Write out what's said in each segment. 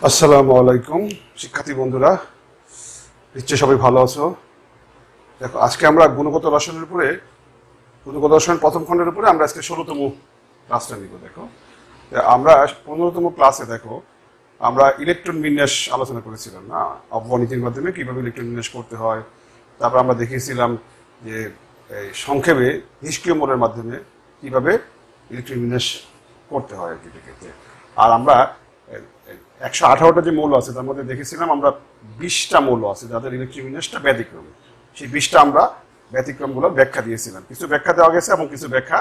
আসসালামু আলাইকুম শিক্ষার্থী বন্ধুরা, নিশ্চয়ই সবাই ভালো আছো। দেখো, আজকে আমরা গুণগত রসায়নের উপরে গুণগত রসায়ন প্রথম খণ্ডের উপরে আমরা আজকে 16তম ক্লাসটা নিব। দেখো, আমরা 15তম ক্লাসে দেখো আমরা ইলেকট্রন বিন্যাস আলোচনা করেছিলাম না, অবনীতির মাধ্যমে কিভাবে ইলেকট্রন বিন্যাস করতে হয়। তারপর আমরা দেখিয়েছিলাম যে সংক্ষেপে নিষ্ক্রিয় মোলের মাধ্যমে কিভাবে ইলেকট্রন বিন্যাস করতে হয় ক্ষেত্রে। আর আমরা 118টা যে মৌল আছে তার মধ্যে দেখেছিলাম আমরা 20টা মৌল আছে যাদের ইলেকট্রন বিন্যাসটা ব্যতিক্রম। সেই 20টা আমরা ব্যতিক্রমগুলো ব্যাখ্যা দিয়েছিলাম, কিছু ব্যাখ্যা দেওয়া গেছে এবং কিছু ব্যাখ্যা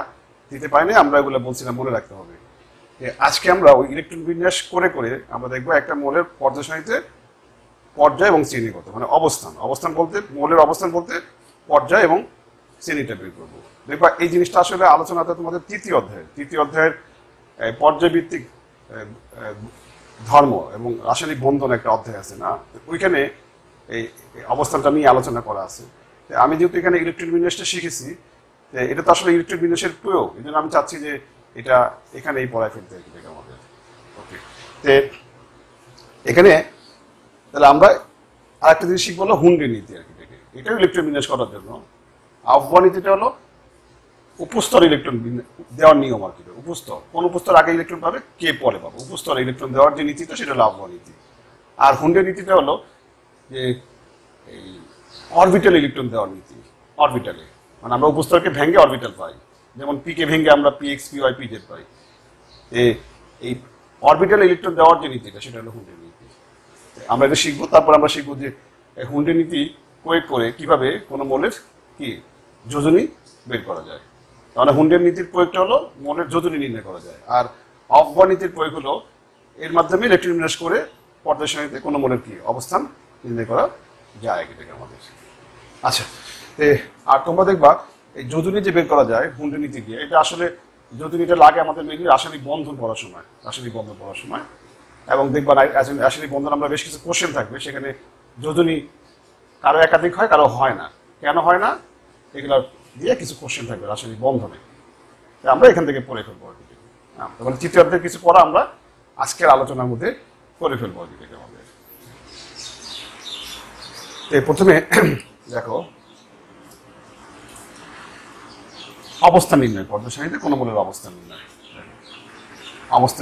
দিতে পারিনি, আমরা এগুলো বলছিলাম মনে রাখতে হবে। আজকে আমরা ওই ইলেকট্রন বিন্যাস করে করে আমরা দেখবো একটা মৌলের পর্যায় সারণীতে পর্যায় এবং শ্রেণীগত, মানে অবস্থান বলতে মৌলের অবস্থান বলতে পর্যায় এবং শ্রেণীটা বের করবো। দেখবা এই জিনিসটা আসলে আলোচনাতে তোমাদের তৃতীয় অধ্যায়ের পর্যায়ভিত্তিক ধর্ম এবং রাসায়নিক বন্ধন একটা অধ্যায় আছে না, ওইখানে এই অবস্থানটা নিয়ে আলোচনা করা আছে। আমি যেহেতু এখানে ইলেকট্রন বিন্যাসটা শিখেছি, এটা তো আসলে ইলেকট্রন বিন্যাসের প্রয়োগ, এই জন্য আমি চাচ্ছি যে এটা এখানেই পড়ায় ফেলতে আর কি আমাদের। ওকে, এখানে তাহলে আমরা আরেকটা জিনিস শিখবো হলো হুন্ডি নীতি আর কি। এটাও ইলেকট্রন বিন্যাস করার জন্য আহ্বান নীতিটা হলো উপস্তর ইলেকট্রন দেওয়ার নিয়ম আর কি। উপস্তর, কোন উপস্তর আগে ইলেকট্রন পাবে, কে পরে পাবে, উপস্তর ইলেকট্রন দেওয়ার যে নীতিটা সেটা হলো আহ্বান নীতি। আর হুন্ডের নীতিটা হলো যে এই অরবিটাল ইলেকট্রন দেওয়ার নীতি। অরবিটালে মানে আমরা উপস্তরকে ভেঙে অরবিটাল পাই, যেমন পি কে ভেঙে আমরা পিএক্স পিওয়াই পিজেড পাই। এই অরবিটাল ইলেকট্রন দেওয়ার যে নীতিটা সেটা হলো হুন্ডের নীতি। আমরা এটা শিখবো। তারপর আমরা শিখবো যে হুন্ডের নীতি প্রয়োগ করে কিভাবে কোনো মৌলের কি যোজনী বের করা যায়। তাহলে হুন্ডের নীতির প্রয়োগটা হলো মৌলের যোজনী নির্ণয় করা যায়, আর অফবর নীতির প্রয়োগ হলো এর মাধ্যমে ইলেকট্রন বিন্যাস করে পর্যায় সারণীতে কোনো মৌলের কি অবস্থান নির্ণয় করা যায় এটাকে আমাদের। আচ্ছা, আর তোমরা দেখবা এই যোজনী যে বের করা যায় হুন্ডের নীতি দিয়ে, এটা আসলে যোজনীটা লাগে আমাদের মেনলি রাসায়নিক বন্ধন পড়ার সময়, এবং দেখবা রাসায়নিক বন্ধন আমরা বেশ কিছু কোশ্চেন থাকবে, সেখানে যোজনী কারো একাধিক হয় কারো হয় না, কেন হয় না এগুলো দিয়ে কিছু কোশ্চেন থাকবে রাসায়নিক বন্ধনে, আমরা এখান থেকে পড়ে ফেলবো আর কি। তখন তৃতীয় অধ্যায়ের কিছু পড়া আমরা আজকের আলোচনার মধ্যে করে ফেলবো আর কি আমাদের। প্রথমে দেখো অবস্থান নির্ণয়, পর্যায় সারণীতে কোনো মৌলের অবস্থান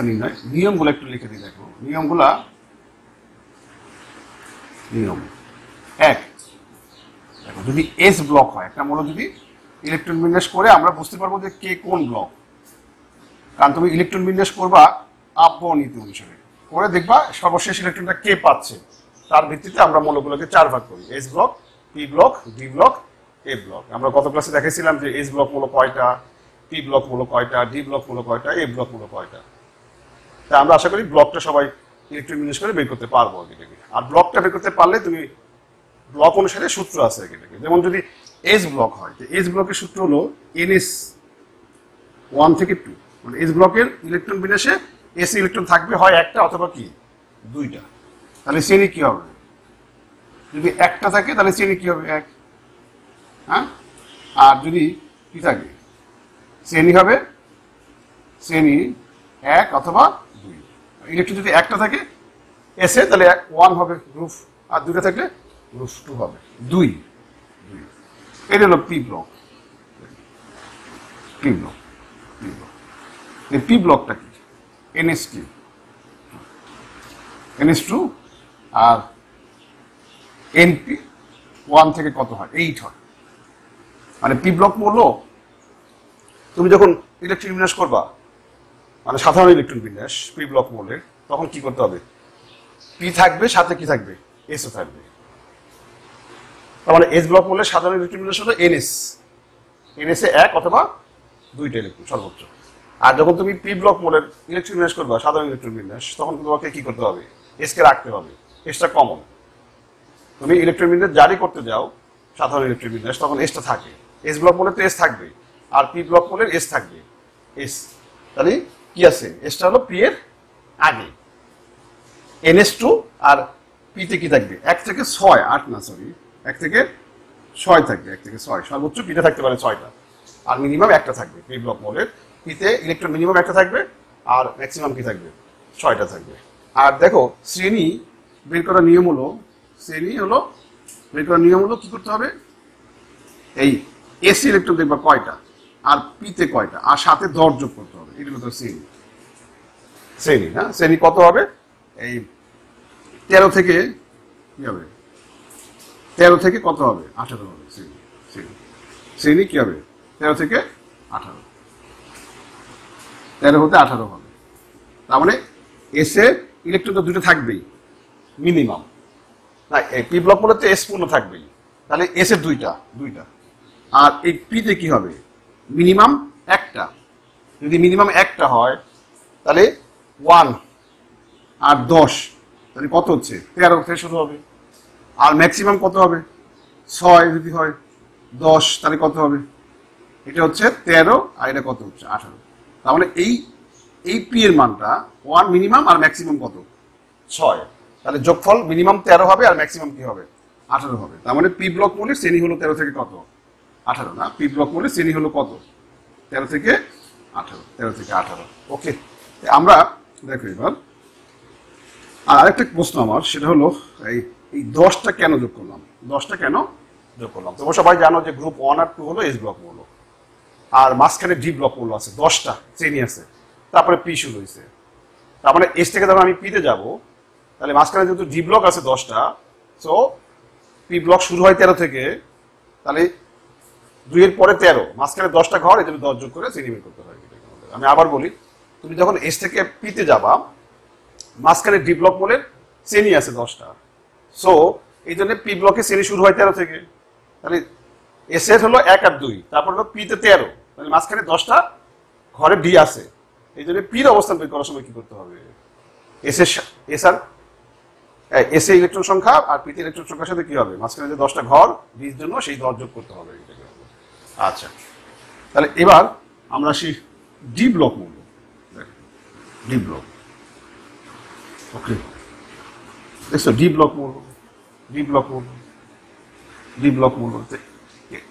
নির্ণয় নিয়মগুলো একটু লিখে দিই। দেখো নিয়ম এক, দেখো যদি এস ব্লক হয় একটা মৌল, যদি ইলেকট্রন বিন্যাস করে আমরা বুঝতে পারবো যে কে কোন ব্লক, কারণ তুমি ইলেকট্রন বিন্যাস করবা আহ্বান নীতি অনুসারে করে দেখবা সর্বশেষ ইলেকট্রনটা কে পাচ্ছে, তার ভিত্তিতে আমরা মৌলগুলোকে 4 ভাগ করি, S block, P block, D block, A block. আমরা গত ক্লাসে দেখেছিলাম যে এস ব্লক মৌল কয়টা, পি ব্লক মৌল কয়টা, ডি ব্লক মৌল কয়টা, এ ব্লক মৌল কয়টা। তাই আমরা আশা করি ব্লকটা সবাই ইলেকট্রন বিন্যাস করে বের করতে পারবো এটাকে। আর ব্লকটা বের করতে পারলে তুমি ব্লক অনুসারে সূত্র আছে এটাকে, যেমন যদি এস ব্লক হয়, এস ব্লকের সূত্র হলো NS 1 থেকে 2, মানে এস ব্লকের ইলেকট্রন বিন্যাসে এস ইলেকট্রন থাকবে হয় একটা অথবা কি দুইটা, তাহলে শ্রেণী কি হবে, যদি একটা থাকে তাহলে শ্রেণী কি হবে 1, হ্যাঁ, আর যদি কি থাকে শ্রেণী হবে শ্রেণী 1 অথবা 2। ইলেকট্রন যদি একটা থাকে এসে তাহলে 1 হবে গ্রুপ, আর দুইটা থাকলে গ্রুপ 2 হবে 2। এটা হলো পি ব্লক। পি ব্লকটা কি NS2 আর NP 1 থেকে কত হয় 8 হয়, মানে পি ব্লক মৌল তুমি যখন ইলেকট্রন বিন্যাস করবা, মানে সাধারণ ইলেকট্রন বিন্যাস পি ব্লক মৌলের, তখন কি করতে হবে, পি থাকবে সাথে কি থাকবে এসও থাকবে। তার মানে এস ব্লক মৌলের সাধারণ ইলেকট্রন বিন্যাস হলো NS এ 1 অথবা 2টা ইলেকট্রন সর্বোচ্চ। আর যখন তুমি পি ব্লক মৌলের ইলেকট্রন বিন্যাস করবা সাধারণ ইলেকট্রন বিন্যাস, তখন তোমাকে কি করতে হবে, এসকে রাখতে হবে, এসটা কমন। তুমি ইলেকট্রন বিন্যাস জারি করতে যাও সাধারণ ইলেকট্রন বিন্যাস, তখন এসটা থাকে, এস ব্লক মৌলের তো এস থাকবে, আর পি ব্লক মৌলের এস থাকবে এস, তাহলে কি আছে এসটা হলো পি এর আগে, NS2 আর পিতে কি থাকবে 1 থেকে 6, 8 না সরি 1 থেকে 6 থাকবে, 1 থেকে 6 সর্বোচ্চ পিতে থাকতে পারে 6টা, আর মিনিমাম একটা থাকবে পি ব্লক মৌলের, পিতে ইলেকট্রন মিনিমাম একটা থাকবে আর ম্যাক্সিমাম কি থাকবে 6টা থাকবে। আর দেখো শ্রেণী বের করার নিয়ম হলো বের করার নিয়ম হলো কি করতে হবে, এই এসি ইলেকট্রন দেখবা কয়টা আর পিতে কয়টা আর সাথে 10 যোগ করতে হবে, এটা হলো শ্রেণী না। শ্রেণী কত হবে, এই 13 থেকে কি হবে, 13 থেকে কত হবে, 18 হবে। শ্রেণী কি হবে, 13 থেকে 18, 13 হতে 18 হবে। তার মানে এস এর ইলেকট্রন তো দুটো থাকবেই মিনিমাম, না পি ব্লক মূলে তো এস পূর্ণ থাকবেই, তাহলে এস এর দুইটা, আর এই পিতে কি হবে, মিনিমাম একটা। যদি মিনিমাম একটা হয় তাহলে 1 আর 10, তাহলে কত হচ্ছে, 13 থেকে শুরু হবে। আর ম্যাক্সিমাম কত হবে, 6 যদি হয় 10, তাহলে কত হবে, এটা হচ্ছে 13 আর এটা কত হচ্ছে 18। তার মানে এই পি এর মানটা 1 মিনিমাম আর ম্যাক্সিমাম কত, 6, তাহলে যোগফল মিনিমাম 13 হবে আর ম্যাক্সিমাম কি হবে, 18 হবে। তার মানে পি ব্লক মূলের শ্রেণী হলো 13 থেকে কত, 18 না, পি ব্লক মূলের শ্রেণী হলো কত, 13 থেকে 18। ওকে, আমরা দেখো এবার আর আরেকটা প্রশ্ন আমার, সেটা হলো এই 10টা কেন যোগ করলাম, 10টা কেন যোগ করলাম। তোমরা সবাই জানো যে গ্রুপ 1 আর 2 হলো এস ব্লক মূল, আর মাঝখানে ডি ব্লক মূল আছে, 10টা শ্রেণী আছে, তারপরে পি শুরু হয়েছে। তার মানে এস থেকে যখন আমি পিতে যাব, তাহলে মাঝখানে যেহেতু ডি ব্লক আছে 10টা, সো পি ব্লক শুরু হয় 13 থেকে, তাহলে 2 এর পরে 13, মাঝখানে 10টা ঘর, এই জন্য 10 যোগ করে শ্রেণী বের করতে হয়। আমি আবার বলি, তুমি যখন এস থেকে পিতে যাবা, মাঝখানে ডি ব্লক মূলের শ্রেণী আছে 10টা, সো এই জন্য পি ব্লকের শ্রেণী শুরু হয় 13 থেকে, তাহলে এস এর হলো 1 আর 2, তারপর হলো পিতে 13, মানে মাঝখানে 10টা ঘরে ডি আছে, এই জন্য পির অবস্থান বের করার সময় কি করতে হবে, এস এ ইলেকট্রন সংখ্যা আর পিতে ইলেকট্রন সংখ্যার সাথে কি হবে, মাঝখানে যে 10টা ঘর ডির জন্য সেই 10 যোগ করতে হবে। আচ্ছা, তাহলে এবার আমরা আসি ডি ব্লক মূল, ডি ব্লক। ওকে, দেখছো ডি ব্লক মূল বলতে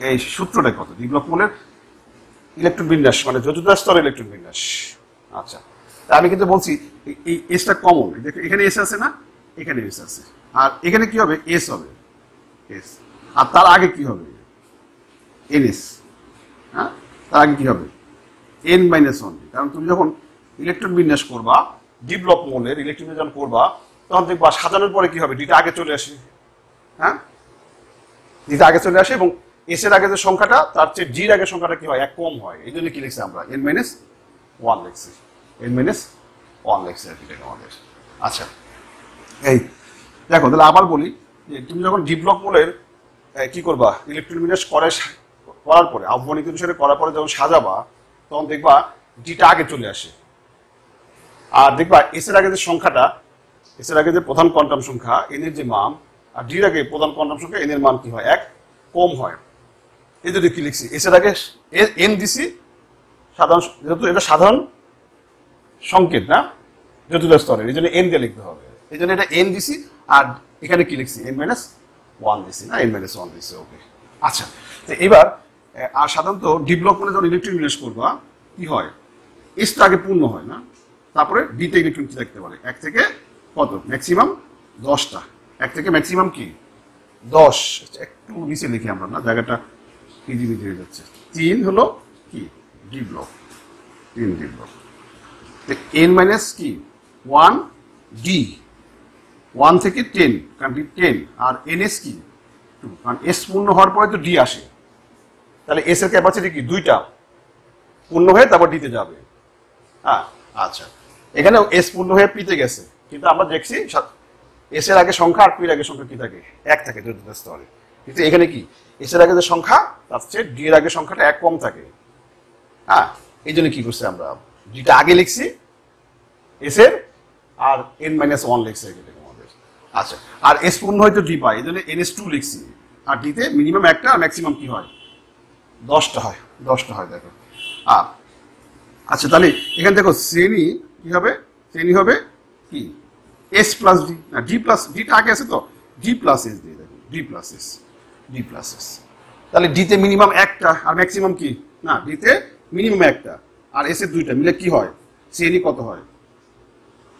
এই সূত্রটা কত, ডি ব্লক মূলের ইলেকট্রন বিন্যাস মানে চতুর্থ স্তরের ইলেকট্রন বিন্যাস। আচ্ছা, আমি কিন্তু বলছি এই এসটা কমন, দেখো এখানে এস আছে না, এখানে এস আছে, আর এখানে কি হবে, এস হবে, এস, আর তার আগে কি হবে, এনএস, হ্যাঁ, তার আগে কি হবে, n-1, কারণ তুমি যখন ইলেকট্রন বিন্যাস করবা, ডি ব্লক মূলের ইলেকট্রন যখন করবা, তখন দেখবা সাজানোর পরে কি হবে, ডিটা আগে চলে আসে, হ্যাঁ, ডিটা আগে চলে আসে, এবং এস এর আগে যে সংখ্যাটা তার চেয়ে ডির আগের সংখ্যাটা কি হয়, 1 কম হয়, এই জন্য কি লিখছি আমরা n-1 লিখছি, n-1 লিখছি আর কি আমাদের। আচ্ছা, এই দেখো, তাহলে আবার বলি যে তুমি যখন ডি ব্লক মূলের কি করবা, ইলেকট্রন বিন্যাস করার পরে আহ্বানিক অনুসারে করার পরে যখন সাজাবা, তখন দেখবা ডিটা আগে চলে আসে, আর দেখবা এস এর আগে যে সংখ্যাটা, এস এর আগে যে প্রধান কোয়ান্টাম সংখ্যা এন এর যে মান, আর ডির আগে প্রধান কোয়ান্টাম সংখ্যা এন এর মান কি হয়, 1 কম হয়। এই যদি কি লিখছি, এস এর আগে এন দিছি, সাধারণ, যেহেতু এটা সাধারণ সংকেত না চতুর্থ স্তরের, এই জন্য এন দিয়ে লিখতে হবে, এই জন্য এটা এন দিছি, আর এখানে কি লিখছি, n-1 দিছি না, n-1 দিছি। ওকে, আচ্ছা, তো এবার আর সাধারণত ডি ব্লক মূলে যখন ইলেকট্রন বিন্যাস করবা কি হয়, এসটা আগে পূর্ণ হয় না, তারপরে ডিতে ইলেকট্রন কি থাকতে পারে, 1 থেকে কত, ম্যাক্সিমাম 10টা, 1 থেকে ম্যাক্সিমাম কি 10, একটু নিচে লিখি আমরা না, জায়গাটা ইজিবিজি হয়ে যাচ্ছে। 3 হলো কি D block, 3 D block, n- কি 1 ডি, 1 থেকে 10, কারণ ডি 10, আর ns কি 2, কারণ এস পূর্ণ হওয়ার পরে তো ডি আসে, তাহলে এস এর ক্যাপাসিটি কি 2টা পূর্ণ হয়ে তারপর ডিতে যাবে। হ্যাঁ, আচ্ছা, এখানেও এস পূর্ণ হয়ে পিতে গেছে, কিন্তু আমরা দেখছি এস এর আগে সংখ্যা আর পির আগে সংখ্যা কি থাকে, 1 থাকে চতুর্থ স্তরে, কিন্তু এখানে কি এস এর আগে যে সংখ্যা তার চেয়ে ডি এর আগে সংখ্যাটা 1 কম থাকে। হ্যাঁ, এই জন্য কি করছে, আমরা ডিটা আগে লিখছি এস এর, আর n-1 লিখছে আমাদের। আচ্ছা, আর এস পূর্ণ হয়তো ডি পাই, এই জন্য ns2 লিখছি, আর ডিতে মিনিমাম 1টা আর ম্যাক্সিমাম কি হয় 10টা হয়, 10টা হয়। দেখো, আচ্ছা, তাহলে এখানে দেখো শ্রেণী কি হবে, শ্রেণী হবে কি এস প্লাস ডি, না ডি প্লাস, ডিটা আগে আছে তো, ডি প্লাস এস দিয়ে দেখো, ডি প্লাস এস, তাহলে ডিতে মিনিমাম 1টা আর ম্যাক্সিমাম কি, না ডিতে মিনিমাম 1টা আর এস এর 2টা মিলে কি হয়, শ্রেণী কত হয়,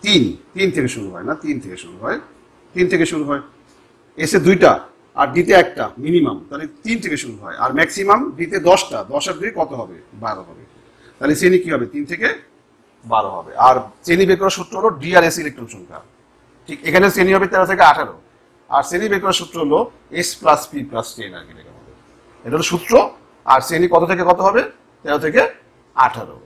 তিন তিন থেকে শুরু হয় না, তিন থেকে শুরু হয়, তিন থেকে শুরু হয়। এসে দুইটা আর ডিতে একটা মিনিমাম, তাহলে তিন থেকে শুরু হয়। আর ম্যাক্সিমাম ডিতে 10টা, 10 আর 2 কত হবে? 12 হবে। তাহলে শ্রেণী কি হবে? 3 থেকে 12 হবে। আর শ্রেণী বের করার সূত্র হলো ডি আর এস ইলেকট্রন সংখ্যা। ঠিক এখানে শ্রেণী হবে 13 থেকে 18। আর শ্রেণী বের করার সূত্র হলো এস প্লাস পি প্লাস 10 আর কি, এটা হলো সূত্র। আর শ্রেণী কত থেকে কত হবে? 13 থেকে 18।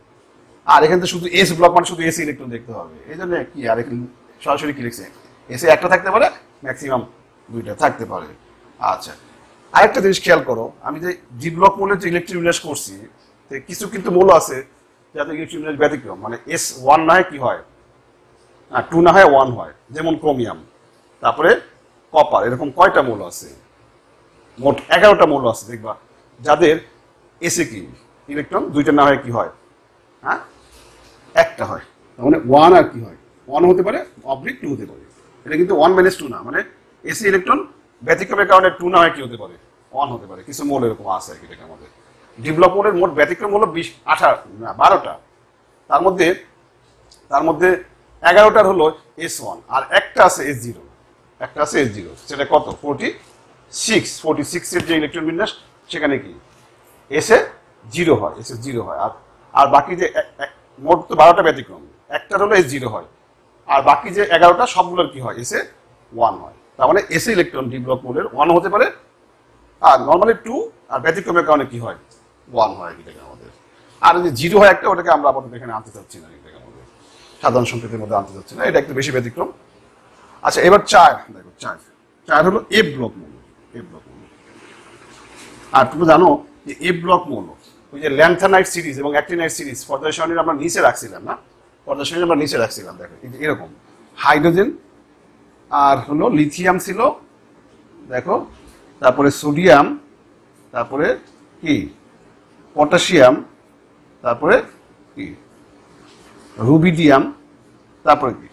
আর এখানে তো শুধু এস ব্লক মানে শুধু এস ইলেকট্রন দেখতে হবে, এই জন্য কি আর এখানে সরাসরি কি লিখছে, এসে একটা থাকতে পারে, ম্যাক্সিমাম 2টা থাকতে পারে। আচ্ছা, আরেকটা জিনিস খেয়াল করো, আমি যে জি ব্লক মৌলের যে ইলেকট্রন বিন্যাস করছি, কিছু কিন্তু মৌল আছে যাতে ইলেকট্রন বিন্যাস ব্যতিক্রম, মানে এস 1 না হয় কি হয়, 2 না হয় 1 হয়, যেমন ক্রোমিয়াম, তারপরে কপার। এরকম কয়টা মৌল আছে? মোট 11টা মৌল আছে দেখবা, যাদের এসে কি ইলেকট্রন 2টা না হয় কি হয়, হ্যাঁ, একটা হয়। মানে 1 আর কি হয়, 1 হতে পারে, অবলিক 2 হতে পারে। এটা কিন্তু 1 - 2 না, মানে এসি ইলেকট্রন ব্যতিক্রমের কারণে 2 না হয় কি হতে পারে, 1 হতে পারে। কিছু মৌল এরকম আছে আর কি। এটাকে আমাদের ডি ব্লক মৌলের মোট ব্যতিক্রম হলো 12টা। তার মধ্যে 11টার হলো S1 আর একটা আছে S0, একটা আছে S0। সেটা কত? 46 এর যে ইলেকট্রন বিন্যাস, সেখানে কি এসে 0 হয়, এসে 0 হয়। আর বাকি যে মোট তো 12টা ব্যতিক্রম, একটার হলো S0 হয়, আর বাকি যে 11টা সবগুলোর কি হয়, এসে 1 হয়। তার মানে এসে ইলেকট্রন ডি ব্লক মৌলের 1 হতে পারে, আর নর্মালি 2, আর ব্যতিক্রমের কারণে কি হয়, 1 হয়। এটাকে আমাদের, আর যে 0 হয় একটা, ওটাকে আমরা আপাতত এখানে আনতে চাচ্ছি না, এটাকে আমাদের সাধারণ সংকেতের মধ্যে আনতে চাচ্ছি না, এটা একটু বেশি ব্যতিক্রম। আচ্ছা, এবার 4 দেখো, 4 হলো এফ ব্লক মৌল, এফ ব্লক মৌল। আর তুমি জানো যে এফ ব্লক মৌল, ওই যে ল্যান্থানাইট সিরিজ এবং অ্যাক্টিনাইট সিরিজ পর্যায় সারণীর আমরা নিচে রাখছিলাম না, পর্যায় সারণী আমরা নিচে রাখছিলাম, দেখো এরকম হাইড্রোজেন, আর হলো লিথিয়াম ছিল, দেখো, তারপরে সোডিয়াম, তারপরে কি পটাশিয়াম, তারপরে কি রুবিডিয়াম, তারপরে কি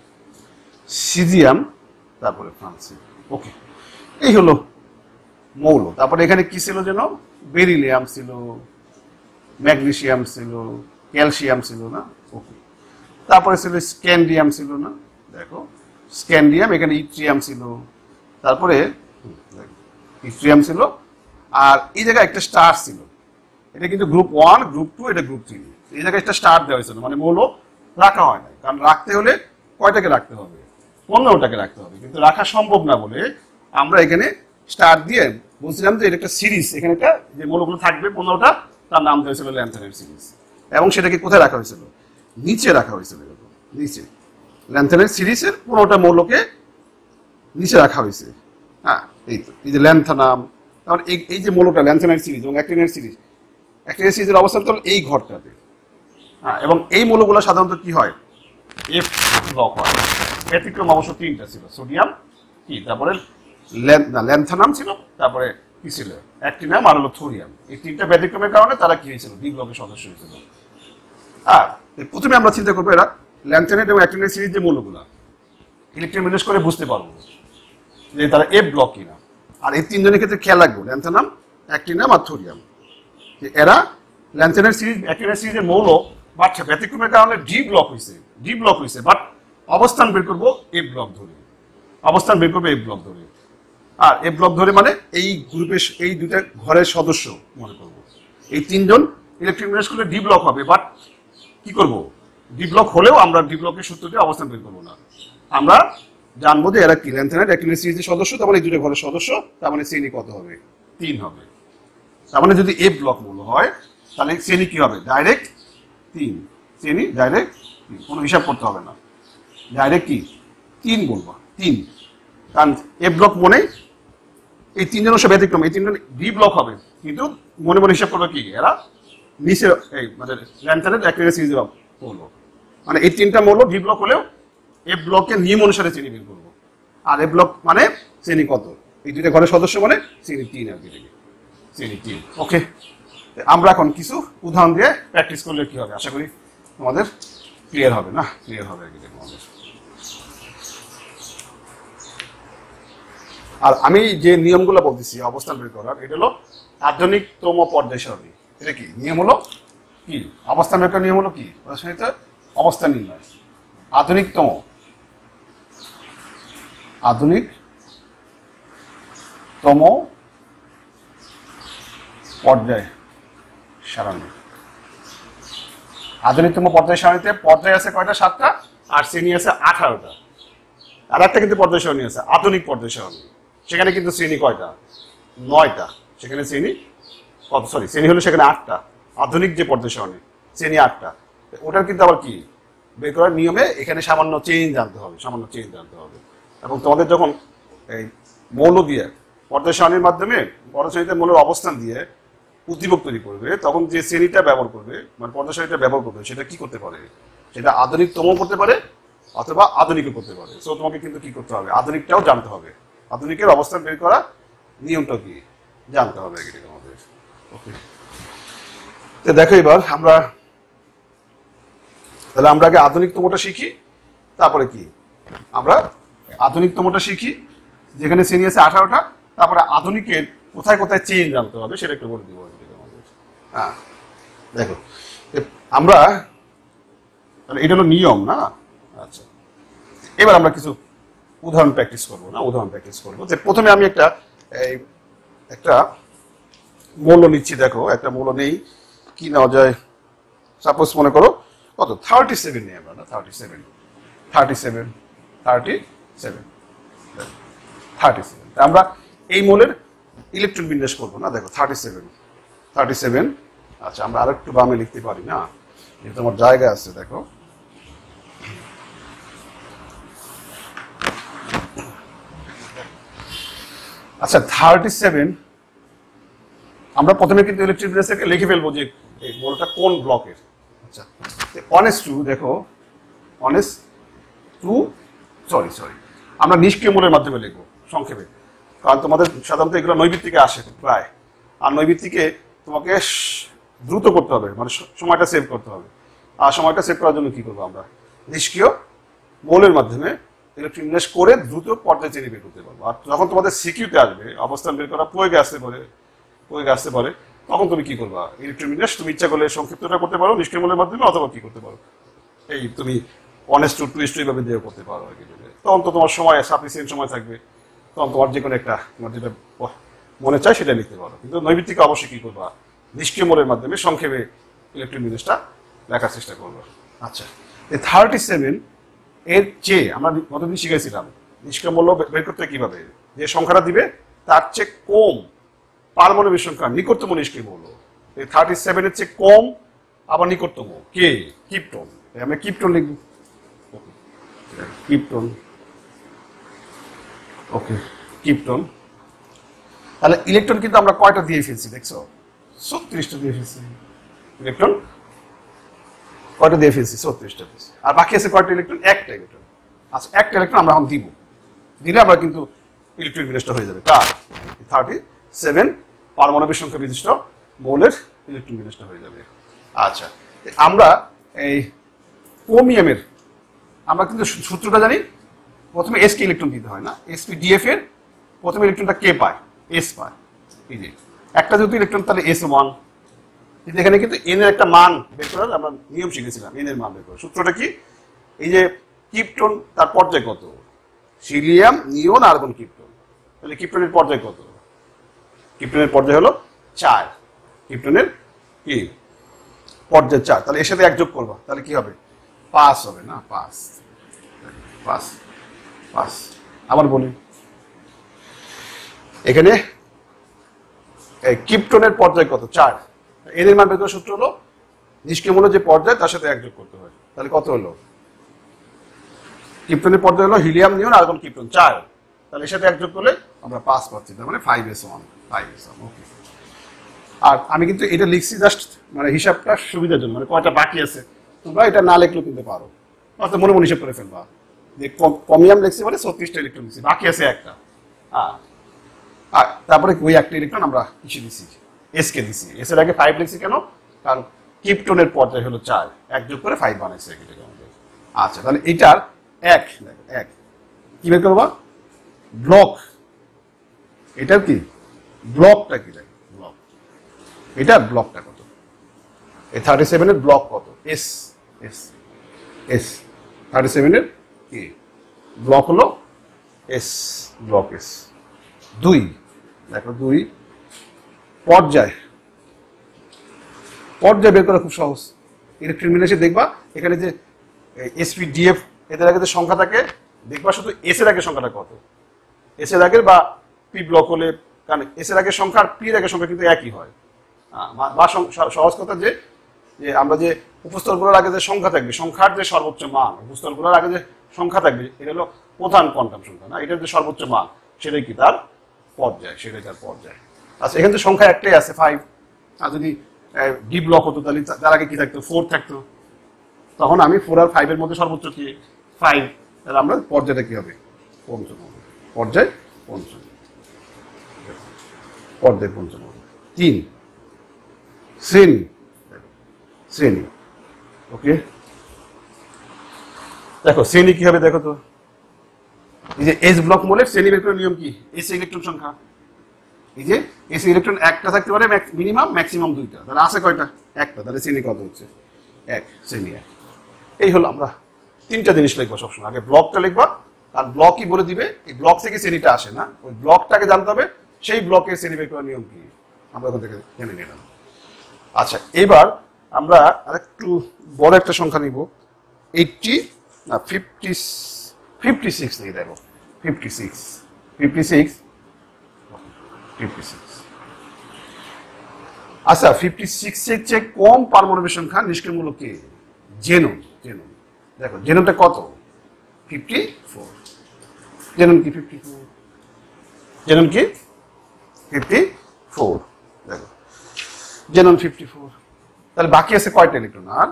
সিজিয়াম, তারপরে ফ্রান্সিয়াম। ওকে, এই হলো মৌল। তারপরে এখানে কি ছিল যেন, বেরিলিয়াম ছিল, ম্যাগনেসিয়াম ছিল, ক্যালসিয়াম ছিল না? ওকে, তারপরে ছিল স্ক্যান্ডিয়াম ছিল না? দেখো স্ক্যান্ডিয়াম, এখানে ইট্রিয়াম ছিল, তারপরে ইট্রিয়াম ছিল, আর এই জায়গায় একটা স্টার ছিল। এটা কিন্তু গ্রুপ 1, গ্রুপ 2, এটা গ্রুপ 3। এই জায়গায় একটা স্টার দেওয়া হয়েছিল, মানে মৌল রাখা হয় না, কারণ রাখতে হলে কয়টাকে রাখতে হবে, 15টাকে রাখতে হবে, কিন্তু রাখা সম্ভব না বলে আমরা এখানে স্টার দিয়ে বলছিলাম যে এটা একটা সিরিজ, এখানে একটা যে মৌলগুলো থাকবে 15টা, তার নাম দেওয়া হয়েছিল ল্যান্থানাইট সিরিজ। এবং সেটাকে কোথায় রাখা হয়েছিল? নিচে রাখা হয়েছিল, নিচে। ল্যান্থানাইট সিরিজের 15টা মৌলকে নিচে রাখা হয়েছে। হ্যাঁ, এই তো, এই যে ল্যান্থানাম, তারপর এই যে মৌলটা ল্যান্থানাইট সিরিজ এবং অ্যাক্টিনাইট সিরিজের অবস্থান তো এই ঘরটাতে। হ্যাঁ, এবং এই মৌলগুলো সাধারণত কি হয়, এফ ব্লক হয়। ব্যতিক্রম অবশ্য 3টা ছিল, সোডিয়াম কি, তারপরে ল্যান্থানাম ছিল, তারপরে কি ছিল, অ্যাক্টিনাম, আর হলো থোরিয়াম। এই 3টা ব্যতিক্রমের কারণে তারা কি হয়েছিল, ডি ব্লকের সদস্য হয়েছিল। আর প্রথমে আমরা চিন্তা করবো এরা ল্যান্থানাইট এবং অ্যাক্টিনাইট সিরিজ যে মৌলগুলো, ইলেকট্রন বিন্যাস করে বুঝতে পারবো যে তারা এফ ব্লক কিনা। আর এই 3জনের ক্ষেত্রে খেয়াল রাখবো, ল্যান্থানাম, অ্যাক্টিনাম আর থোরিয়াম, যে এরা ল্যান্থানাইট সিরিজ, অ্যাক্টিনাইট সিরিজের মৌল, বাট ব্যতিক্রমের কারণে ডি ব্লক হয়েছে, বাট অবস্থান বের করবো এফ ব্লক ধরে, অবস্থান বের করবো এফ ব্লক ধরে। আর এফ ব্লক ধরে মানে এই গ্রুপের এই দুটা ঘরের সদস্য মনে করবো, এই 3জন ইলেকট্রন বিন্যাস করলে ডি ব্লক হবে, বাট কি করবো, ডি ব্লক হলেও আমরা ডি ব্লকের সূত্র দিয়ে অবস্থান বের করবো না, আমরা জানবো যে এরা কি ল্যান্থানাইট অ্যাক্টিনাইট সিরিজের সদস্য, তার মানে এই দুটো ঘরের সদস্য, তার মানে শ্রেণী কত হবে, 3 হবে। তার মানে যদি এফ ব্লক মৌল হয়, তাহলে শ্রেণী কি হবে, ডাইরেক্ট 3, শ্রেণী ডাইরেক্ট 3, কোনো হিসাব করতে হবে না, ডাইরেক্ট কি 3 বলবো, 3। কারণ এফ ব্লক মনে এই 3জন অবশ্য ব্যতিক্রম, এই 3জন ডি ব্লক হবে, কিন্তু মনে মনে হিসাব করবে কি, এরা নিচে এই মানে ল্যান্থানাইট অ্যাক্টিনাইট সিরিজের মৌল, মানে এই 3টা মৌল ডি ব্লক হলেও এফ ব্লকের নিয়ম অনুসারে শ্রেণী বের করবো। আর এফ ব্লক মানে শ্রেণী কত, এই দুইটা ঘরের সদস্য মানে শ্রেণী 3 আর কি, শ্রেণী 3। ওকে, আমরা এখন কিছু উদাহরণ দিয়ে প্র্যাকটিস করলে কি হবে, আশা করি তোমাদের ক্লিয়ার হবে, না ক্লিয়ার হবে আর কি তোমাদের। আর আমি যে নিয়মগুলো বলতেছি অবস্থান বের করার, এটা হলো আধুনিকতম পর্যায় সারণী। এটা কি নিয়ম হলো, কি অবস্থান বের করার নিয়ম হলো কি, অবস্থান নির্ণয়, আধুনিকতম আধুনিকতম পর্যায় সারণী। আধুনিকতম পর্যায় সারণীতে পর্যায় আছে কয়টা? 7টা, আর শ্রেণী আছে 18টা। আর একটা কিন্তু পর্যায় সারণী আছে আধুনিক পর্যায় সারণী, সেখানে কিন্তু শ্রেণী কয়টা? 9টা। সেখানে শ্রেণী কত? শ্রেণী হলো সেখানে 8টা। আধুনিক যে পর্যায় সারণী শ্রেণী 8টা, ওটার কিন্তু আবার কি বের করার নিয়মে এখানে সামান্য চেঞ্জ আনতে হবে, সামান্য চেঞ্জ আনতে হবে। এবং তোমাদের যখন এই মৌল দিয়ে পর্যায় সারণীর মাধ্যমে পর্যায় সারণীতে মৌলের অবস্থান দিয়ে উদ্দীপক তৈরি করবে, তখন যে শ্রেণীটা ব্যবহার করবে মানে পর্যায় সারণীটা ব্যবহার করবে, সেটা কি করতে পারে? সেটা আধুনিকতম করতে পারে অথবা আধুনিকও করতে পারে। সো তোমাকে কিন্তু কি করতে হবে? আধুনিকটাও জানতে হবে, আধুনিকের অবস্থান বের করা নিয়মটা কি জানতে হবে আমাদের। ওকে, তো দেখো এবার আমরা তাহলে আমরা আগে আধুনিকতমটা শিখি, তারপরে কি আমরা আধুনিকতমটা শিখি যেখানে শ্রেণী আছে 18টা, তারপরে আধুনিকের কোথায় কোথায় চেঞ্জ আনতে হবে সেটা একটু বলে দিব আমাদের। হ্যাঁ দেখো আমরা তাহলে এটা হলো নিয়ম না। আচ্ছা, এবার আমরা কিছু উদাহরণ প্র্যাকটিস করবো না, উদাহরণ প্র্যাকটিস করবো। যে প্রথমে আমি একটা মৌল নিচ্ছি। দেখো একটা মৌল নেই, কি নেওয়া যায়? সাপোজ মনে করো কত 37 নেই আমরা না, 37 আমরা এই মৌলের ইলেকট্রন বিন্যাস করবো না। দেখো 37। আচ্ছা, আমরা আর একটু বামে লিখতে পারি না, যেহেতু আমার জায়গা আছে। দেখো আচ্ছা 37 আমরা প্রথমে কিন্তু ইলেকট্রন বিন্যাসকে লিখে ফেলবো যে এই মৌলটা কোন ব্লকের। আচ্ছা 1s2 দেখো 1s2 সরি আমরা নিষ্ক্রিয় মৌলের মাধ্যমে লিখবো সংক্ষেপে, কারণ তোমাদের সাধারণত এগুলো নৈবিত্তিকে আসে প্রায়, আর নৈবিত্তিকে তোমাকে দ্রুত করতে হবে, মানে সময়টা সেভ করতে হবে। আর সময়টা সেভ করার জন্য কি করবো? আমরা নিষ্ক্রিয় মৌলের মাধ্যমে ইলেকট্রন বিন্যাস করে দ্রুত পর্যায় চেনে বের করতে পারবো। আর যখন তোমাদের সিকিউতে আসবে অবস্থান বের করা প্রয়োগে আসতে পারে, তখন তুমি কি করবা? ইলেকট্রন বিন্যাস তুমি ইচ্ছা করলে সংক্ষিপ্তটা করতে পারো নিষ্ক্রিয় মৌলের মাধ্যমে, অথবা কি করতে পারো এই তুমি 1s2 2s2 এইভাবে দিয়ে করতে পারো আর কি। তখন তো তোমার সময় সাফিসিয়েন্ট সময় থাকবে, তখন তোমার যে কোনো একটা তোমার যেটা মনে চায় সেটা লিখতে পারো। কিন্তু নৈবিত্তিকে অবশ্যই কি করবা? নিষ্ক্রিয় মৌলের মাধ্যমে সংক্ষেপে ইলেকট্রন বিন্যাসটা লেখার চেষ্টা করবো। আচ্ছা, এই 37 এর চেয়ে আমরা গতদিন শিখেছিলাম নিষ্ক্রিয় মৌল বের করতে কিভাবে, যে সংখ্যাটা দিবে তার চেয়ে কম পারমাণবিক সংখ্যা নিকটতম নিষ্ক্রিয় মৌল। এই 37 এর চেয়ে কম আবার নিকটতম কে? ক্রিপ্টন। আমরা ক্রিপ্টন লিখব, ক্রিপ্টন। ওকে, ক্রিপ্টন। তাহলে ইলেকট্রন কিন্তু আমরা কয়টা দিয়ে ফেলছি? দেখছো 36টা দিয়ে ফেলছি। ইলেকট্রন কয়টা দিয়ে ফেলছি? 36টা। আর বাকি আছে কয়টা ইলেকট্রন? একটা ইলেকট্রন। আচ্ছা, একটা ইলেকট্রন আমরা এখন দিব, দিলে আমরা কিন্তু ইলেকট্রন বিন্যাসটা হয়ে যাবে। কার? 37 পারমাণবিক সংখ্যা বিশিষ্ট মৌলের ইলেকট্রন বিন্যাসটা হয়ে যাবে। আচ্ছা, আমরা এই ক্রোমিয়ামের আমরা কিন্তু সূত্রটা জানি, প্রথমে এস কে ইলেকট্রন দিতে হয় না, sp-df এর প্রথমে ইলেকট্রনটা কে পায়? এস পায়। এই যে একটা যেহেতু ইলেকট্রন, তাহলে s1। কিন্তু এখানে কিন্তু এন এর একটা মান বের করার আমরা নিয়ম শিখেছিলাম, এন এর মান বের করার। সূত্রটা কি? এই যে ক্রিপ্টন তার পর্যায় কত? হিলিয়াম, নিয়ন, আর্গন, ক্রিপ্টন। তাহলে ক্রিপ্টনের পর্যায় কত? ক্রিপ্টনের পর্যায় হলো 4। ক্রিপ্টনের কি পর্যায় 4। তাহলে এর সাথে 1 যোগ করবা, তাহলে কি হবে? 5 হবে না? 5। আবার বলি, এখানে ক্রিপ্টনের পর্যায় কত? 4। এর মান বের করার সূত্র হলো নিষ্ক্রিয় মৌলের যে পর্যায় তার সাথে 1 যোগ করতে হয়। তাহলে কত হলো? ক্রিপ্টনের পর্যায় হলো হিলিয়াম, নিয়ন, আর্গন, ক্রিপ্টন 4। তাহলে এর সাথে 1 যোগ করলে আমরা 5 পাচ্ছি, তার মানে 5s1। ওকে। আর আমি কিন্তু এটা লিখছি জাস্ট মানে হিসাবটা সুবিধার জন্য, মানে কয়টা বাকি আছে তোমরা এটা না লিখলেও কিন্তু পারো, অর্থাৎ মনে মনে হিসাব করে ফেলবা যে ক্রোমিয়াম লিখছি মানে 36টা ইলেকট্রন দিচ্ছি, বাকি আছে একটা। আর তারপরে ওই একটা ইলেকট্রন আমরা কিসে দিছি? এস কে দিছি। এস এর আগে 5 লিখছি কেন? কারণ ক্রিপ্টনের পর্যায় হলো 4, 1 যোগ করে 5 বানাইছে এটাকে আমাদের। আচ্ছা, তাহলে এটার 1 কি বের করবা? ব্লক। এটার কি ব্লকটা কি? ব্লক। এটার ব্লকটা কত? এই 37 এর ব্লক কত? এস 37 এর কি ব্লক হলো এস ব্লক এস 2 দেখো 2 পর্যায় বের করা খুব সহজ ইলেকট্রন বিন্যাসে দেখবা এখানে যে এসপি ডিএফ এদের আগে যে সংখ্যা থাকে দেখবা শুধু এস এর আগে সংখ্যাটা কত এস এর আগের বা পি ব্লক হলে কারণ এস এর আগের সংখ্যা আর পি এর আগের সংখ্যা কিন্তু একই হয় বা সহজ কথা যে আমরা যে উপস্তরগুলোর আগে যে সংখ্যা থাকবে সংখ্যার যে সর্বোচ্চ মান উপস্তরগুলোর আগে যে সংখ্যা থাকবে এটা হলো প্রধান কোয়ান্টাম সংখ্যা না এটার যে সর্বোচ্চ মান সেটাই কি তার পর্যায় আচ্ছা এখানে তো সংখ্যা একটাই আছে 5 আর যদি ডি ব্লক হতো তাহলে তার আগে কি থাকতো 4 থাকতো তখন আমি 4 আর 5 এর মধ্যে সর্বোচ্চ কি 5 তাহলে আমরা পর্যায়টা কি হবে পঞ্চম হবে পর্যায় পঞ্চম 3 শ্রেণী ওকে দেখো শ্রেণী কি হবে দেখো তো এই যে এস ব্লক মোলের শ্রেণী বের করার নিয়ম কি এস ইলেকট্রন সংখ্যা এই যে এস ইলেকট্রন একটা থাকতে পারে মিনিমাম ম্যাক্সিমাম 2টা তাহলে আছে কয়টা একটা তাহলে শ্রেণী কত হচ্ছে 1 শ্রেণী 1 এই হলো আমরা 3টা জিনিস লিখবো সবসময় আগে ব্লকটা লিখবা আর ব্লকই বলে দিবে এই ব্লক থেকে শ্রেণীটা আসে না ওই ব্লকটাকে জানতে হবে সেই ব্লকের শ্রেণী বের করার নিয়ম কি আমরা ওখান থেকে জেনে নিলাম আচ্ছা এবার আমরা আরেকটু বড় একটা সংখ্যা নিব 80 না 56 নিয়ে দেখো 56 আচ্ছা 56 এর চেয়ে কম পারমাণবিক সংখ্যা নিষ্ক্রিয়মূলক কি জেনন দেখো জেননটা কত 54 জেনন কি 54 জেনন কি 54 দেখো জেনন 54 তাহলে বাকি আছে কয়টা ইলেকট্রন আর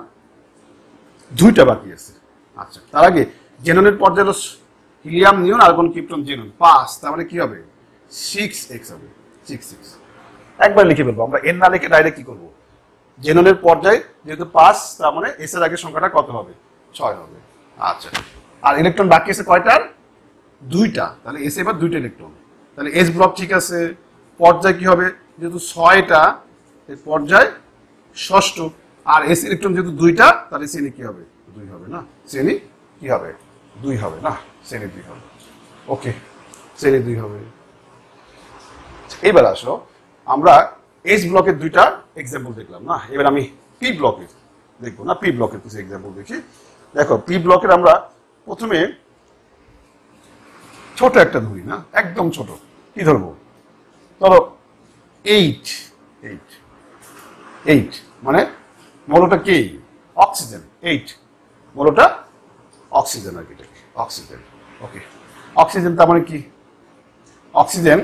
2টা বাকি আছে আচ্ছা তার আগে জেননের পর্যায় হলো হিলিয়াম নিয়ন আর্গন ক্রিপ্টন জেনন 5 তার মানে কি হবে 6x হবে 6 একবার লিখে ফেলবো আমরা এন না লিখে ডাইরেক্ট কি করব জেননের পর্যায় যেহেতু 5 তার মানে এস এর আগে সংখ্যাটা কত হবে 6 হবে আচ্ছা আর ইলেকট্রন বাকি আছে কয়টার 2টা তাহলে এস এবার 2টা ইলেকট্রন তাহলে এস ব্লক ঠিক আছে পর্যায় কি হবে যেহেতু 6টা এই পর্যায় ষষ্ঠ আর এস ইলেকট্রন যেহেতু 2টা তাহলে শ্রেণী কি হবে 2 হবে না শ্রেণী কি হবে 2 হবে না শ্রেণী 2 হবে ওকে শ্রেণী 2 হবে এবার আসো আমরা এস ব্লকের 2টা এক্সাম্পল দেখলাম না এবার আমি পি ব্লকের দেখবো না পি ব্লকের কিছু এক্সাম্পল দেখি দেখো পি ব্লকের আমরা প্রথমে ছোট একটা ধরি না একদম ছোট কি ধরবো ধরো 8 মানে মৌলটা কি অক্সিজেন 8 মৌলটা অক্সিজেন আর কি অক্সিজেন ওকে অক্সিজেন তার মানে কি অক্সিজেন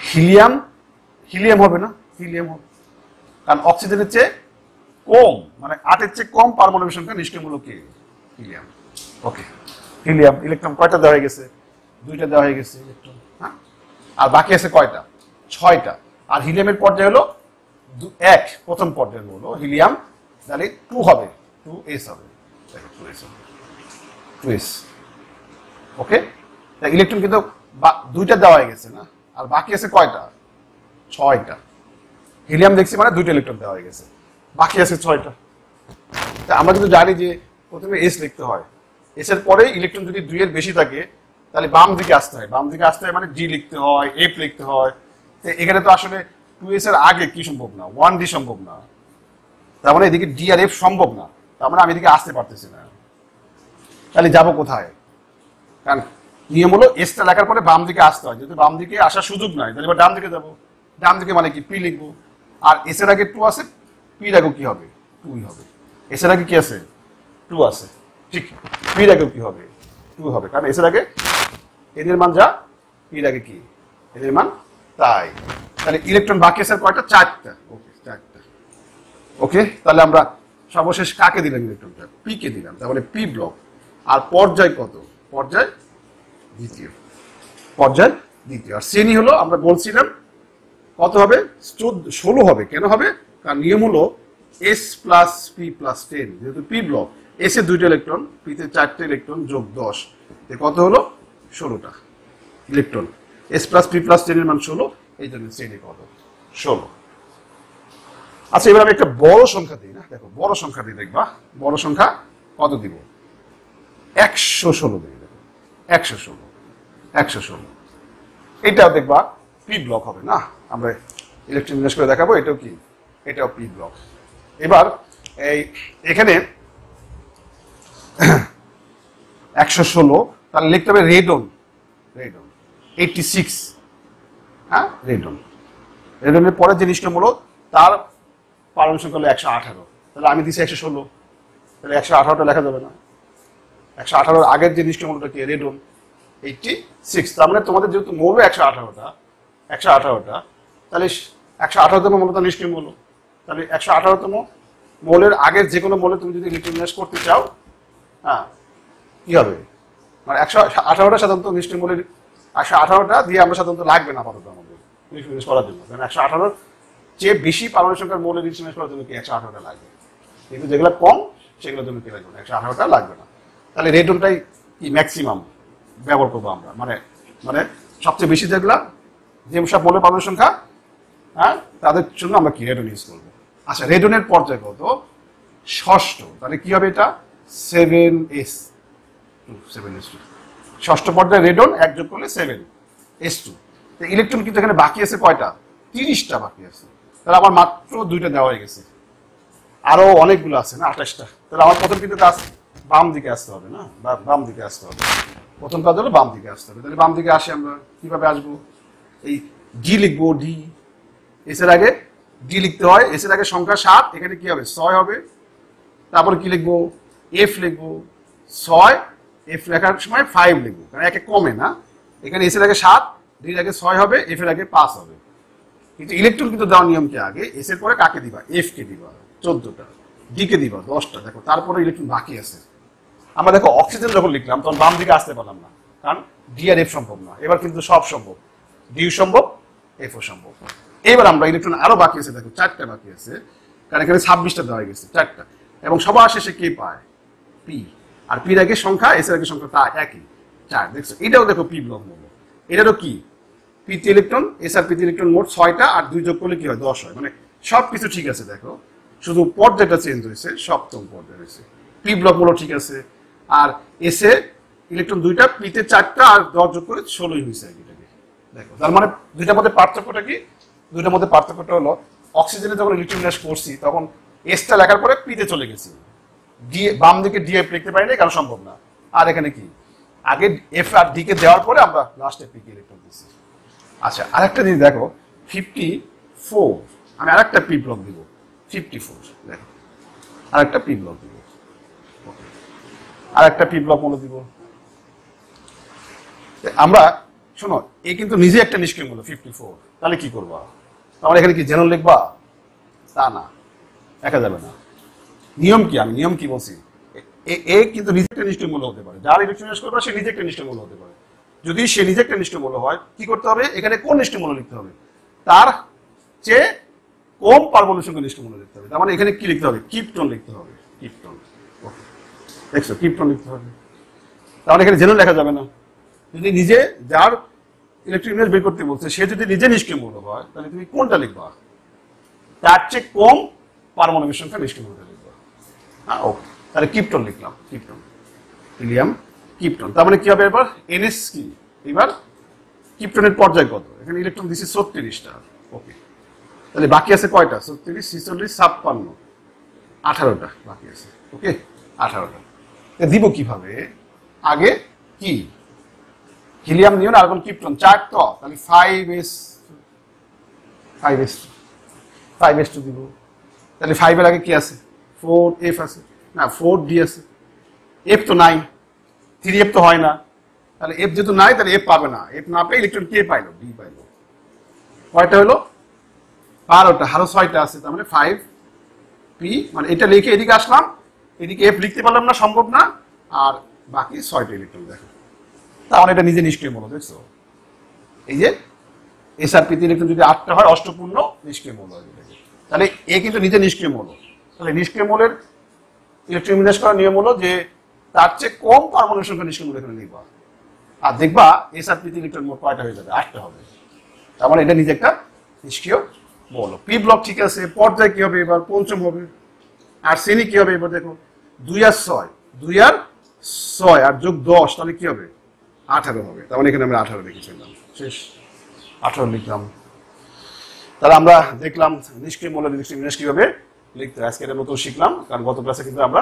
হিলিয়াম হবে না হিলিয়াম হবে কারণ অক্সিজেনের চেয়ে কম মানে 8 এর চেয়ে কম পারমাণবিক সংখ্যা নিষ্ক্রিয়মূলক কি হিলিয়াম ওকে হিলিয়াম ইলেকট্রন কয়টা দেওয়া হয়ে গেছে 2টা দেওয়া হয়ে গেছে ইলেকট্রন হ্যাঁ আর বাকি আছে কয়টা 6টা আর হিলিয়ামের পর্যায় হলো 1 প্রথম পর্যায় হলো হিলিয়াম তাহলে 2 হবে 2s হবে 2s ওকে ইলেকট্রন কিন্তু 2টা দেওয়া হয়ে গেছে না আর বাকি আছে কয়টা 6টা হিলিয়াম দেখছি মানে 2টা ইলেকট্রন দেওয়া হয়ে গেছে বাকি আছে 6টা আমরা কিন্তু জানি যে প্রথমে এস লিখতে হয় এস এর পরে ইলেকট্রন যদি 2 এর বেশি থাকে তাহলে বাম দিকে আসতে হয় মানে ডি লিখতে হয় এফ লিখতে হয় এখানে তো আসলে 2s এর আগে কি সম্ভব না 1d সম্ভব না তার মানে এদিকে ডি আর এফ সম্ভব না তার মানে আমি এদিকে আসতে পারতেছি না তাহলে যাব কোথায় কারণ নিয়ম হলো এসটা লেখার পরে বাম দিকে আসতে হয় যদি বাম দিকে আসার সুযোগ নাই তাহলে এবার ডান দিকে যাবো ডান দিকে মানে কি পি লিখবো আর এস এর আগে 2 আছে পির আগে কি হবে 2 হবে এস এর আগে কি আছে 2 আছে ঠিক পির আগে কি হবে 2 হবে কারণ এস এর আগে এদের মান যা পির আগে কি এদের মান তাই তাহলে ইলেকট্রন বাকি আছে কয়টা 4টা ওকে 4টা ওকে তাহলে আমরা সর্বশেষ কাকে দিলাম ইলেকট্রনটা পি কে দিলাম তাহলে পি ব্লক আর পর্যায় কত পর্যায় দ্বিতীয় আর শ্রেণী হলো আমরা বলছিলাম কত হবে 16 হবে কেন হবে কারণ নিয়ম হলো s প্লাস পি প্লাস 10 যেহেতু পি ব্লক এস এ 2টা ইলেকট্রন পি তে 4টা ইলেকট্রন যোগ 10 কত হলো 16টা electron s plus P plus 10 এর মান 16 এই জন্য শ্রেণী কত 16 আচ্ছা এবার আমি একটা বড় সংখ্যা দিই না দেখো বড় সংখ্যা দিই দেখবা বড় সংখ্যা কত দিব 116 দিই 116 116 এটাও দেখবা পি ব্লক হবে না, আমরা ইলেকট্রন বিন্যাস করে দেখাবো। এটাও কি, এটাও পি ব্লক। এবার এই এখানে 116, তাহলে লিখতে হবে রেডন, রেডন 86, হ্যাঁ রেডন। রেডনের পরের যে নিষ্ক্রিয় মূল তার পারমাণবিক সংখ্যা হলো 118, তাহলে আমি দিছি 116, তাহলে 118টা লেখা যাবে না। 118 আগের যে নিষ্ক্রিয় মূলটা কি, রেডন 86। তার মানে তোমাদের যেহেতু মৌল 118টা, তাহলে 118তম মৌলটা নিষ্ক্রিয় মৌল, তাহলে 118তম মৌলের আগের যে কোনো মৌলে তুমি যদি ইলেকট্রন বিন্যাস করতে চাও, হ্যাঁ কি হবে, মানে 118টা সাধারণত নিষ্ক্রিয় মৌলের 118টা দিয়ে আমরা সাধারণত লাগবে না আপাতত আমাদের ইলেকট্রন বিন্যাস করার জন্য, কারণ 118 চেয়ে বেশি পারমাণবিক সংখ্যার মৌলের ইলেকট্রন বিন্যাস করার জন্য কি 118টা লাগবে, কিন্তু যেগুলো কম সেগুলোর জন্য কি লাগবে না, 118টা লাগবে না। তাহলে রেডনটাই কি ম্যাক্সিমাম ব্যবহার করবো আমরা, মানে মানে সবচেয়ে বেশি যেগুলা যে সব মৌলের পারমাণবিক সংখ্যা, হ্যাঁ তাদের জন্য আমরা কি রেডন ইউজ করবো। আচ্ছা, রেডনের পর্যায় কত, ষষ্ঠ, তাহলে কি হবে এটা 7s2, ষষ্ঠ পর্যায়ে রেডন এক যোগ করলে 7s2। ইলেকট্রন কিন্তু এখানে বাকি আছে কয়টা, 30টা বাকি আছে, তাহলে আমার মাত্র 2টা দেওয়া হয়ে গেছে, আরো অনেকগুলো আছে না 28টা। তাহলে আমার প্রথম কিন্তু কাজ বাম দিকে আসতে হবে না, বাম দিকে আসতে হবে, প্রথম কাজ হলো বাম দিকে আসতে হবে। তাহলে বাম দিকে আসি আমরা, কিভাবে আসবো, এই ডি লিখবো, ডি এস এর আগে ডি লিখতে হয়, এস এর আগে সংখ্যা 7, এখানে কি হবে 6 হবে, তারপরে কি লিখবো এফ লিখবো 6, এফ লেখার সময় 5 লিখবো, কারণ একে কমে না, এখানে এস এর আগে 7, ডি এর আগে 6 হবে, এফ এর আগে 5 হবে। কিন্তু ইলেকট্রন কিন্তু দেওয়ার নিয়ম কি, আগে এস এর পরে কাকে দিবা, এফ কে দিবা 14টা, ডি কে দিবা 10টা, দেখো তারপরে ইলেকট্রন বাকি আছে। আমরা দেখো অক্সিজেন যখন লিখলাম তখন বাম দিকে আসতে পারলাম না, কারণ ডি আর এফ সম্ভব না, এবার কিন্তু সব সম্ভব, ডিও সম্ভব, এফও সম্ভব। এবার আমরা ইলেকট্রন আরো বাকি আছে, দেখো 4টা বাকি আছে, কারণ এখানে 26টা দেওয়া গেছে 4টা, এবং সবার শেষে কে পায়, পি, আর পির আগে সংখ্যা এস এর আগে সংখ্যা তা একই 4, দেখছো এটাও দেখো পি ব্লক মৌল, এটারও কি পিতে ইলেকট্রন, এস আর পিতে ইলেকট্রন মোট 6টা, আর 2 যোগ করলে কি হয় 10 হয়, মানে সব কিছু ঠিক আছে, দেখো শুধু পর্যায়টা চেঞ্জ হয়েছে, সপ্তম পর্যায়ে হয়েছে, পি ব্লক মৌল ঠিক আছে, আর এস এ ইলেকট্রন 2টা, পিতে 4টা, আর 10 যোগ করে 16ই হয়েছে এটাকে, দেখো তার মানে দুইটার মধ্যে পার্থক্যটা কি, দুইটার মধ্যে পার্থক্যটা হলো অক্সিজেনে যখন ইলেকট্রন বিন্যাস করছি তখন এসটা লেখার পরে পিতে চলে গেছি, ডি বাম দিকে ডি এফ লিখতে পারি না, কারণ সম্ভব না, আর এখানে কি আগে এফ আর ডি কে দেওয়ার পরে আমরা লাস্টে পি কে ইলেকট্রন দিচ্ছি। আচ্ছা, আরেকটা জিনিস দেখো 54, আমি আরেকটা পি ব্লক দিব 54, দেখো আরেকটা পি ব্লক দিব, আরেকটা পি ব্লক মনে দিব আমরা। শোনো, এই কিন্তু নিজে একটা নিষ্ক্রিয় মূল 54, তাহলে কি করবা, আমরা এখানে কি জেনন লিখবা, তা না, দেখা যাবে না। নিয়ম কি, আমি নিয়ম কি বলছি, এ কিন্তু নিজে একটা নিষ্ক্রিয় মূল হতে পারে, যার ইলেকট্রন বিন্যাস করবে সে নিজে একটা নিষ্ক্রিয় মূল হতে পারে। যদি সে নিজে একটা নিষ্ক্রিয় মূল হয়, কি করতে হবে, এখানে কোন নিষ্ক্রিয় মূল লিখতে হবে, তার চেয়ে কম পারমাণবিক সংখ্যা নিষ্ক্রিয় মূল লিখতে হবে। তার মানে এখানে কি লিখতে হবে, কিপ্টন লিখতে হবে, কিপ্টন, দেখছো কিপ্টন লিখতে হবে। তাহলে এখানে জেনন লেখা যাবে না, যদি নিজে যার ইলেকট্রন বিন্যাস বের করতে বলছে সে যদি নিজে নিষ্ক্রিয় মৌল হয়, তাহলে তুমি কোনটা লিখবা, তার চেয়ে কম পারমাণবিক সংখ্যা নিষ্ক্রিয় মৌলটা লিখবা। হ্যাঁ ওকে, তাহলে কিপ্টন লিখলাম, কিপ্টন, হিলিয়াম কিপ্টন। তার মানে কি হবে, এবার এনএস কি, এবার কিপ্টনের পর্যায় কত, এখানে ইলেকট্রন দিচ্ছে 36টা, ওকে, তাহলে বাকি আছে কয়টা, 36, 46, 56, 18টা বাকি আছে, ওকে 18টা। দিব কিভাবে, আগে কি হিলিয়াম নিয়ন আর্গন কিপ্টন 4 তো, তাহলে 5s2 দিব, তাহলে 5 এর আগে কি আছে 4f আছে না, 4d আছে, f তো নাই, 3f তো হয় না, তাহলে f যেহেতু নাই তাহলে f পাবে না, f না পেয়ে ইলেকট্রন কে পাইলো, d পাইলো, কয়টা হলো 12টা, আরো 6টা আছে, তার মানে 5p, মানে এটা লিখে এদিকে আসলাম, এদিকে f লিখতে পারলাম না, সম্ভব না, আর বাকি 6টা ইলেকট্রন দেখো, তাহলে এটা নিজে নিষ্ক্রিয় মৌল, দেখছো এই যে এসআরপিতে ইলেকট্রন যদি 8টা হয় অষ্টপূর্ণ নিষ্ক্রিয় মৌল হয়, তাহলে এ কিন্তু নিজে নিষ্ক্রিয় মৌল। তাহলে নিষ্ক্রিয় মৌলের ইলেকট্রন বিন্যাস করার নিয়ম হলো যে তার চেয়ে কম পারমাণবিক সংখ্যা নিষ্ক্রিয় মৌল এখানে লিখবা, আর দেখবা এসআরপিতে ইলেকট্রন মোট কয়টা হয়ে যাবে, 8টা হবে, তার মানে এটা নিজে একটা নিষ্ক্রিয় মৌল। পি ব্লক ঠিক আছে, পর্যায় কি হবে, এবার পঞ্চম হবে, আর শ্রেণী কি হবে, এবার দেখো 2 আর 6, 2 আর 6 আর যোগ 10, তাহলে কি হবে 18 হবে, তার মানে এখানে আমরা 18 লিখে ফেললাম, শেষ। 18 লিখলাম। তাহলে আমরা দেখলাম নিষ্ক্রিয় মৌলের ইলেকট্রন বিন্যাস কিভাবে লিখতে হয়। আজকে এটা নতুন শিখলাম, কারণ গত ক্লাসে কিন্তু আমরা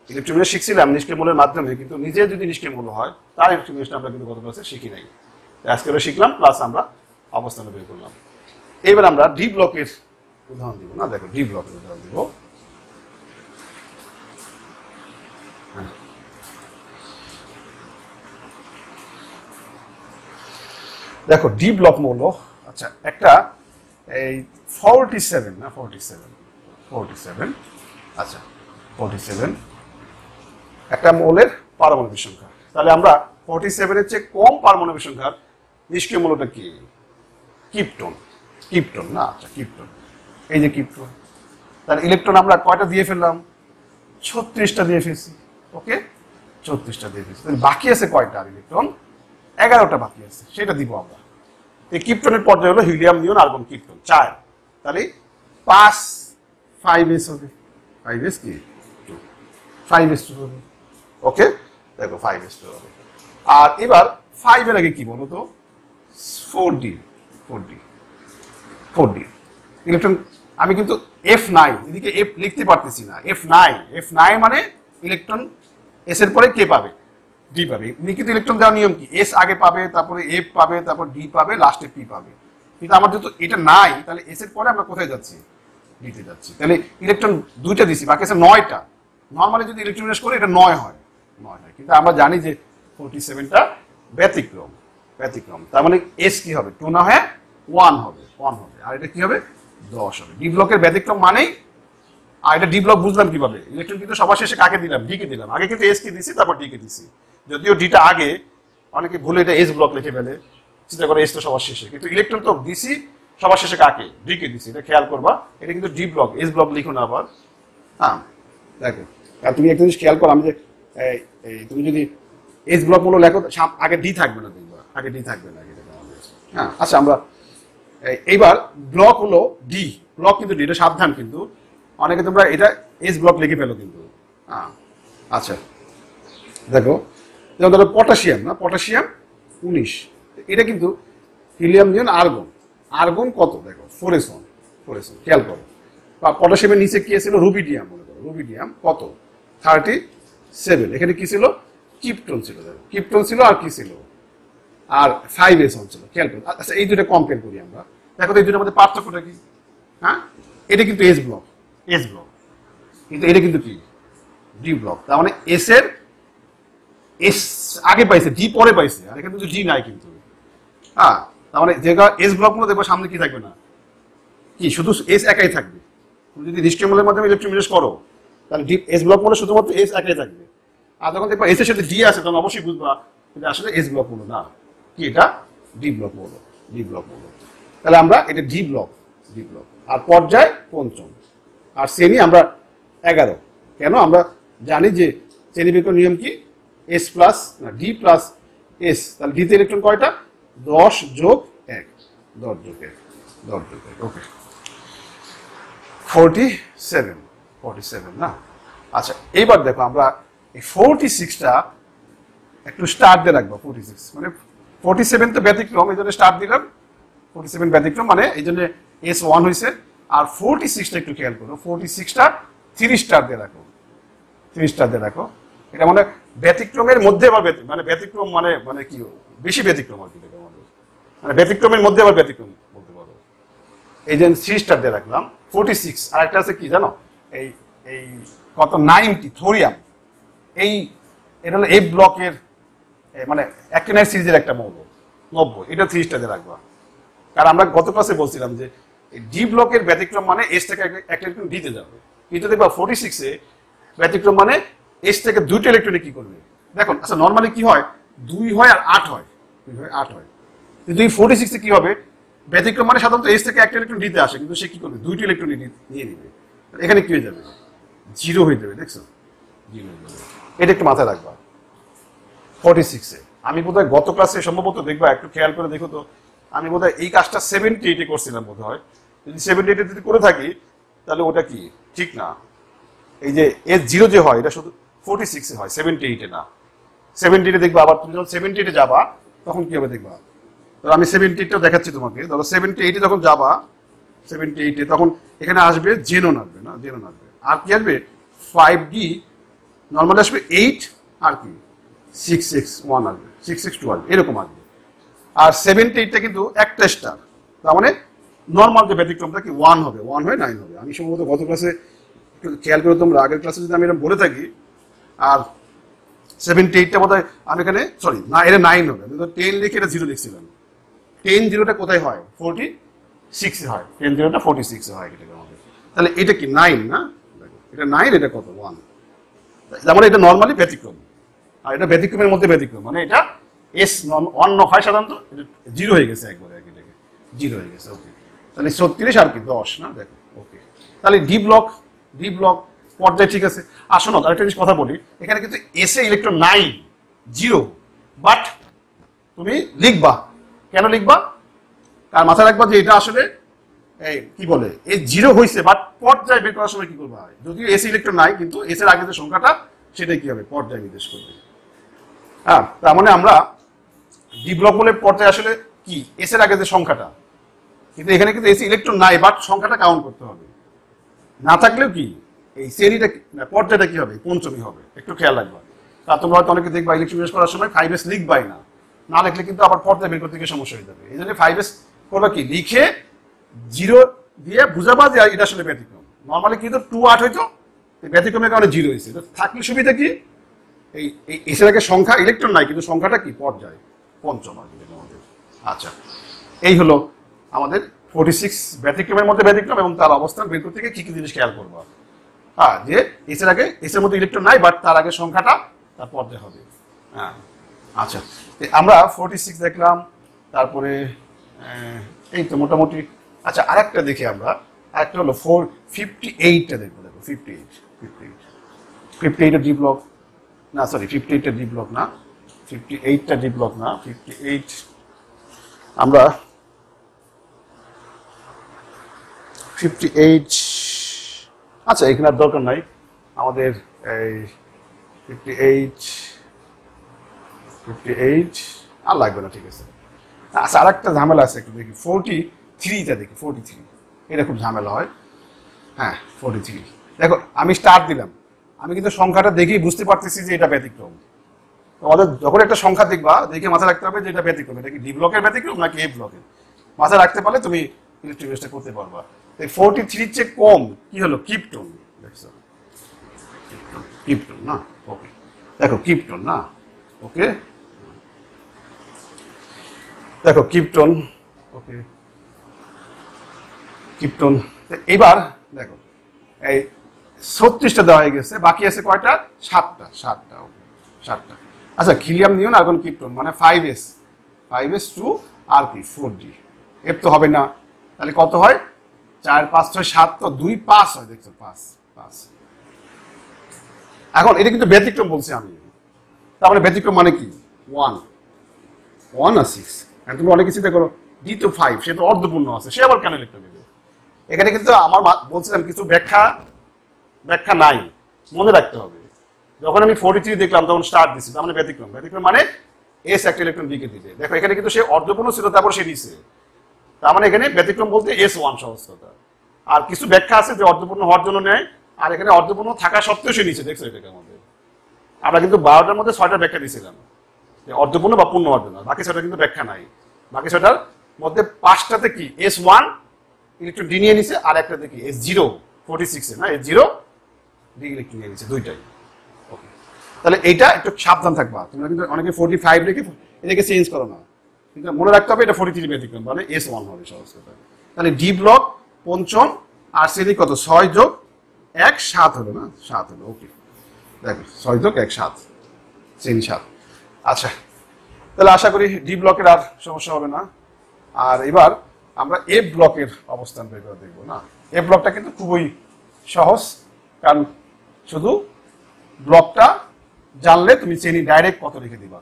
ইলেকট্রন বিন্যাস শিখছিলাম নিষ্ক্রিয় মৌলের মাধ্যমে, কিন্তু নিজে যদি নিষ্ক্রিয় মৌল হয় তার ইলেকট্রন বিন্যাসটা আমরা কিন্তু গত ক্লাসে শিখি নাই। আজকে আমরা শিখলাম, প্লাস আমরা অবস্থানে বের করলাম। এবার আমরা ডি ব্লকের উদাহরণ দিব না, দেখো ডি ব্লকের উদাহরণ দিব। দেখো ডি ব্লক মৌল, আচ্ছা একটা এই 47 না 47 আচ্ছা 47 একটা মৌলের পারমাণবিক সংখ্যা। তাহলে আমরা 47 এর চেয়ে কম পারমাণবিক সংখ্যার নিষ্ক্রিয় মৌলটা কি? কিপ্টন না, আচ্ছা কিপ্টন, এই যে কিপ্টন। তাহলে ইলেকট্রন আমরা কয়টা দিয়ে ফেললাম? 36টা দিয়ে ফেলছি। ওকে, 36টা দিয়ে ফেলছি। তাহলে বাকি আছে কয়টা ইলেকট্রন? 11টা বাকি আছে, সেটা দিব আমরা। এই কিপ্টনের পর্যায়ে হলো হিলিয়াম, নিয়ন, আর্গন, কিপ্টন 4। তাহলে 5s হবে, 5s কি 5s2 হবে। ওকে, দেখো 5s2 হবে। আর এবার 5 এর আগে কি বলো তো? 4d electron. আমি কিন্তু F9 এদিকে F লিখতে পারতেছি না। F9 মানে ইলেকট্রন এস এর পরে কে পাবে? ডি পাবে। নিখিত ইলেকট্রন দেওয়ার নিয়ম কি? এস আগে পাবে, তারপরে এফ পাবে, তারপর ডি পাবে, লাস্টে পি পাবে। কিন্তু আমার যেহেতু এটা নাই, তাহলে এস এর পরে আমরা কোথায় যাচ্ছি? ডিতে যাচ্ছি। তাহলে ইলেকট্রন 2টা দিছি, বাকি আছে 9টা। নর্মালি যদি ইলেকট্রন বিন্যাস করি এটা 9 হয়। কিন্তু আমরা জানি যে 47টা ব্যতিক্রম। তার মানে এস কি হবে? 2 না হয়ে 1 হবে। আর এটা কি হবে? 10 হবে। ডি ব্লকের ব্যতিক্রম মানেই, আর এটা ডি ব্লক বুঝলাম কিভাবে? ইলেকট্রন কিন্তু সবার শেষে কাকে দিলাম? ডি কে দিলাম। আগে কিন্তু এস কে দিছি, তারপর ডি কে দিছি। যদিও ডিটা আগে, অনেকে ভুলে এটা এস ব্লক লিখে ফেলে, চিন্তা করে এস তো সবার শেষে, কিন্তু ইলেকট্রন তো দিছি সবার শেষে কাকে? ডি কে দিছি। এটা খেয়াল করবা, এটা কিন্তু ডি ব্লক, এস ব্লক লিখো না আবার। হ্যাঁ দেখো, আর তুমি একটা জিনিস খেয়াল করো, আমি যে তুমি যদি এস ব্লক বলো লেখো, আগে ডি থাকবে না, দেখবা আগে ডি থাকবে না। হ্যাঁ আচ্ছা, আমরা এইবার ব্লক হলো ডি, ব্লক কিন্তু ডি, এটা সাবধান কিন্তু, অনেকে তোমরা এটা এস ব্লক লিখে ফেলো কিন্তু। হ্যাঁ আচ্ছা দেখো, যেমন ধরো পটাশিয়াম না, পটাশিয়াম 19, এটা কিন্তু হিলিয়াম, নিয়ন, আর্গন কত? দেখো 4s1, খেয়াল করো। বা পটাশিয়ামের নিচে কি ছিল? রুবিডিয়াম, মনে করো রুবিডিয়াম কত? 37। এখানে কি ছিল? কিপ্টন ছিল। দেখো কিপ্টন ছিল, আর কি ছিল? আর 5s1 ছিল। খেয়াল করো। আচ্ছা এই দুটো কম্পেয়ার করি আমরা, দেখো তো এই দুটোর মধ্যে পার্থক্যটা কি? হ্যাঁ, এটা কিন্তু এস ব্লক, কিন্তু এটা কিন্তু কি? D block. তার মানে এস এর এস আগে পাইছে, ডি পরে পাইছে, আর এখানে কিন্তু ডি নাই কিন্তু। হ্যাঁ, তার মানে যেটা এস ব্লক গুলো দেখবো সামনে কি থাকবে না, কি শুধু এস একাই থাকবে। তুমি যদি নিষ্ক্রিয় মৌলের মাধ্যমে ইলেকট্রন বিন্যাস করো, তাহলে ডি এস ব্লক মূল্য শুধুমাত্র এস একাই থাকবে। আর যখন দেখবা এস এর সাথে ডি আছে, তখন অবশ্যই বুঝবা এটা আসলে এস ব্লক মূল্য না, কি এটা ডি ব্লক মূল্য। তাহলে আমরা এটা ডি ব্লক। আর পর্যায় পঞ্চম, আর শ্রেণী আমরা 11। কেন? আমরা জানি যে শ্রেণী বিক্রয় নিয়ম কি? এস প্লাস না ডি প্লাস এস। তাহলে ডিতে ইলেকট্রন কয়টা? 10 যোগ 1, 10 যোগ 1। ওকে, 47 না। আচ্ছা এইবার দেখো, আমরা এই 46টা একটু স্টার দিয়ে রাখবো। 46 মানে 47 তো ব্যতিক্রম, এই জন্য স্টার দিলাম। 47 ব্যতিক্রম মানে এই জন্য S1 হয়েছে। আর 46টা একটু খেয়াল করো, 46টা 3 স্টার দিয়ে রাখো। এটা মানে ব্যতিক্রমের মধ্যে আবার মানে ব্যতিক্রম মানে কি বেশি ব্যতিক্রম আর কি, মানে ব্যতিক্রমের মধ্যে আবার ব্যতিক্রম বলতে পারো। এই যে 3 স্টার দিয়ে রাখলাম। 46 আর একটা আছে কি জানো? এই কত 90 থোরিয়াম। এটা হলো এফ ব্লকের মানে অ্যাক্টিনাইড সিরিজের একটা মৌল 90, এটা 3 স্টার দিয়ে রাখবা। কারণ আমরা গত ক্লাসে বলছিলাম যে ডি ব্লকের ব্যতিক্রম মানে এস থেকে একটা ইলেকট্রন ডিতে যাবে, কিন্তু দেখবা 46-এ ব্যতিক্রম মানে এস থেকে 2টা ইলেকট্রনে কি করবে। দেখো আচ্ছা, নর্মালি কি হয়? 2 হয় আর 8 হয়, কিন্তু এই 46-এ কি হবে? ব্যতিক্রম মানে সাধারণত এস থেকে একটা ইলেকট্রন ডিতে আসে, কিন্তু সে কি করবে? 2টা ইলেকট্রন নিয়ে নিবে। এখানে কি হয়ে যাবে? 0 হয়ে যাবে। দেখছো, 0 হয়ে যাবে। এটা একটু মাথায় রাখবা। 46-এ আমি বোধহয় গত ক্লাসে সম্ভবত দেখবা, একটু খেয়াল করে দেখো তো, আমি বোধহয় এই কাজটা 78-এ করছিলাম বোধহয়। যদি 78-এ যদি করে থাকি, তাহলে ওটা কি ঠিক না। এই যে S0 যে হয়, এটা শুধু 46-এ হয়, 78-এ না। 70 দেখবা, আবার তুমি যখন 70 যাবা তখন কি হবে দেখবা। তো আমি 70 দেখাচ্ছি তোমাকে। ধরো 78 যখন যাবা, 78 তখন এখানে আসবে জেনন আসবে না, জেনন আসবে। আর কি আসবে 5D নর্মালি আসবে 8 আর কি 661 আসবে, 6612 এরকম আসবে। আর 78টা কিন্তু একটা স্টার, তার মানে নর্মাল যে ব্যতিক্রমটা কি 1 হবে, 1 হয়ে 9 হবে। আমি সম্ভবত গত ক্লাসে খেয়াল করে তোমরা আগের ক্লাসে যদি আমি এরকম বলে থাকি। আর 78টা বোধ হয় আমি এখানে সরি না, এটা 9 হবে। আমি তো 10 লিখে এটা 0 লিখছিলাম। 10 0টা কোথায় হয় 46 হয়, 10 0টা 46 হয় এটাকে আমাদের। তাহলে এটা কি 9 না, এটা 9, এটা কত 1। যেমন এটা নর্মালি ব্যতিক্রম, আর এটা ব্যতিক্রমের মধ্যে ব্যতিক্রম, মানে এটা এস 1 হয় সাধারণত, এটা 0 হয়ে গেছে একবারে, এটাকে 0 হয়ে গেছে। ওকে, তাহলে 36 আর কি 10 না, দেখো। ওকে, তাহলে ডি ব্লক পর্যায়ে ঠিক আছে। আর শোনো আরেকটা জিনিস কথা বলি, এখানে কিন্তু এসে ইলেকট্রন নাই 0, বাট তুমি লিখবা, কেন লিখবা, কার মাথায় রাখবা যে এটা আসলে এই কি বলে এই 0 হয়েছে, বাট পর্যায় বের করার সময় কি করবা, যদিও এসে ইলেকট্রন নাই কিন্তু এস এর আগে যে সংখ্যাটা সেটাই কি হবে পর্যায় নির্দেশ করবে। হ্যাঁ, তার মানে আমরা ডি ব্লক বলে পর্যায়ে আসলে কি এস এর আগে যে সংখ্যাটা, কিন্তু এখানে কিন্তু এসি ইলেকট্রন নাই, বাট সংখ্যাটা কাউন্ট করতে হবে। না থাকলেও কি এই শ্রেণীটা পর্যায়টা কি হবে পঞ্চমী হবে, একটু খেয়াল রাখবা। তা তোমরা হয়তো অনেকে দেখবা ইলেকট্রন বিন্যাস করার সময় 5s লিখবাই না, না লিখলে কিন্তু আবার পর্যায় বের করতে গিয়ে সমস্যা হয়ে যাবে। এই জন্য 5s করবা কি লিখে 0 দিয়ে বুঝাবা যে এটা আসলে ব্যতিক্রম। নর্মালি কিন্তু 2 8 হইতো, ব্যতিক্রমের কারণে 0 হয়েছে। থাকলে সুবিধা কি এই এসের আগে সংখ্যা ইলেকট্রন নাই কিন্তু সংখ্যাটা কি পর্যায় পঞ্চম আর কি আমাদের। আচ্ছা, এই হলো আমাদের 46 ব্যতিক্রমের মধ্যে ব্যতিক্রম এবং তার অবস্থান বের করতে গিয়ে কি কি জিনিস খেয়াল করবা। হ্যাঁ, যে এসের আগে এসের মধ্যে ইলেকট্রন নাই, বাট তার আগে সংখ্যাটা তার পর্যায় হবে। হ্যাঁ, আচ্ছা, আমরা 46 দেখলাম, তারপরে এই তো মোটামুটি। আচ্ছা, আরেকটা দেখি আমরা, আরেকটা হলো 58টা দেখবো। দেখো 58 ডি ব্লক না, সরি 58টা ডি ব্লক না, 58টা ডি ব্লক না, 58 আমরা 58। আচ্ছা, এখানে আর দরকার নাই আমাদের এই 58 আর লাগবে না, ঠিক আছে। আচ্ছা, আর একটা ঝামেলা আছে, একটু দেখি 43টা দেখি। 43 এটা খুব ঝামেলা হয়। হ্যাঁ 43 দেখো, আমি স্টার দিলাম, আমি কিন্তু সংখ্যাটা দেখেই বুঝতে পারতেছি যে এটা ব্যতিক্রম। তোমাদের যখন একটা সংখ্যা দেখবা দেখে মাথায় রাখতে হবে যে এটা ব্যতিক্রম, এটা কি ডি ব্লকের ব্যতিক্রম নাকি এ ব্লকের। মাথায় রাখতে পারলে তুমি ইলেকট্রিক বিন্যাসটা করতে পারবা। 43 চেয়ে কম কি হলো কিপ্টন, দেখছো কিপ্টন না। ওকে, দেখো কিপ্টন না। ওকে, দেখো কিপ্টন। ওকে, কিপ্টন। এবার দেখো এই 36টা দেওয়া হয়ে গেছে, বাকি আছে কয়টা 7টা। 7টা, ওকে 7টা। আচ্ছা, হিলিয়াম নিও না, এখন কিপ্টন মানে 5s2 আর কি 4d। এর তো হবে না, তাহলে কত হয় 4 5 6 7, তো 2 5 হয়, দেখছো 5। এখন এটা কিন্তু ব্যতিক্রম বলছি আমি, তার মানে ব্যতিক্রম মানে কি 1 আর 6। এখন তুমি অনেক কিছু দেখো ডি তো 5, সে তো অর্ধপূর্ণ আছে, সে আবার কেন ইলেকট্রন নেবে। এখানে কিন্তু আমার বলছিলাম কিছু ব্যাখ্যা নাই, মনে রাখতে হবে। যখন আমি 43 দেখলাম তখন স্টার দিচ্ছি, তার মানে ব্যতিক্রম মানে এস একটা ইলেকট্রন দিকে দিতে। দেখো এখানে কিন্তু সে অর্ধপূর্ণ ছিল, তারপর সে দিছে, তার মানে এখানে ব্যতিক্রম বলতে S1 সহজ কথা। আর কিছু ব্যাখ্যা আছে যে অর্ধপূর্ণ হওয়ার জন্য নেয়, আর এখানে অর্ধপূর্ণ থাকা সত্ত্বেও সে নিচে, দেখছো এটাকে আমাদের। আমরা কিন্তু 12টার মধ্যে 6টা ব্যাখ্যা দিয়েছিলাম যে অর্ধপূর্ণ বা পূর্ণ হওয়ার জন্য, বাকি 6টা কিন্তু ব্যাখ্যা নাই। বাকি 6টার মধ্যে 5টাতে কি S1 ইলেকট্রন ডি নিয়ে নিছে, আর একটাতে কি S0 46 এ না, S0 ডি ইলেকট্রন নিয়ে নিছে, দুইটাই। ওকে, তাহলে এইটা একটু সাবধান থাকবা। তোমরা কিন্তু অনেকে 45 রেখে এটাকে চেঞ্জ করো না, কিন্তু মনে রাখতে হবে এটা 43 ব্যতিক্রম, মানে S1 হবে সহজ কথা। তাহলে ডি ব্লক পঞ্চম, আর শ্রেণী কত 6 যোগ 1 7 হলো না, 7 হলো। ওকে, দেখো 6 যোগ 1 7, শ্রেণী 7। আচ্ছা, তাহলে আশা করি ডি ব্লকের আর সমস্যা হবে না। আর এবার আমরা এ ব্লকের অবস্থান বের করে দেখবো না। এ ব্লকটা কিন্তু খুবই সহজ, কারণ শুধু ব্লকটা জানলে তুমি শ্রেণী ডাইরেক্ট কত লিখে দিবা,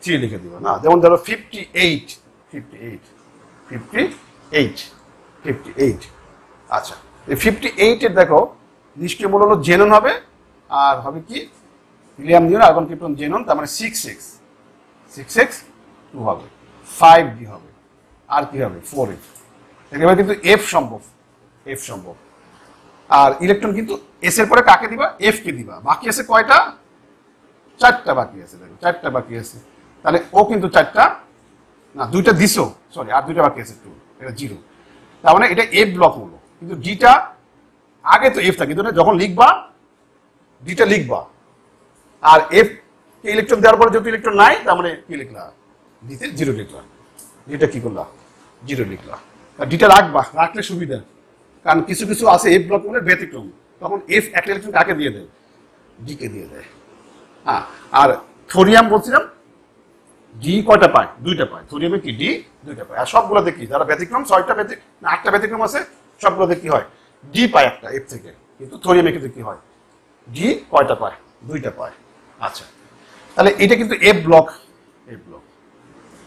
3 লিখে দিবা না। যেমন ধরো 58। আচ্ছা, এই 58 এর দেখো নিষ্ক্রিয় মূল হলো জেনন হবে, আর হবে কি হিলিয়াম নিয়ন আর্গন ক্রিপ্টন জেনন, তার মানে 6x 2 হবে, 5d হবে, আর কি হবে 4f। একেবারে কিন্তু f সম্ভব। আর ইলেকট্রন কিন্তু এস এর পরে কাকে দিবা, এফ কে দিবা। বাকি আছে কয়টা, 4টা বাকি আছে, দেখো 4টা বাকি আছে। তাহলে ও কিন্তু 4টা না 2টা দিছো, সরি আর 2টা বাকি আছে 2, এটা 0। তার মানে এটা এফ ব্লক হলো, কিন্তু ডিটা আগে তো এফ থাকে, কিন্তু যখন লিখবা ডিটা লিখবা, আর এফ কে ইলেকট্রন দেওয়ার পরে যেহেতু ইলেকট্রন নাই, তার মানে কি লিখলা, ডিতে 0 লিখলা, ডিটা কি করলা 0 লিখলা। ডিটা রাখলে সুবিধা, কারণ কিছু কিছু আছে এফ ব্লক মানে ব্যতিক্রম, তখন এফ একটা ইলেকট্রন কাকে দিয়ে দেয়, ডি কে দিয়ে দেয়। হ্যাঁ, আর থোরিয়াম বলছিলাম ডি কয়টা পায়, 2টা পায়। থোরিয়ামে কি ডি 2টা পায়। আর সবগুলোতে কি, যারা ব্যতিক্রম 6টা 8টা ব্যতিক্রম আছে, সবগুলোতে কি হয় ডি পায় একটা এফ থেকে, কিন্তু থোরিয়ামে কিন্তু কি হয় ডি কয়টা পায়, 2টা পায়। আচ্ছা, তাহলে এটা কিন্তু এফ ব্লক,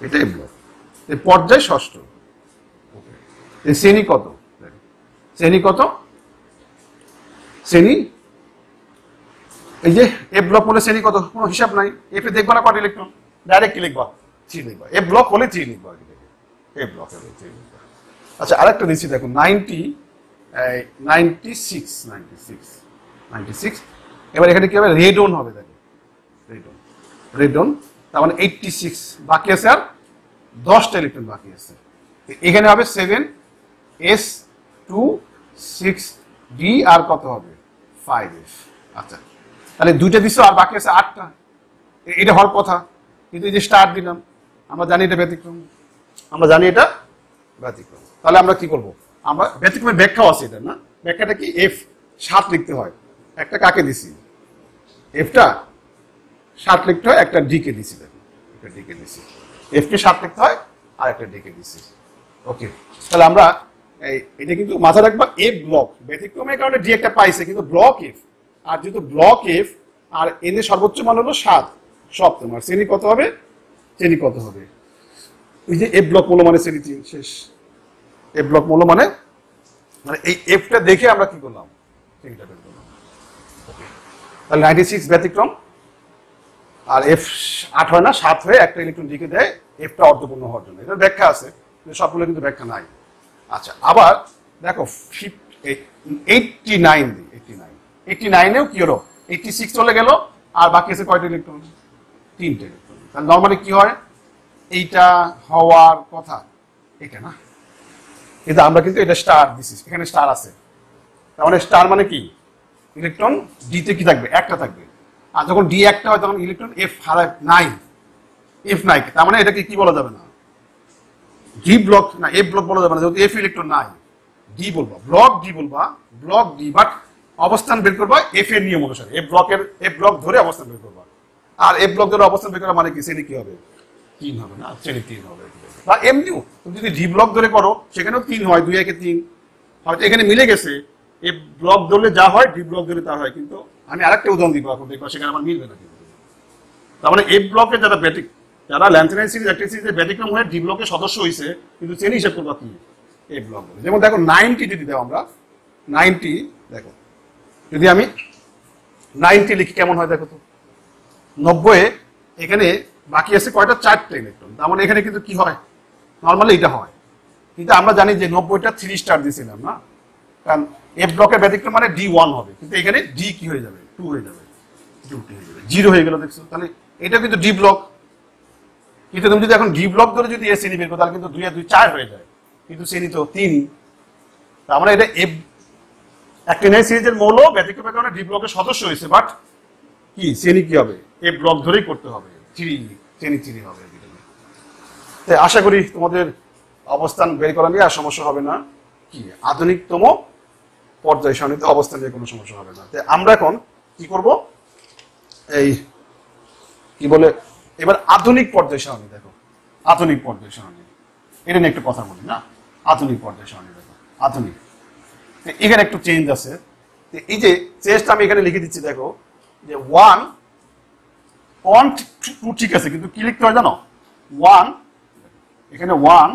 এটা এফ ব্লক, এর পর্যায় ষষ্ঠ। শ্রেণী কত, শ্রেণী এই যে এফ ব্লক হলে শ্রেণী কত, কোনো হিসাব নাই। এফ এ দেখবা না কত ইলেকট্রন, ডাইরেক্ট লিখবা 3 লিখবা, এফ ব্লক হলে 3 লিখবা, এফ ব্লক হলে 3 লিখবা। আচ্ছা, আরেকটা দিচ্ছি দেখো 96। এবার এখানে কি হবে, রেডন হবে, দেখো রেডন, তার মানে 86 বাকি আছে, আর 10টা ইলেকট্রন বাকি আছে। এখানে হবে 7s2 6d, আর কত হবে 5s। আচ্ছা, তাহলে 2টা দিছো, আর বাকি আছে 8টা, এটা হওয়ার কথা, কিন্তু এই যে স্টার দিলাম, আমরা জানি এটা ব্যতিক্রম, তাহলে আমরা কি করব, আমরা ব্যতিক্রমের ব্যাখ্যাও আছে এটা না, ব্যাখ্যাটা কি, এফ 7 লিখতে হয়, একটা কাকে দিছি, এফটা 7 লিখতে হয়, একটা ডি কে দিছি, দেখো একটা ডি কে দিছি, এফ কে 7 লিখতে হয়, আর একটা ডি কে দিছি। ওকে, তাহলে আমরা এটা কিন্তু মাথায় রাখবা, এফ ব্লক ব্যতিক্রমের কারণে ডি একটা পাইছে, কিন্তু ব্লক এফ, আর যেহেতু ব্লক এফ আর এন এর সর্বোচ্চ মান হলো 7, সব তোমার শ্রেণী কত হবে, এই যে এফ ব্লক মূল মানে শ্রেণী 3 শেষ। এফ ব্লক মূল মানে এই এফটা দেখে আমরা কি করলাম, শ্রেণীটা বের করলাম। তাহলে 96 ব্যতিক্রম, আর এফ 8 হয় না, 7 হয়ে একটা ইলেকট্রন দিকে দেয় এফটা অর্ধপূর্ণ হওয়ার জন্য। এটার ব্যাখ্যা আছে, কিন্তু সবগুলো কিন্তু ব্যাখ্যা নাই। আচ্ছা, আবার দেখো 89এও কি হলো, 86 চলে গেল, আর বাকি আছে কয়টা ইলেকট্রন, 3টে ইলেকট্রন। তাহলে নর্মালি কি হয়, এইটা হওয়ার কথা, এটা না, কিন্তু আমরা কিন্তু এটা স্টার দিছি, এখানে স্টার আছে, তার মানে স্টার মানে কি, ইলেকট্রন ডিতে কি থাকবে, একটা থাকবে। আর যখন ডি একটা হয়, তখন ইলেকট্রন এফ হারায় নাই, তার মানে এটাকে কি বলা যাবে না, ডি ব্লক না, এফ ব্লক বলা যাবে না, যেহেতু এফ ইলেকট্রন নাই, ডি বলবা, ব্লক ডি, বাট অবস্থান বের করবা এফ এর নিয়ম অনুসারে, এফ ব্লক ধরে অবস্থান বের করবা। আর এফ ব্লক ধরে অবস্থান বের করা মানে কি, শ্রেণী কি হবে, 3 হবে না, শ্রেণী 3 হবে। বা এমনিও তুমি যদি ডি ব্লক ধরে করো, সেখানেও 3 হয়, 2 একে 3, হয়তো এখানে মিলে গেছে, এফ ব্লক ধরলে যা হয় ডি ব্লক ধরলে তা হয়। কিন্তু আমি আরেকটা উদাহরণ দিব, এখন দেখবা সেখানে আমার মিলবে না। কিন্তু তার মানে এফ ব্লকে যারা ল্যান্থেনাইন সিরিজ অ্যাক্টিভ সিরিজের ব্যতিক্রম হয়ে ডি ব্লকের সদস্য হয়েছে, কিন্তু শ্রেণী হিসাব করবা কি, এফ ব্লক বলে। যেমন দেখো 90 যদি দাও, আমরা 90 দেখো, যদি আমি 90 লিখি কেমন হয় দেখো তো, 90 এখানে বাকি আছে কয়টা, 4টে ইলেকট্রন, তার মানে এখানে কিন্তু কি হয়, নর্মালি এটা হয়। কিন্তু আমরা জানি যে 90টা 3 স্টার দিয়েছিলাম না, কারণ এফ ব্লকের ব্যতিক্রম মানে D1 হবে, কিন্তু এখানে ডি কি হয়ে যাবে, 2 হয়ে যাবে, 0 হয়ে গেল, দেখছো। তাহলে এটা কিন্তু ডি ব্লক, কিন্তু তুমি যদি এখন ডি ব্লক ধরে যদি এ শ্রেণী বের করো, তাহলে কিন্তু 2 আর 2 4 হয়ে যায়, কিন্তু শ্রেণী তো 3। তার মানে এটা এফ অ্যাক্টিনাইন সিরিজের মৌল ব্যতিক্রমের কারণে ডি ব্লকের সদস্য হয়েছে, বাট কি শ্রেণী কি হবে, এফ ব্লক ধরেই করতে হবে, শ্রেণী 3 হবে। তাই আশা করি তোমাদের অবস্থান বের করা নিয়ে আর সমস্যা হবে না, কি আধুনিকতম পর্যায় সারণীতে অবস্থান নিয়ে কোনো সমস্যা হবে না। তাই আমরা এখন কি করব, এই কি বলে, এবার আধুনিক পর্যায় সারণী দেখো, আধুনিক পর্যায় সারণী, এটা নিয়ে একটু কথা বলি না। আধুনিক পর্যায় সারণী দেখো, আধুনিক, এখানে একটু চেঞ্জ আছে। এই যে চেঞ্জটা আমি এখানে লিখে দিচ্ছি, দেখো যে 1 2 ঠিক আছে, কিন্তু কি লিখতে হয় জানো, 1 এখানে 1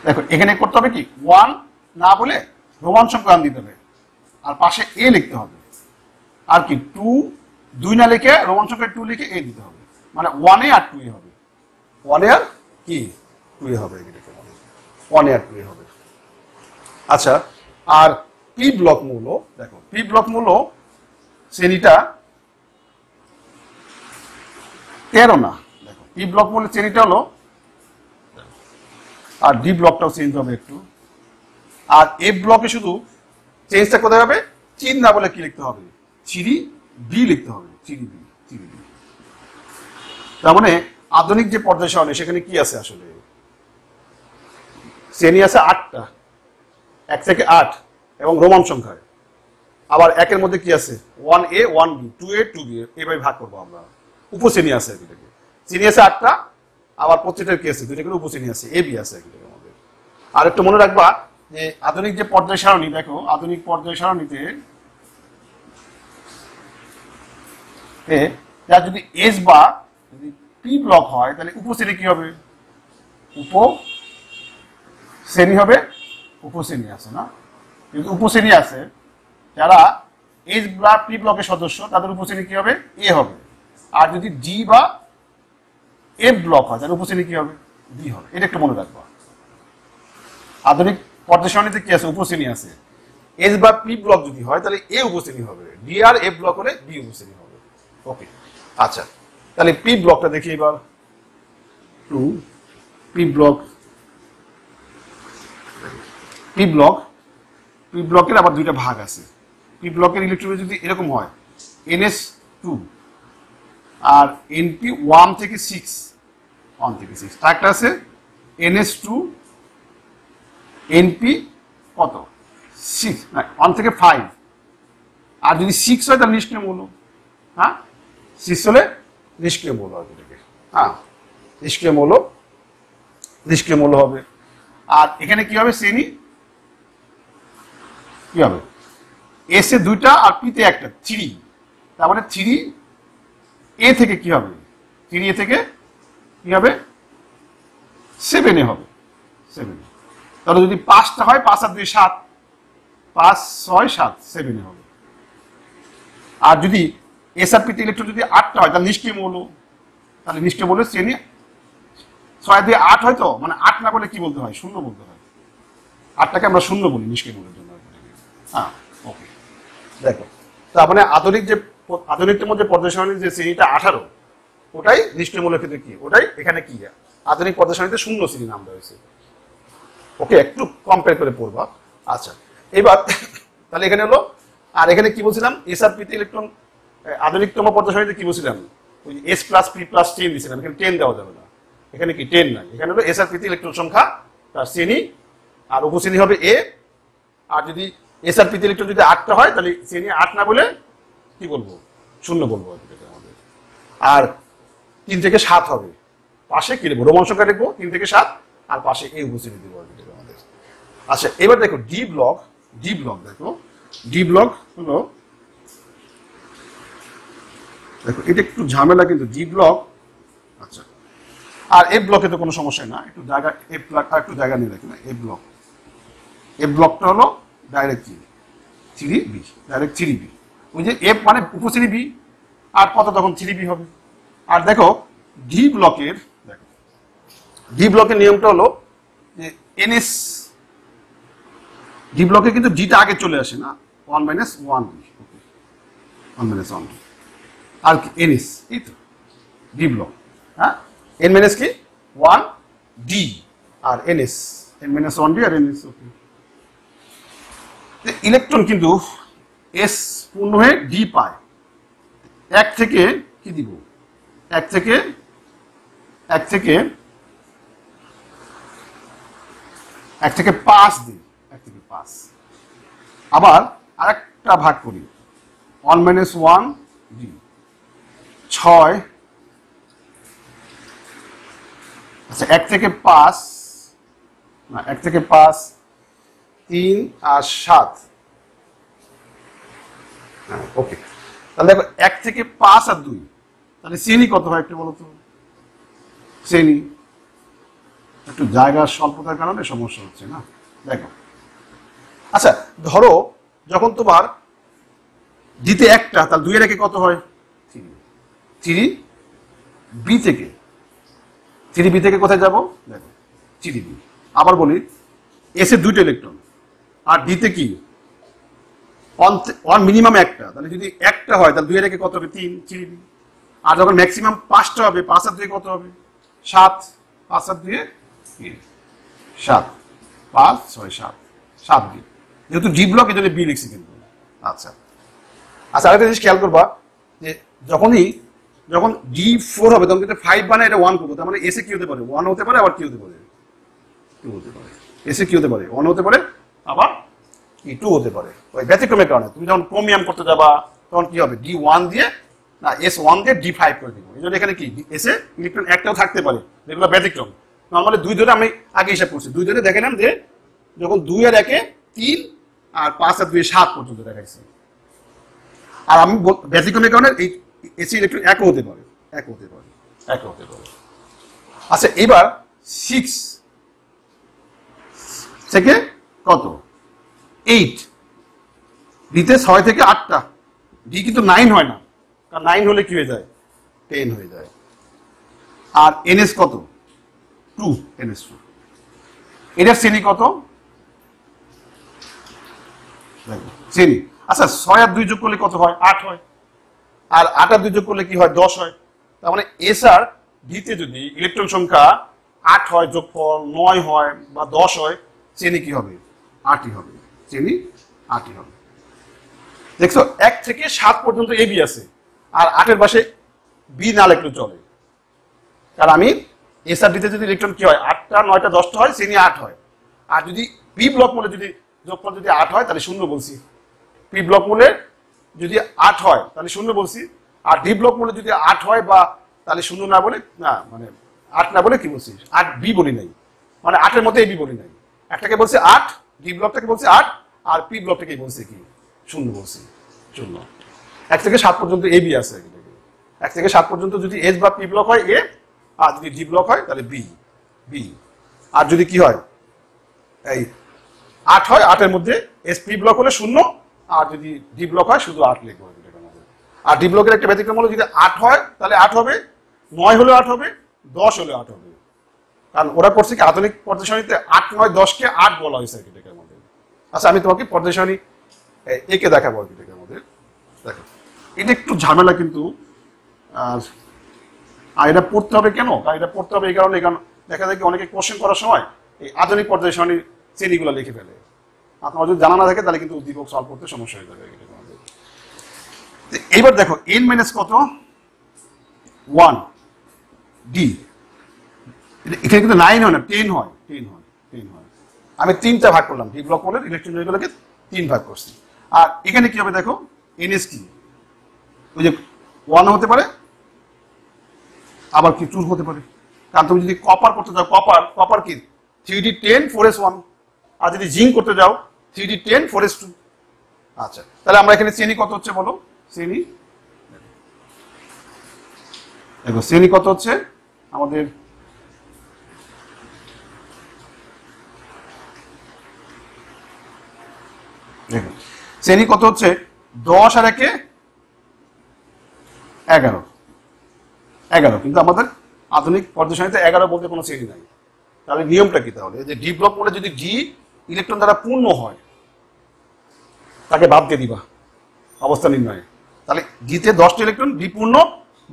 দেখো, এখানে করতে হবে কি 1 না বলে রোমান সংখ্যা দিতে হবে আর পাশে এ লিখতে হবে। আর কি 2 2 না লিখে রোমান সংখ্যা 2 লিখে এ দিতে হবে, মানে 1 এ আর 2 এ হবে, 1 এ আর কি 2 এ হবে, এটাকে 1 এ আর 2 এ হবে। আচ্ছা, আর পি ব্লক মূল, দেখো পি ব্লক মূল শ্রেণীটা 13 না, দেখো পি ব্লক মূল শ্রেণীটা হলো, আর ডি ব্লকটাও চেঞ্জ হবে একটু। আর এফ ব্লকে শুধু চেঞ্জটা কোথায় হবে, চিন না বলে কি লিখতে হবে, চিরি বি লিখতে হবে, চিরি বি, চিরি বি। তার মানে আধুনিক যে পর্যায় সারণী সেখানে কি আছে আসলে, শ্রেণী আছে 8টা, 1 থেকে 8 এবং রোমান সংখ্যায়। আবার একের মধ্যে কি আছে 1A 1B 2A 2B, এইভাবে ভাগ করবো আমরা। উপশ্রেণী আছে এটাকে, শ্রেণী আছে 8টা, আবার প্রত্যেকটার কি আছে 2টা করে উপশ্রেণী আছে, এ বি আছে এটাকে আমাদের। আর একটু মনে রাখবা যে আধুনিক যে পর্যায় সারণী, দেখো আধুনিক পর্যায় সারণীতে যার যদি এস বা যদি পি ব্লক হয় তাহলে উপশ্রেণী কি হবে, উপশ্রেণী হবে, উপশ্রেণী আছে না, কিন্তু উপশ্রেণী আছে যারা এস বা পি ব্লকের সদস্য তাদের উপশ্রেণী কি হবে, এ হবে। আর যদি ডি বা এফ ব্লক হয় তাহলে উপশ্রেণী কি হবে, বি হবে। এটা একটু মনে রাখবা। আধুনিক পর্যায় সারণীতে কি আছে, উপশ্রেণী আছে। এস বা পি ব্লক যদি হয় তাহলে এ উপশ্রেণী হবে, ডি আর এফ ব্লক হলে বি উপশ্রেণী হবে। ওকে, আচ্ছা তাহলে পি ব্লকটা দেখি এবার। 2 P block, P block, P ব্লকের আবার 2টা ভাগ আছে। পি ব্লকের ইলেকট্রন যদি এরকম হয় NS2 আর NP 1 থেকে 6, 1 থেকে 6, একটা আছে NS2 NP কত 6 না 1 থেকে 5, আর যদি 6 হয় তাহলে নিষ্ক্রিয় মৌল। হ্যাঁ 6 হলে নিষ্ক্রিয় মৌল হবে এটাকে, হ্যাঁ নিষ্ক্রিয় মৌল, নিষ্ক্রিয় মৌল হবে। আর এখানে কি হবে, শ্রেণী কি হবে, এস এ 2টা আর পি তে 1টা, 3, তার মানে 3 এ থেকে কি হবে, 3 এ থেকে কি হবে 7 এ হবে, 7 এ। তাহলে যদি 5টা হয় 5 আর 2 7, 5 6 7, 7 এ হবে। আর যদি এস আর পিতে ইলেকট্রন যদি 8টা হয় তাহলে নিষ্ক্রিয় মৌল, তাহলে নিষ্ক্রিয় মৌলের শ্রেণী 6 দিয়ে 8 হয়, তো মানে 8 না বলে কি বলতে হয়, 0 বলতে হয়। 8টাকে আমরা 0 বলি নিষ্ক্রিয় মৌলের জন্য। হ্যাঁ ওকে, দেখো তার মানে আধুনিকতম যে পর্যায় সারণীর যে শ্রেণীটা 18, ওটাই নিষ্ক্রিয় মৌলের ক্ষেত্রে কি, ওটাই এখানে কি আধুনিক পর্যায় সারণীতে 0 শ্রেণী নাম রয়েছে। ওকে, একটু কম্পেয়ার করে পড়বা। আচ্ছা এবার তাহলে এখানে হলো, আর এখানে কি বলছিলাম, এস আর পিতে ইলেকট্রন আধুনিকতম পর্যায় সারণীতে কি বলছিলাম, ওই এস প্লাস পি প্লাস 10 দিয়েছিলাম, এখানে 10 দেওয়া যাবে না, এখানে কি 10 নাই, এখানে হলো এস আর পিতে ইলেকট্রন সংখ্যা তার শ্রেণী আর উপশ্রেণী হবে এ। আর যদি এস আর পিতে ইলেকট্রন যদি 8টা হয় তাহলে শ্রেণী 8 না বলে কি বলবো, 0 বলবো আমাদের। আর 3 থেকে 7 হবে, পাশে কি লিখবো, রোমান সংখ্যা লিখবো 3 থেকে 7, আর পাশে এই উপশ্রেণী দেবো আমাদের। আচ্ছা এবার দেখো ডি ব্লক, ডি ব্লক দেখো, ডি ব্লক হলো, দেখো এটা একটু ঝামেলা কিন্তু ডি ব্লক। আচ্ছা আর এফ ব্লকে তো কোনো সমস্যা না, একটু জায়গা এফ ব্লক একটু জায়গা নিয়ে দেখি না, এফ ব্লক, এফ ব্লকটা হলো ডাইরেক্ট 3B, ডাইরেক্ট 3B, ওই যে এফ মানে উপশ্রেণী বি, আর কত তখন 3B হবে। আর দেখো ডি ব্লকের, দেখো ডি ব্লকের নিয়মটা হলো যে NS, ডি ব্লকে কিন্তু ডিটা আগে চলে আসে না, 1 - 1B, 1 - 1B, আর কি NS, এই তো ডি ব্লক। হ্যাঁ N - কি 1D আর NS, N - 1D আর NS। ওকে, ইলেকট্রন কিন্তু এস পূর্ণ হয়ে ডি পায়, 1 থেকে কি দিব, 1 থেকে 5 দিই, 1 থেকে 5। আবার আরেকটা ভাগ করি, 1 - 1D 6, আচ্ছা 1 থেকে 5 না, 1 থেকে 5 3 আর 7। হ্যাঁ ওকে, তাহলে দেখো 1 থেকে 5 আর 2, তাহলে শ্রেণী কত হয় একটু বলো তো, শ্রেণী একটু জায়গার স্বল্পতার কারণে সমস্যা হচ্ছে না। দেখো আচ্ছা ধরো যখন তোমার ডিতে একটা, তাহলে 2 এর একে কত হয়? 3। 3 বি থেকে, 3 বি থেকে কোথায় যাব? দেখো 3 বি। আবার বলি, এস এর 2টা ইলেকট্রন, আর ডিতে কি ওয়ান মিনিমাম একটা, তাহলে যদি একটা হয় তাহলে 2 এর একে কত হবে? 3, 3 বি। আর যখন ম্যাক্সিমাম 5টা হবে, 5 আর 2 কত হবে? 7, 5 আর 2 7, 5 6 7, 7 বি। যেহেতু ডি ব্লক এই জন্য বি লিখছি কিন্তু। আচ্ছা আচ্ছা, আরেকটা জিনিস খেয়াল করবা যে যখন D4 হবে তখন কিন্তু 5 বানায় এটা 1 করবো, তার মানে এসে কি হতে পারে? 1 হতে পারে, আবার কি হতে পারে? 2 হতে পারে। এসে কি হতে পারে? 1 হতে পারে, আবার 2 হতে পারে। ওই ব্যতিক্রমের কারণে তুমি যখন ক্রোমিয়াম করতে যাবা তখন কি হবে? D1 দিয়ে না S1 দিয়ে D5 করে দিব। এই জন্য এখানে কি এসে ইলেকট্রন একটাও থাকতে পারে, যেগুলো ব্যতিক্রম। নর্মালি 2 ধরে আমি আগে হিসাব করছি, 2 ধরে দেখালাম যে যখন 2 আর 1 3 আর 5 আর 2 7 পর্যন্ত দেখাইছি। আর আমি ব্যতিক্রমের কারণে এই এসি ইলেকট্রন একও হতে পারে, একও হতে পারে, একও হতে পারে। আচ্ছা এবার 6 থেকে কত? 8। ডিতে 6 থেকে 8টা, ডি কিন্তু 9 হয় না, কারণ 9 হলে কি হয়ে যায়? 10 হয়ে যায়। আর এনএস কত? 2, NS2। এটার শ্রেণী কত? শ্রেণী। আচ্ছা 6 আর 2 যোগ করলে কত হয়? 8 হয়। আর 8 আর 2 যোগ করলে কি হয়? 10 হয়। তার মানে এস আর ডিতে যদি ইলেকট্রন সংখ্যা 8 হয়, যোগফল 9 হয় বা 10 হয়, শ্রেণী কি হবে? 8ই হবে। শ্রেণী 8ই হবে। দেখছো 1 থেকে 7 পর্যন্ত এ বি আছে, আর 8 পাশে বি না লিখলেও চলে। কারণ আমি এস আর ডিতে যদি ইলেকট্রন কি হয়? 8টা 9টা 10টা হয়, শ্রেণী 8 হয়। আর যদি পি ব্লক মূলে যদি যোগফল যদি 8 হয় তাহলে 0 বলছি। পি ব্লক মূলে যদি 8 হয় তাহলে 0 বলছি। আর ডি ব্লক মূলে যদি 8 হয় বা তাহলে 0 না বলে, না মানে 8 না বলে কি বলছি? 8 বি বলি নাই, মানে 8 এর মধ্যে এ বি বলি নাই। একটাকে বলছে 8, ডি ব্লকটাকে বলছে 8, আর পি ব্লকটাকে বলছে কি? 0 বলছি। 0। 1 থেকে 7 পর্যন্ত এ বি আছে। 1 থেকে 7 পর্যন্ত যদি এস বা পি ব্লক হয় এ, আর যদি ডি ব্লক হয় তাহলে বি, বি। আর যদি কি হয়? এই 8 হয়, 8 এর মধ্যে এস পি ব্লক হলে 0, আর যদি ডি ব্লক হয় শুধু 8 লিখবো। আর ডি ব্লকের একটা ব্যতিক্রম হলো যদি 8 হয় তাহলে 8 হবে, 9 হলে 8 হবে, 10 হলে 8 হবে। কারণ ওরা করছে কি আধুনিক পর্যায় সারণীতে 8 9 10 কে 8 বলা হয়েছে এটার মধ্যে। আচ্ছা আমি তোমাকে পর্যায় সারণী একে দেখাবো এটার মধ্যে। দেখো এটা একটু ঝামেলা কিন্তু, আর এটা পড়তে হবে কেন? কারণ এটা পড়তে হবে এই কারণে, কারণ দেখা যায় কি অনেকে কোশ্চেন করার সময় এই আধুনিক পর্যায় সারণীর শ্রেণীগুলো লিখে ফেলে। আপনার যদি জানা না থাকে তাহলে কিন্তু উদ্দীপক সলভ করতে সমস্যা হয়ে যাবে। এইবার দেখো এন মাইনাস কত? 1 ডি। এখানে কিন্তু 9 হয় না, 10 হয়, 10 হয়, 10 হয়। আমি 3টা ভাগ করলাম, ডি ব্লক বলে ইলেকট্রনগুলোকে 3 ভাগ করছি। আর এখানে কি হবে দেখো? এনএস কি? ওই যে 1 হতে পারে, আবার কি 2 হতে পারে। কারণ তুমি যদি কপার করতে যাও, কপার কি 3d10 4s1। আর যদি জিঙ্ক করতে যাও 3d10 4s2। আচ্ছা তাহলে আমরা এখানে শ্রেণী কত হচ্ছে বলো? শ্রেণী দেখো, শ্রেণী কত হচ্ছে আমাদের? দেখো শ্রেণী কত হচ্ছে? 10 আর 1 11। 11, কিন্তু আমাদের আধুনিক পর্যায় সারণীতে 11 বলতে কোনো শ্রেণী নাই। তাহলে নিয়মটা কি? তাহলে যে ডি ব্লক বলে যদি ডি ইলেকট্রন দ্বারা পূর্ণ হয় তাকে বাদ দিয়ে দিবা অবস্থা নির্ণয়ে। তাহলে ডিতে 10টা ইলেকট্রন, ডি পূর্ণ,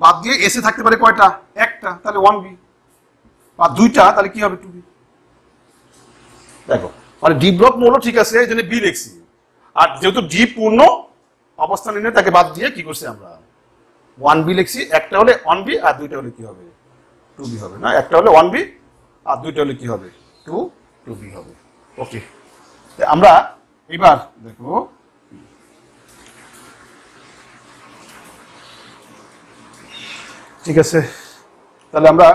বাদ দিয়ে এসে থাকতে পারে কয়টা? একটা, তাহলে 1b। আর 2টা তাহলে কি হবে? 2b। দেখো মানে ডি ব্লক মূল ঠিক আছে, এই জন্য বি লিখছি। আর যেহেতু ডি পূর্ণ অবস্থা নির্ণয়ে তাকে বাদ দিয়ে কি করছি আমরা? 1b লিখছি। একটা হলে 1b, আর 2টা হলে কি হবে? 2b হবে না? একটা হলে 1b, আর 2টা হলে কি হবে? 2b হবে। ওকে, আমরা এবার দেখো ঠিক আছে। তাহলে আমরা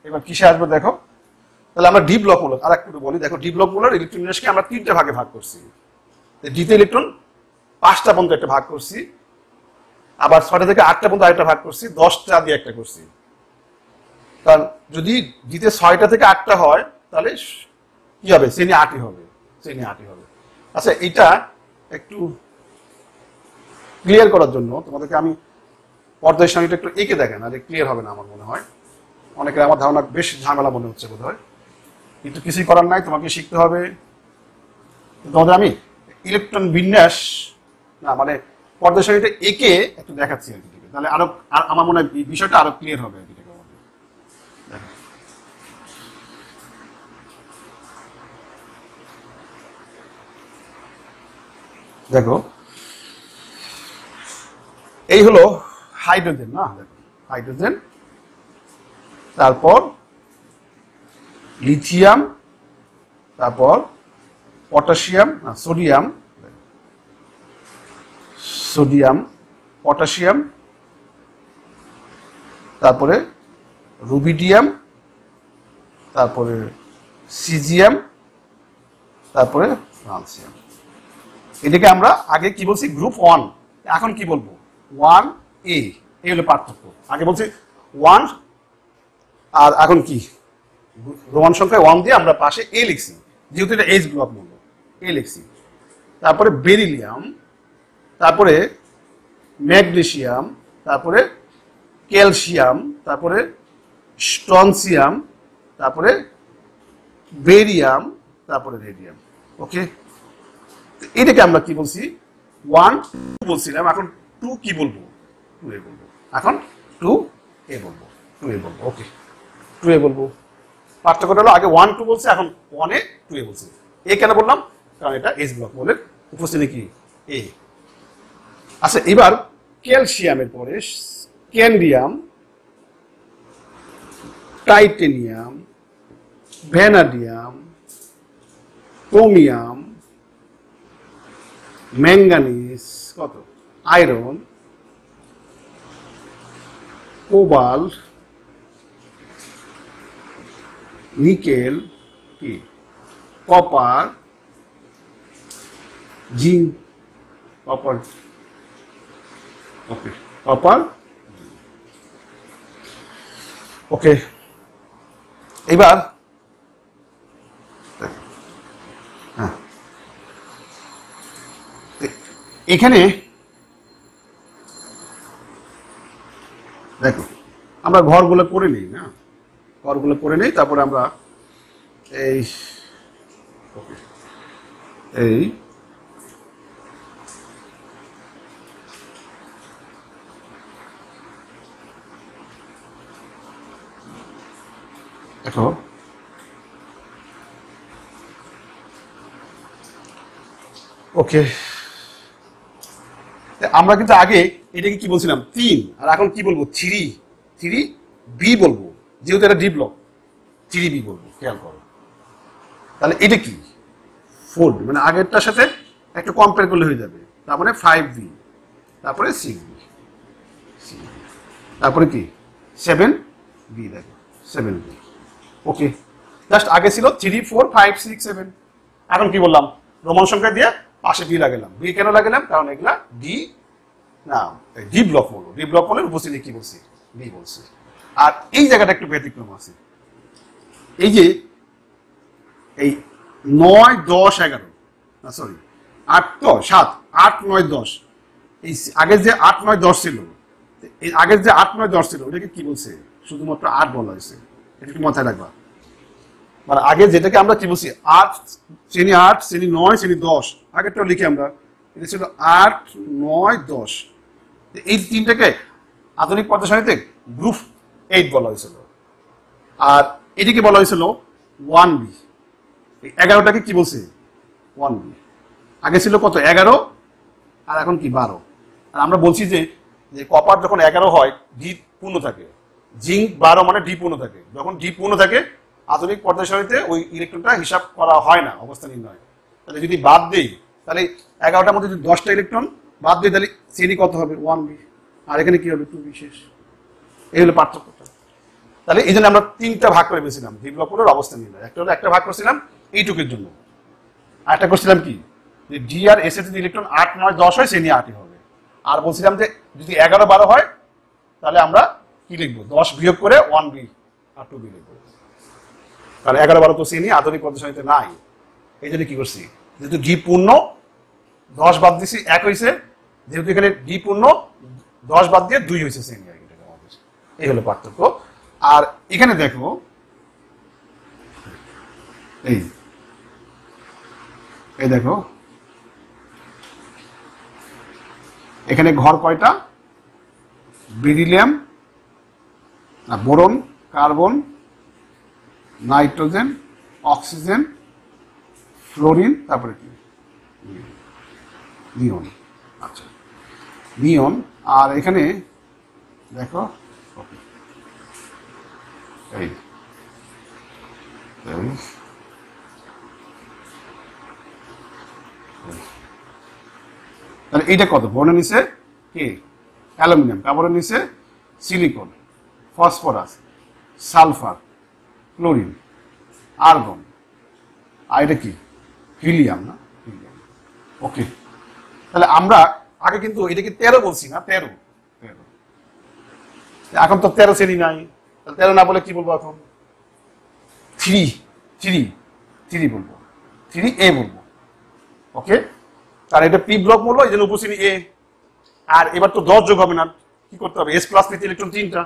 এবার কিসে আসবো দেখো? তাহলে আমরা ডি ব্লক মূলক আর একটু বলি। দেখো ডি ব্লক মূলক ইলেকট্রন বিন্যাসকে আমরা 3টে ভাগে ভাগ করছি। ডিতে ইলেকট্রন 5টা পর্যন্ত একটা ভাগ করছি, আবার 6টা থেকে 8টা পর্যন্ত আরেকটা ভাগ করছি, 10টা দিয়ে একটা করছি। কারণ যদি ডিতে 6টা থেকে 8টা হয় তাহলে কি হবে? শ্রেণী 8ই হবে, শ্রেণী 8ই হবে। আচ্ছা, এটা একটু ক্লিয়ার করার জন্য তোমাদেরকে আমি পর্দার সঙ্গে একটু এঁকে দেখেন, আর ক্লিয়ার হবে না আমার মনে হয়। অনেকের আমার ধারণা বেশ ঝামেলা মনে হচ্ছে বোধ হয়, কিন্তু কিছুই করার নাই, তোমাকে শিখতে হবে। তোমাদের আমি ইলেকট্রন বিন্যাস না মানে পর্দার সঙ্গে এঁকে একটু দেখাচ্ছি আর কি, তাহলে আরো আমার মনে হয় বিষয়টা আরো ক্লিয়ার হবে আর কি। দেখো, এই হলো হাইড্রোজেন না, দেখো হাইড্রোজেন, তারপর লিথিয়াম, তারপর পটাশিয়াম না সোডিয়াম, সোডিয়াম পটাশিয়াম, তারপরে রুবিডিয়াম, তারপরে সিজিয়াম, তারপরে ফ্রান্সিয়াম। এটাকে আমরা আগে কি বলছি গ্রুপ 1, এখন কি বলবো 1A। এই হলো পার্থক্য। আগে বলছি 1 আর এখন কি রোমান সংখ্যায় 1 দিয়ে আমরা পাশে A লিখছি, যেহেতু এটা H ব্লক মূল্য A লিখছি। তারপরে বেরিলিয়াম, তারপরে ম্যাগনেসিয়াম, তারপরে ক্যালসিয়াম, তারপরে স্ট্রনসিয়াম, তারপরে বেরিয়াম, তারপরে রেডিয়াম। ওকে, এটাকে আমরা কি বলছি 1 বলছিলাম, এখন 2 কি বলবো 2A বলবো, এখন 2A বলবো, 2A বলবো। ওকে, 2A বলবো। পার্থক্যটা হলো আগে 1 2 বলছে, এখন 1A 2A বলছে। এ কেন বললাম, কারণ এটা এস ব্লক মৌলের উপস্থিতি কি এ। আচ্ছা, এবার ক্যালসিয়ামের পরে scandium, titanium, vanadium, chromium, manganese, কত আয়রন, কোবাল্ট, নিকেল, কি কপার, জিঙ্ক, কপার। ওকে, কপার। ওকে, এবার হ্যাঁ, এখানে দেখো আমরা ঘরগুলো করে নিই না, ঘরগুলো করে নিই, তারপরে আমরা এই এই দেখো ওকে, আমরা কিন্তু আগে এটাকে কি বলছিলাম 3, আর এখন কি বলবো 3B বলবো, যেহেতু এটা ডি ব্লক 3B বলবো। খেয়াল করো, তাহলে এটা কি 4B, মানে আগেরটার সাথে একটু কম্পেয়ার করলে হয়ে যাবে। তারপরে 5B, তারপরে 6B, তারপরে কি 7B, দেখো 7B। ওকে, জাস্ট আগে ছিল 3 4 5 6 7, এখন কি বললাম রোমান সংখ্যা দিয়ে পাশে ডি লাগালাম। ডি কেন লাগালাম, কারণ এগুলা ডি না ডি ব্লক মৌল, ডি ব্লক মৌলের উপস্থিতি কি বলছি ডি বলছি। আর এই জায়গাটা একটু ব্যতিক্রম আছে, এই যে এই 9 10 11 না সরি 8 তো 7 8 9 10, এই আগের যে 8 9 10 ছিল, এই আগের যে 8 9 10 ছিল ওটাকে কি বলছে, শুধুমাত্র 8 বলা হয়েছে। এটা একটু মাথায় রাখবা, মানে আগে যেটাকে আমরা কি বলছি 8 শ্রেণী 8 শ্রেণী 9 শ্রেণী 10, আগেরটা লিখি আমরা, এটা ছিল 8 9 10। এই তিনটাকে আধুনিক পর্যায় সারণীতে গ্রুপ 8 বলা হয়েছিল, আর এটিকে বলা হয়েছিল 1B। এই 11টাকে কি বলছে 1B। আগে ছিল কত 11, আর এখন কি 12। আর আমরা বলছি যে কপার যখন 11 হয় ডি পূর্ণ থাকে, জিঙ্ক 12 মানে ডি পূর্ণ থাকে। যখন ডি পূর্ণ থাকে আধুনিক পর্যায় সারণীতে ওই ইলেকট্রনটা হিসাব করা হয় না অবস্থা নির্ণয়। তাহলে যদি বাদ দেই, তাহলে 11টার মধ্যে যদি 10টা ইলেকট্রন বাদ দিই, তাহলে শ্রেণী কত হবে 1B, আর এখানে কি হবে 2B শেষ। এই হলো পার্থক্যটা। তাহলে এই জন্য আমরা 3টা ভাগ করে পেয়েছিলাম ডি ব্লক মৌলের অবস্থা নির্ণয়। একটা হলো একটা ভাগ করছিলাম এইটুকের জন্য, আর একটা করছিলাম কি যে ডি আর এস এর যদি ইলেকট্রন 8 9 10 হয় শ্রেণী 8ই হবে। আর বলছিলাম যে যদি 11 12 হয় তাহলে আমরা কি লিখবো 10 বিয়োগ করে 1B আর 2B লিখবো। কারণ 11 12 তো শ্রেণী আধুনিক পর্যায় সারণীতে নাই, এই জন্য কি করছি যেহেতু ডি পূর্ণ 10 বাদ দিছি 1 হয়েছে, যেহেতু এখানে ডি পূর্ণ 10 বাদ দিয়ে 2 হয়েছে শ্রেণী আর কি। এই হলো পার্থক্য। আর এখানে দেখো এই দেখো এখানে ঘর কয়টা? Beryllium, boron, carbon, nitrogen, oxygen, fluorine, তারপরে কি নিয়ন। আচ্ছা নিয়ন। আর এখানে দেখো এই তাহলে এইটা কত? বোরনের নিচে কি অ্যালুমিনিয়াম, কার্বনের নিচে silicon, phosphorus, sulphur, chlorine, argon, আর এটা কি হিলিয়াম না? হিলিয়াম। ওকে, তাহলে আমরা আগে কিন্তু এটাকে 13 বলছি না? 13 এখন তো 13 শ্রেণী নাই, 13 না বলে কি বলবো এখন? 3 বলবো, 3A বলবো। ওকে, আর এটা পি ব্লক বলবো, এই জন্য উপশ্রেণী এ। আর এবার তো 10 যোগ হবে না, কি করতে হবে? এস প্লাস প্রীতি ইলেকট্রন 3টা,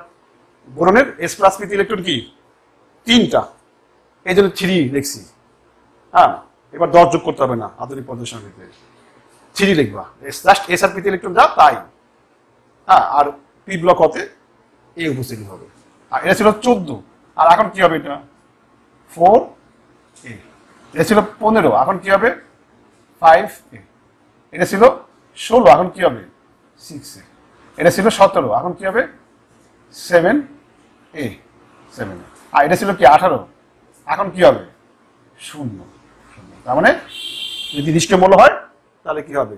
বোরনের এস প্লাস প্রীতি ইলেকট্রন কি 3টা, এই জন্য 3 লিখছি। হ্যাঁ, এবার 10 যোগ করতে হবে না আধুনিক পদ্ধতির সঙ্গে, 3 লিখবা। জাস্ট এস আর প্রীতি ইলেকট্রন যা তাই। হ্যাঁ, আর পি ব্লক হতে এই উপশ্রেণী হবে। আর এটা ছিল 14, আর এখন কি হবে? এটা 4A। এটা ছিল 15, এখন কি হবে? 5A। এটা ছিল 16, এখন কি হবে? 6A। এটা ছিল 17, এখন কি হবে? 7A। আর এটা ছিল কি 18, এখন কি হবে? 0। তার মানে যদি নিষ্ক্রিয় মৌল হয় তাহলে কি হবে?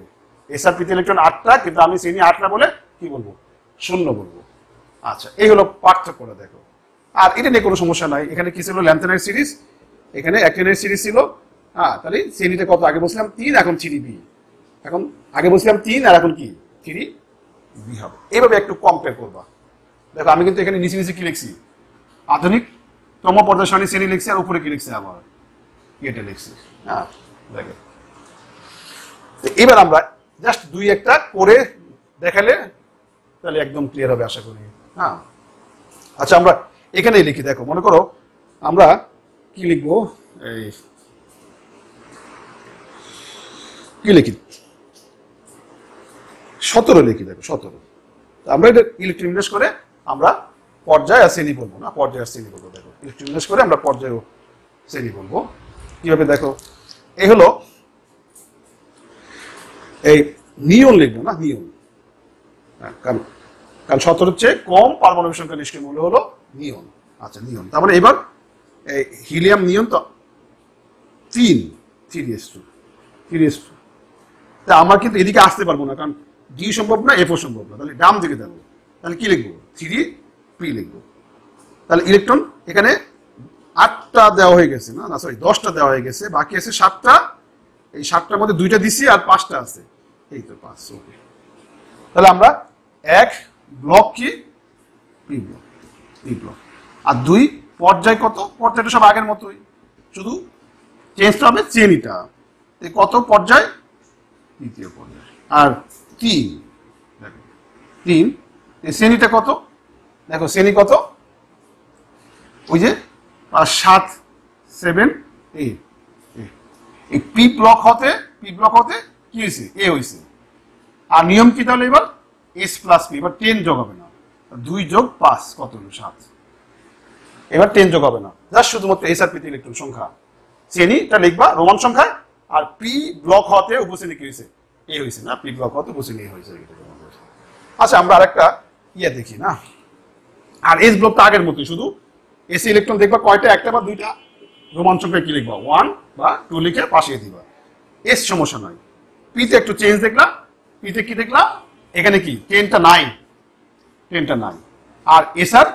এসআর প্রীতি ইলেকট্রন 8টা, কিন্তু আমি শ্রেণী 8টা বলে কি বলবো? 0 বলবো। আচ্ছা, এই হলো পার্থক্যটা দেখো। আর এটা নিয়ে কোনো সমস্যা নাই। এখানে কি ছিল? ল্যান্থেনাইট সিরিজ, এখানে অ্যাক্টিনাইট সিরিজ ছিল। হ্যাঁ, তাহলে শ্রেণীটা কত? আগে বলছিলাম 3, এখন 3B। এখন আগে বলছিলাম 3, আর এখন কি 3B হবে। এইভাবে একটু কম্পেয়ার করবা। দেখো আমি কিন্তু এখানে নিচে নিচে কি লিখছি? আধুনিক তম পর্যায় সারণী শ্রেণী লিখছি, আর উপরে কি লিখছি? আবার এটা লিখছি। হ্যাঁ, দেখো এবার আমরা জাস্ট 2-1টা করে দেখালে তাহলে একদম ক্লিয়ার হবে আশা করি। হ্যাঁ, আচ্ছা আমরা এখানেই লিখি। দেখো মনে করো আমরা কি লিখবো? এই কি লিখি? 17 লিখি। দেখো 17। আমরা এটা ইলেকট্রন বিন্যাস করে আমরা পর্যায় আর শ্রেণী বলবো না, পর্যায় আর শ্রেণী বলবো। দেখো ইলেকট্রন বিন্যাস করে আমরা পর্যায় ও শ্রেণী বলবো। কিভাবে? দেখো এই হলো এই নিয়ন লিখবো না, নিয়ন। কারণ 17 চেয়ে কম পারমাণবিক সংখ্যা নিষ্ক্রিয় মৌল হলো নিয়ন। আচ্ছা নিয়ন, তার মানে এবার এই হিলিয়াম নিয়ন তো 3S2। তা আমরা কিন্তু এদিকে আসতে পারবো না, কারণ ডি সম্ভব না, এফও সম্ভব না। তাহলে ডাম দিকে যাবো, তাহলে কি লিখবো? 3P লিখবো। তাহলে ইলেকট্রন এখানে 8টা দেওয়া হয়ে গেছে, না সরি 10টা দেওয়া হয়ে গেছে, বাকি আছে 7টা। এই 7টার মধ্যে 2টা দিছি আর 5টা আছে, এই তো 5। ওকে, তাহলে আমরা 1 ব্লক কি পি ব্লক, আর 2 পর্যায় কত? পর্যায়টা সব আগের মতোই, শুধু চেঞ্জটা হবে শ্রেণীটা। কত পর্যায়? তৃতীয় পর্যায়। আর 3 দেখো 3 শ্রেণীটা কত? দেখো শ্রেণী কত? ওই যে 7, 7, 8। এই পি ব্লক হতে কি হয়েছে? এ হয়েছে। আর নিয়ম কি তাহলে? এবার এস প্লাস পি, এবার 10 যোগ হবে না, 2 যোগ 5 কত হলো? 7। এবার 10 যোগ হবে না, জাস্ট শুধুমাত্র এস আর পিতে ইলেকট্রন সংখ্যা। শ্রেণীটা লিখবা রোমান সংখ্যায়, আর পি ব্লক হতে উপশ্রেণী কি হয়েছে? এ হয়েছে না? পি ব্লক হতে উপশ্রেণী এ হয়েছে। আচ্ছা আমরা আরেকটা ইয়ে দেখি না। আর এস ব্লকটা আগের মতোই, শুধু এসি ইলেকট্রন দেখবা কয়টা? 1টা বা 2টা। রোমান সংখ্যায় কি লিখবা? 1 বা 2 লিখে পাশে দিবা। এস সমস্যা নয়। পিতে একটু চেঞ্জ দেখলা। পিতে কি দেখলা? এখানে কি 10টা নাই। আর এস আর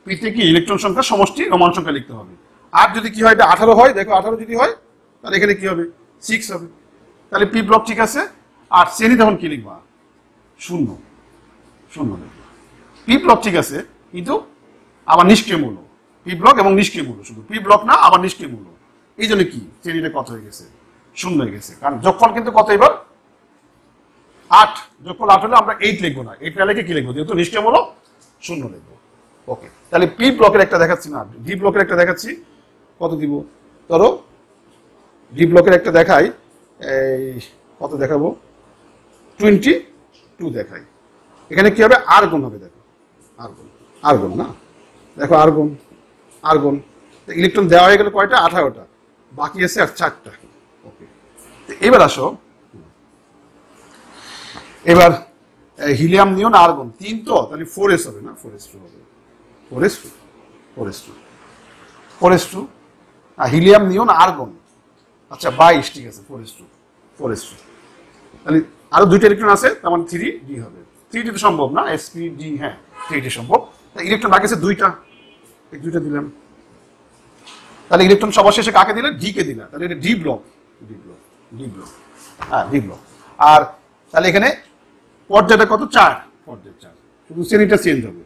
পিতে কি ইলেকট্রন সংখ্যা সমষ্টি রোমান সংখ্যা লিখতে হবে। আর যদি কি হয়? এটা 18 হয়। দেখো 18 যদি হয় তাহলে এখানে কি হবে? 6 হবে। তাহলে পি ব্লক ঠিক আছে। আর শ্রেণী তখন কি লিখবা? 0 লিখবা। পি ব্লক ঠিক আছে, কিন্তু আবার নিষ্ক্রিয় মৌল। পি ব্লক এবং নিষ্ক্রিয় মৌল, শুধু পি ব্লক না, আবার নিষ্ক্রিয় মৌল। এই জন্য কি শ্রেণীটা কত হয়ে গেছে? শূন্য হয়ে গেছে, কারণ যোগফল কিন্তু কত এবার 8, যোগফল 8 হলে আমরা 8 লিখবো না, 8 না লিখে কি লিখবো, যেহেতু নিষ্ক্রিয়মূলক শূন্য লিখবো। ওকে, তাহলে পি ব্লকের একটা দেখাচ্ছি না, ডি ব্লকের একটা দেখাচ্ছি। কত দিব ধরো, ডি ব্লকের একটা দেখাই, এই কত দেখাবো, 22 দেখাই। এখানে কি হবে, আর্গন হবে, দেখো আর্গন, আর্গন না, দেখো আর্গন, আর্গন ইলেকট্রন দেওয়া হয়ে গেল কয়টা, 18টা, বাকি আছে আর 4টা। ওকে, এবার আসো, এবার হিলিয়াম নিয়ন আর্গন 3 তো, তাহলে 4s হবে না, 4s2 হবে, 4s2, 4s2, 4s2, হিলিয়াম নিয়ন আর্গন, আচ্ছা 22, ঠিক আছে, 4s2, 4s2, তাহলে আরো 2টা ইলেকট্রন আছে, তার মানে 3d হবে। 3d তো সম্ভব না, sp_d, হ্যাঁ 3d সম্ভব। ইলেকট্রন বাকি আছে 2টা, এই 2টা দিলাম। তাহলে ইলেকট্রন সবার শেষে কাকে দিলে, ডি কে দিলাম, তাহলে এটা D block, D block, D block, হ্যাঁ ডি ব্লক। আর তাহলে এখানে পর্যায়টা কত, 4, পর্যায় 4, শুধু শ্রেণীটা চেঞ্জ হবে।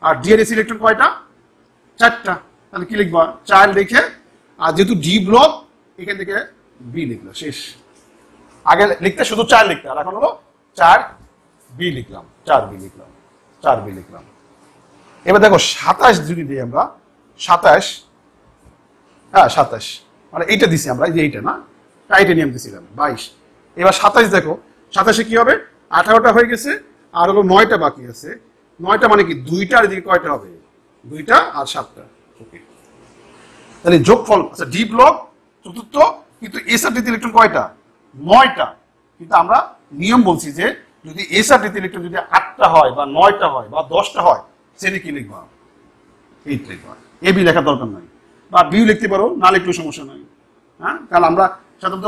আর ডি এর ইলেকট্রন কয়টা, 4টা, তাহলে কি লিখবা, 4 লিখে, আর যেহেতু ডি ব্লক এখান থেকে বি লিখলো, শেষ। আগে লিখতে শুধু 4 লিখতে, আর এখন হলো 4b লিখলাম, 4b লিখলাম, 4b লিখলাম। এবার দেখো 27 যদি দিই আমরা, 27, হ্যাঁ 27, মানে এইটা দিছি আমরা, এই যে এইটা না, টাইটেনিয়াম দিছিলাম 22। এবার 27 দেখো, 27-এ কি হবে, 18টা হয়ে গেছে, আর হলো 9টা বাকি আছে। 9টা মানে কি, 2টা, আর এদিকে কয়টা হবে, 2টা আর 7টা। ওকে, তাহলে যোগফল, আচ্ছা ডি ব্লক চতুর্থ, কিন্তু এস আর ডিতে ইলেকট্রন কয়টা, 9টা। কিন্তু আমরা নিয়ম বলছি যে যদি এস আর ডিতে ইলেকট্রন যদি 8টা হয় বা 9টা হয় বা 10টা হয়, সেটা কি লিখবা, 8 লিখবা, এ বি লেখার দরকার নাই, বা বি লিখতে পারো, না লিখলেও সমস্যা নাই। হ্যাঁ, কারণ আমরা সাধারণত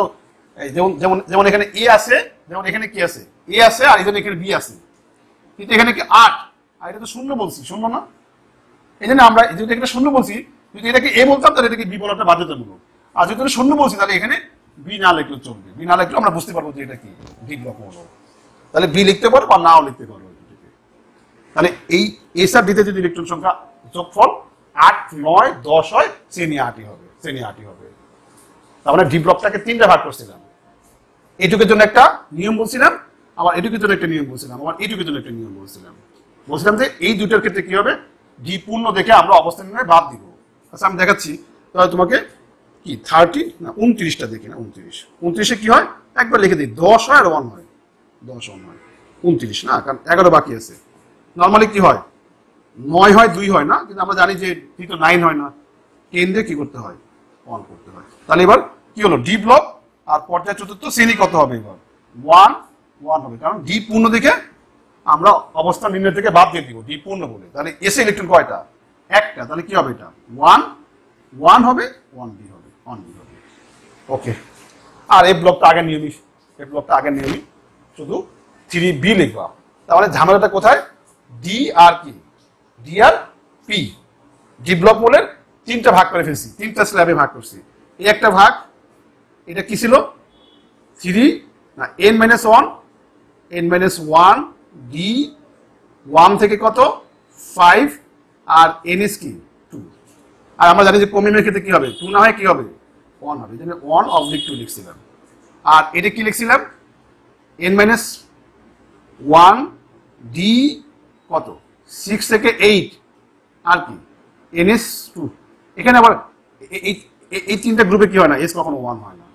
যেমন যেমন যেমন এখানে এ আছে, যেমন এখানে কি আছে, এ আছে, আর এখানে বি আছে, কিন্তু এখানে কি 8, আর এটা তো শূন্য বলছি, শূন্য না, এই জন্য আমরা যদি এখানে শূন্য বলছি, যদি এটাকে এ বলতাম তাহলে এটাকে বি বলাটা বাধ্যতামূলক। আর যদি শূন্য বলছি তাহলে এখানে বি না লিখলেও চলবে, বি না লিখলেও আমরা বুঝতে পারবো যে এটা কি ডি ব্লক হলো। তাহলে বি লিখতে পারো বা নাও লিখতে পারো। তাহলে এই এস আর ডিতে যদি ইলেকট্রন সংখ্যা যোগফল 8, 9, 10 হয়, শ্রেণী 8ই হবে, শ্রেণী 8ই হবে। তার মানে ডি ব্লকটাকে 3টা ভাগ করছিলাম, এটুকের জন্য একটা নিয়ম বলছিলাম, আবার এটুকের জন্য একটা নিয়ম বলছিলাম, আবার এটুকের জন্য একটা নিয়ম বলছিলাম। বলছিলাম যে এই দুটোর ক্ষেত্রে কি হবে, ডি পূর্ণ দেখে আমরা অবস্থান নির্ণয় বাদ দিব। আচ্ছা আমি দেখাচ্ছি, তাহলে তোমাকে কি 30 না 29টা দেখি না, 29-এ কি হয়, একবার লিখে দিই, 10 হয় আর 1 হয়, 10 1 হয়, 29 না, কারণ 11 বাকি আছে। নর্মালি কি হয়, 9 হয় 2 হয় না, কিন্তু আমরা জানি যে ডি তো 9 হয় না, 10 দিয়ে কি করতে হয়, 1 করতে হয়। তাহলে এবার কি হলো, ডি ব্লক আর পর্যায় চতুর্থ শ্রেণী কত হবে, এবার 1 1 হবে, কারণ ডি পূর্ণ দেখে আমরা অবস্থান নির্ণয় থেকে বাদ দিয়ে দিব, ডি পূর্ণ বলে। তাহলে এস ইলেকট্রন কয়টা, একটা, তাহলে কি হবে, এটা 1 1 হবে, 1b হবে, 1b হবে। ওকে, আর এই ব্লকটা আগের নিয়মই, এই ব্লকটা আগের নিয়মই, শুধু 3b লিখবা। তাহলে ঝামেলাটা কোথায়, ডি আর কি, ডি আর পি, ডি ব্লক বলে 3টা ভাগ করে ফেলছি, 3টা স্ল্যাবে ভাগ করছি। এই একটা ভাগ, এটা কি ছিল 3 না n-1, n-1, ডি 1 থেকে কত 5, আর ns কি 2। আর আমরা জানি যে ক্রোমিয়ামের ক্ষেত্রে কি হবে, 2 না হয় কি হবে, 1 হবে, এই জন্য 1/2 লিখছিলাম। আর এটা কি লিখছিলাম, n-1, ডি কত 6 থেকে 8, আর কি ns2। এখানে আবার এই 3টা গ্রুপে কি হয় না, এস কখনো 1 হয় না।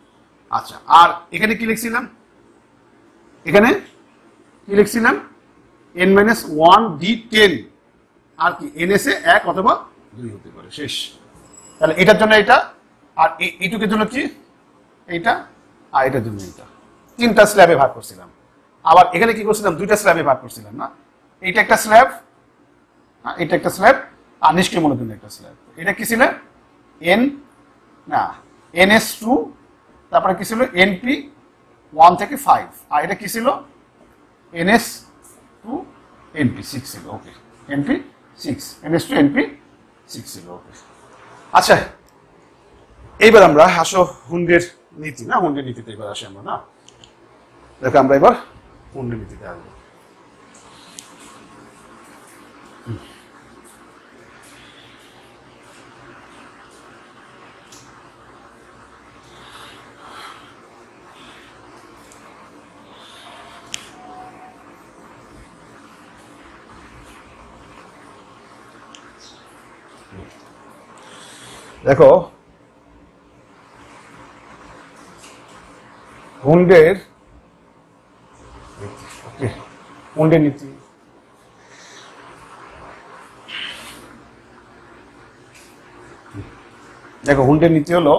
আচ্ছা, আর এখানে কি লিখছিলাম, এখানে কি লিখছিলাম, n-1, ডি 10, আর কি ns এ 1 অথবা 2 হতে পারে, শেষ। তাহলে এটার জন্য এটা, আর এইটুকের জন্য কি এইটা, আর এটার জন্য এইটা, 3টা স্ল্যাবে ভাগ করছিলাম। আবার এখানে কি করছিলাম, 2টা স্ল্যাবে ভাগ করছিলাম না, এইটা একটা স্ল্যাব, হ্যাঁ এটা একটা স্ল্যাব, আর নিষ্ক্রিয়মূলকের জন্য একটা স্ল্যাব। এটা কি ছিল, n না ns2, তারপরে কি ছিল np 1 থেকে 5, আর এটা কি ছিল ns2 np6 ছিল। ওকে, np6, ns2 np6 ছিল। ওকে, আচ্ছা এইবার আমরা আসো হুন্ডের নীতি, না হুন্ডের নীতিতে এবার আসি আমরা, না দেখো আমরা এবার হুন্ডের নীতিতে আসবো। দেখো হুন্ডের হুন্ডের নীতি, দেখো হুন্ডের নীতি হলো,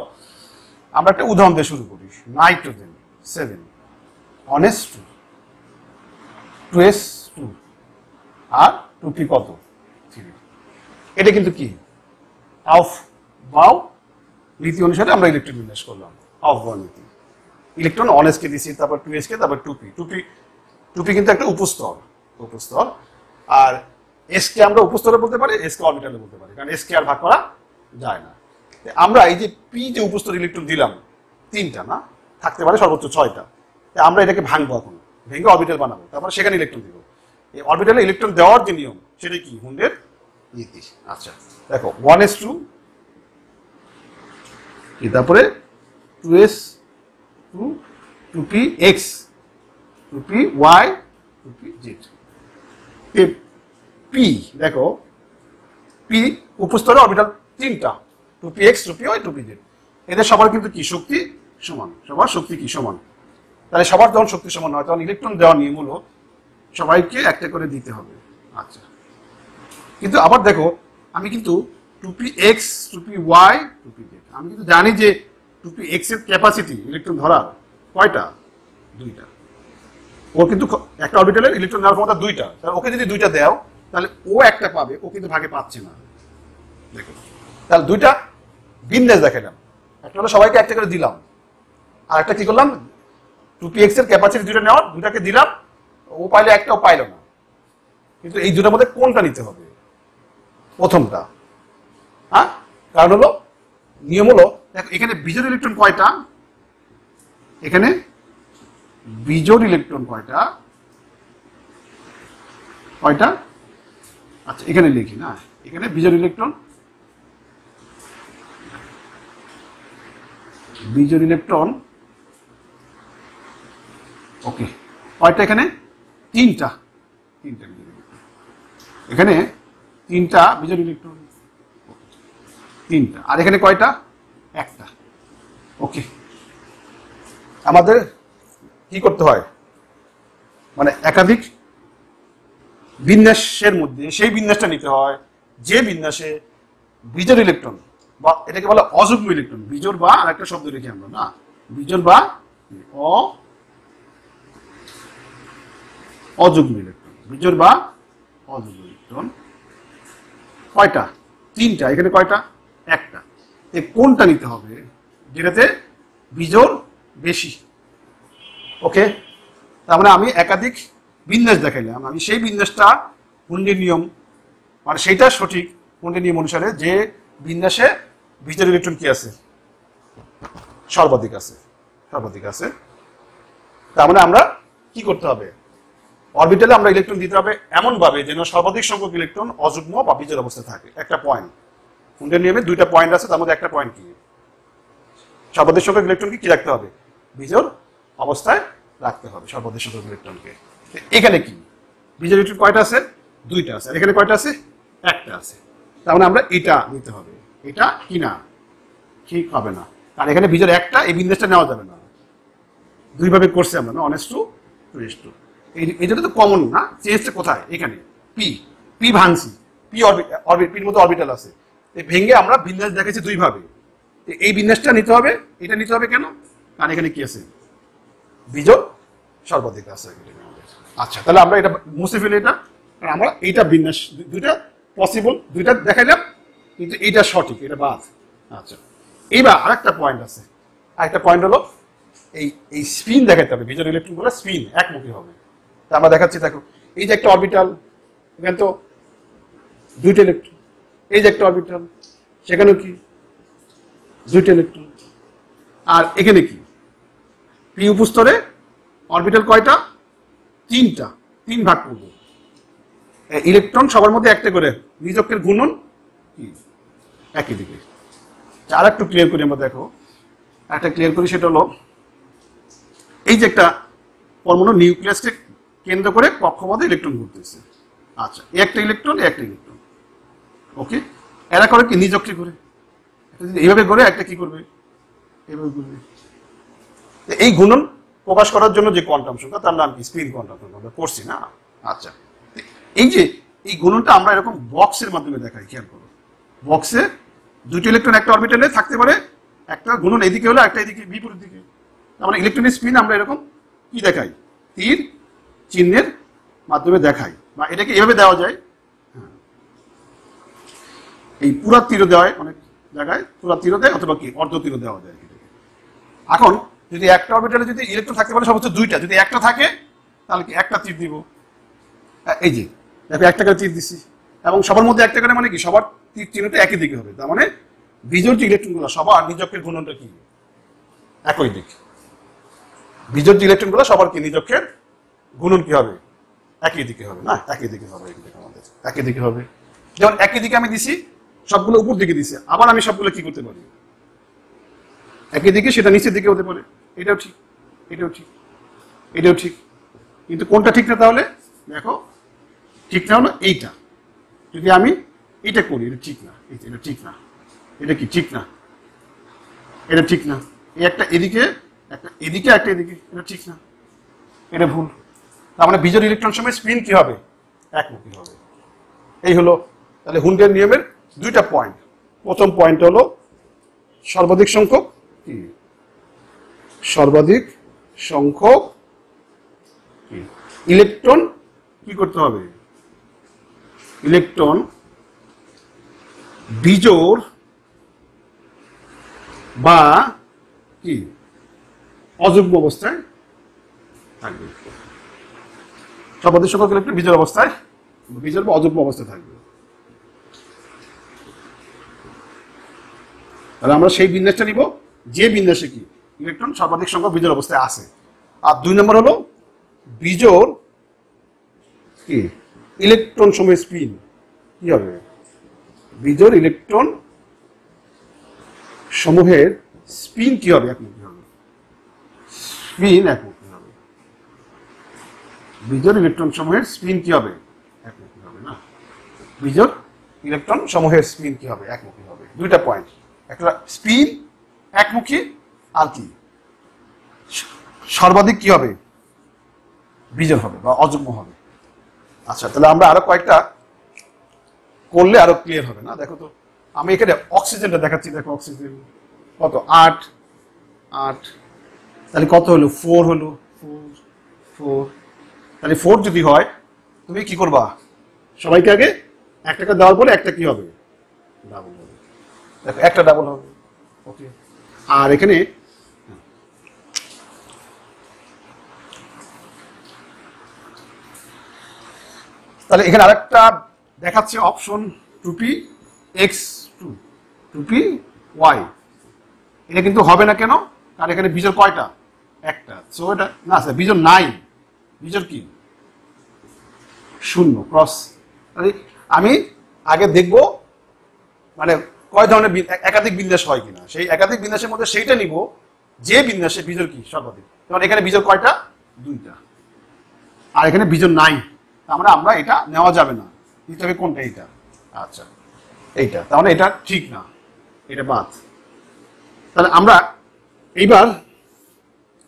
আমরা একটা উদাহরণ দিয়ে শুরু করি। নাইট্রোজেন 7, অনেস্ট 2, 2s 2, আর 2p কত 3। এটা কিন্তু কি অফ বাউ নীতি অনুসারে আমরা ইলেকট্রন বিন্যাস করলাম। অফ বাউ নীতি, ইলেকট্রন অনেস্টকে দিছি, তারপর 2s কে, তারপর 2p কিন্তু একটা উপস্তর, আর s কে আমরা উপস্তরে বলতে পারি, s কে অরবিটালে বলতে পারি, কারণ s কে আর ভাগ করা যায় না। আমরা এই যে p যে উপস্তর ইলেকট্রন দিলাম 3টা, না থাকতে পারে সর্বোচ্চ 6টা, আমরা এটাকে ভাঙবো, এখন ভেঙে অরবিটাল বানাবো, তারপর সেখানে ইলেকট্রন দিব। এই অরবিটালে ইলেকট্রন দেওয়ার যে নিয়ম, সেটা কি হুন্ডের নীতি। আচ্ছা দেখো 1s2, তারপরে 2s2, 2px, 2py, 2pz। p দেখো p উপস্তরে অরবিটাল 3টা, 2px, 2py, 2pz। এদের সবার কিন্তু কি শক্তি সমান, সবার শক্তি কি সমান। তাহলে সবার যখন শক্তি সমান হয়, তখন ইলেকট্রন দেওয়ার নিয়ম হলো সবাইকে একটা করে দিতে হবে। আচ্ছা, কিন্তু আবার দেখো আমি কিন্তু 2px, 2py, 2pz, আমি কিন্তু জানি যে 2px এর ক্যাপাসিটি ইলেকট্রন ধরার কয়টা, 2টা। ও কিন্তু একটা অরবিটালের ইলেকট্রন নেওয়ার ক্ষমতা 2টা, তাহলে ওকে যদি 2টা দাও তাহলে ও একটা পাবে, ও কিন্তু ভাগে পাচ্ছে না। দেখো তাহলে 2টা বিন্যাস দেখালাম, একটা হলো সবাইকে একটা করে দিলাম, আর একটা কি করলাম 2px এর ক্যাপাসিটি 2টা নেওয়ার, 2টাকে দিলাম, ও পাইলে একটা, ও পাইলো না। কিন্তু এই দুটার মধ্যে কোনটা নিতে হবে, প্রথমটা। হ্যাঁ, কারণ হলো নিয়ম হলো, দেখো এখানে বিজোড় ইলেকট্রন কয়টা, এখানে বিজোড় ইলেকট্রন কয়টা, আচ্ছা এখানে লিখি না, এখানে বিজোড় ইলেকট্রন ওকে কয়টা, এখানে 3টা, এখানে 3টা বিজোড় ইলেকট্রন, 3টা, আর এখানে কয়টা, একটা। ওকে, আমাদের কি করতে হয়, মানে একাধিক বিন্যাসের মধ্যে সেই বিন্যাসটা নিতে হয় যে বিন্যাসে বিজোড় ইলেকট্রন, বা এটাকে বলা অযুগ্ম ইলেকট্রন, বিজোড় বা আর একটা শব্দ লিখি আমরা, না বিজোড় বা অযুগ্ম ইলেকট্রন, বিজোড় বা অযুগ্ম ইলেকট্রন কয়টা, 3টা, এখানে কয়টা, একটা। কোনটা নিতে হবে যেটাতে বিজোড় বেশি। ওকে, তার মানে আমি একাধিক বিন্যাস দেখাইলাম, আমি সেই বিন্যাসটা হুন্ডের নিয়ম, মানে সেইটা সঠিক হুন্ডের নিয়ম অনুসারে যে বিন্যাসে বিজোড় ইলেকট্রন কি আছে, সর্বাধিক আছে। তার মানে আমরা কি করতে হবে, অরবিটালে আমরা ইলেকট্রন দিতে হবে এমন ভাবে যেন সর্বাধিক সংখ্যক ইলেকট্রন অযুগ্ম বা বিজোড় অবস্থায় থাকে। একটা পয়েন্ট, হুন্ডের নিয়মে 2টা পয়েন্ট আছে, তার মধ্যে একটা পয়েন্ট কি, সর্বাধিক সংখ্যক ইলেকট্রনকে কি রাখতে হবে, বিজোড় অবস্থায় রাখতে হবে সর্বাধিক সংখ্যক ইলেকট্রনকে। এখানে কি বিজোড় ইলেকট্রন কয়টা আছে, 2টা আছে, আর এখানে কয়টা আছে, একটা আছে। তার মানে আমরা এটা নিতে হবে, এটা কি না, ঠিক হবে না, কারণ এখানে বিজোড় একটা, এই বিন্যাসটা নেওয়া যাবে না। 2 ভাবে করছি আমরা, না অনেস্ট 2, 2s2, এই জন্য তো কমন না, চেঞ্জটা কোথায়, এখানে পি ভাঙছি, পির মধ্যে অরবিটাল আছে, ভেঙে আমরা বিন্যাস দেখেছি 2 ভাবে। এই বিন্যাসটা নিতে হবে, এটা নিতে হবে কেন, কারণ এখানে কি আছে, বিজোড় সর্বাধিক আছে। আচ্ছা, তাহলে আমরা এটা মুছে ফেলি, এটা আমরা এইটা বিন্যাস 2টা পসিবল, 2টা দেখাইলাম, কিন্তু এইটা সঠিক, এটা বাদ। আচ্ছা, এইবার আরেকটা পয়েন্ট আছে, আরেকটা পয়েন্ট হলো এই স্পিন দেখাতে হবে, বিজোড় ইলেকট্রন গুলো স্পিন একমুখী হবে। তা আমরা দেখাচ্ছি, দেখো এই যে একটা অরবিটাল, এখানে তো 2টা ইলেকট্রন, এই যে একটা অরবিটাল, সেখানেও কি 2টা ইলেকট্রন, আর এখানে কি পি উপস্তরে অরবিটাল কয়টা, 3টা, 3 ভাগ করবো, ইলেকট্রন সবার মধ্যে একটা করে, নিজকের ঘূর্ণন কি একই দিকে। আর একটু ক্লিয়ার করি আমরা, দেখো একটা ক্লিয়ার করি, সেটা হলো এই যে একটা পরমাণু নিউক্লিয়াসকে কেন্দ্র করে কক্ষপথে ইলেকট্রন ঘুরতেছে। আচ্ছা, একটা ইলেকট্রন, একটা ইলেকট্রন, ওকে, এরা করে কি নিজকে করে, যদি এইভাবে করে একটা কি করবে, এইভাবে করবে। এই গুণন প্রকাশ করার জন্য যে কোয়ান্টাম সংখ্যা তার নাম কি? স্পিন কোয়ান্টাম সংখ্যা, আমরা পড়ছি না? আচ্ছা, এই যে এই গুণনটা আমরা এরকম বক্সের মাধ্যমে দেখাই, খেয়াল করো। বক্সে দুটো ইলেকট্রন একটা অরবিটালে থাকতে পারে, একটা গুণন এদিকে হলো, একটা এদিকে বিপরীত দিকে। তার মানে ইলেকট্রনের স্পিন আমরা এরকম কি দেখাই? তীর চিহ্নের মাধ্যমে দেখাই, বা এটাকে এভাবে দেওয়া যায়। এই পুরা তীরও দেওয়া হয় অনেক জায়গায়, পুরা তীরও দেয় অথবা কি অর্ধ তীরও দেওয়া যায়। এখন যদি একটা অরবিটালে যদি ইলেকট্রন থাকতে পারে সর্বোচ্চ দুইটা, যদি একটা থাকে তাহলে কি একটা তীর দিব। এই যে দেখো একটা করে তীর দিচ্ছি, এবং সবার মধ্যে একটা করে মানে কি সবার তীর চিহ্নটা একই দিকে হবে। তার মানে বিজোড় যে ইলেকট্রনগুলো সবার নিজকের গুণনটা কি? একই দিক। বিজোড় যে ইলেকট্রনগুলো সবার কি নিজকের গুণন কি হবে? একই দিকে হবে না? একই দিকে হবে, আমাদের একই দিকে হবে। যেমন একই দিকে আমি দিছি, সবগুলো উপর দিকে দিছি, আবার আমি সবগুলো কি করতে পারি? একই দিকে, সেটা নিচের দিকে হতে পারে। এটাও ঠিক, এটাও ঠিক, এটাও ঠিক। কিন্তু কোনটা ঠিক না তাহলে? দেখো ঠিক না হলো এইটা। যদি আমি এটা করি, এটা ঠিক না, এটা ঠিক না, এটা কি ঠিক না, এটা ঠিক না। এই একটা এদিকে, একটা এদিকে, একটা এদিকে, এটা ঠিক না, এটা ভুল। তার মানে বিজোড় ইলেকট্রন সময় স্পিন কি হবে? একমুখী হবে। এই হলো তাহলে হুন্ডের নিয়মের দুইটা পয়েন্ট। প্রথম পয়েন্ট হলো সর্বাধিক সংখ্যক কি? সর্বাধিক সংখ্যক ইলেকট্রন কি করতে হবে? ইলেকট্রন বিজোড় বা কি অযুগ্ম অবস্থায় থাকবে। সর্বাধিক সংখ্যক ইলেকট্রন বিজোড় অবস্থায়, বিজোড় বা অযুগ্ম অবস্থায় থাকবে। তাহলে আমরা সেই বিন্যাসটা নিব যে বিন্যাসে কি ইলেকট্রন সর্বাধিক সংখ্যক বিজোড় অবস্থায় আছে। আর 2 নম্বর হলো বিজোড় কি ইলেকট্রন সময় স্পিন কি হবে? বিজোড় ইলেকট্রন সমূহের স্পিন কি হবে? একমুখী হবে। স্পিন একমুখী হবে। বিজোড় ইলেকট্রন সমূহের স্পিন কি হবে? একমুখী হবে না? বিজোড় ইলেকট্রন সমূহের স্পিন কি হবে? একমুখী হবে। দুইটা পয়েন্ট, একটা স্পিন একমুখী, আর কি সর্বাধিক কি হবে? বিজোড় হবে বা অযুগ্ম হবে। আচ্ছা, তাহলে আমরা আরো কয়েকটা করলে আরো ক্লিয়ার হবে না? দেখো তো, আমি এখানে অক্সিজেনটা দেখাচ্ছি। দেখো অক্সিজেন কত? 8 8, তাহলে কত হলো? 4 হলো। 4 তাহলে 4 যদি হয় তুমি কি করবা? সবাইকে আগে একটা করে দেওয়ার পরে একটা কি হবে? ডাবল হবে। দেখো একটা ডাবল হবে। ওকে, আর এখানে তাহলে এখানে আরেকটা দেখাচ্ছে অপশন 2p(x2 2py)। এটা কিন্তু হবে না কেন? কারণ এখানে বিজোড় কয়টা? একটা। সো এটা না স্যার, বিজোড় নাই। বিজোড় কি? শূন্য, ক্রস। তাহলে আমি আগে দেখব মানে কয় ধরনের একাধিক বিন্যাস হয় কিনা, সেই একাধিক বিন্যাসের মধ্যে সেইটা নিব যে বিন্যাসে বিজোড় কি সর্বাধিক। যেমন এখানে বিজোড় কয়টা? 2টা, আর এখানে বিজোড় নাই। আমরা আমরা এটা নেওয়া যাবে না, নিতে হবে কোনটা? এইটা। আচ্ছা, এইটা। তাহলে এটা ঠিক না, এটা বাদ। তাহলে আমরা এইবার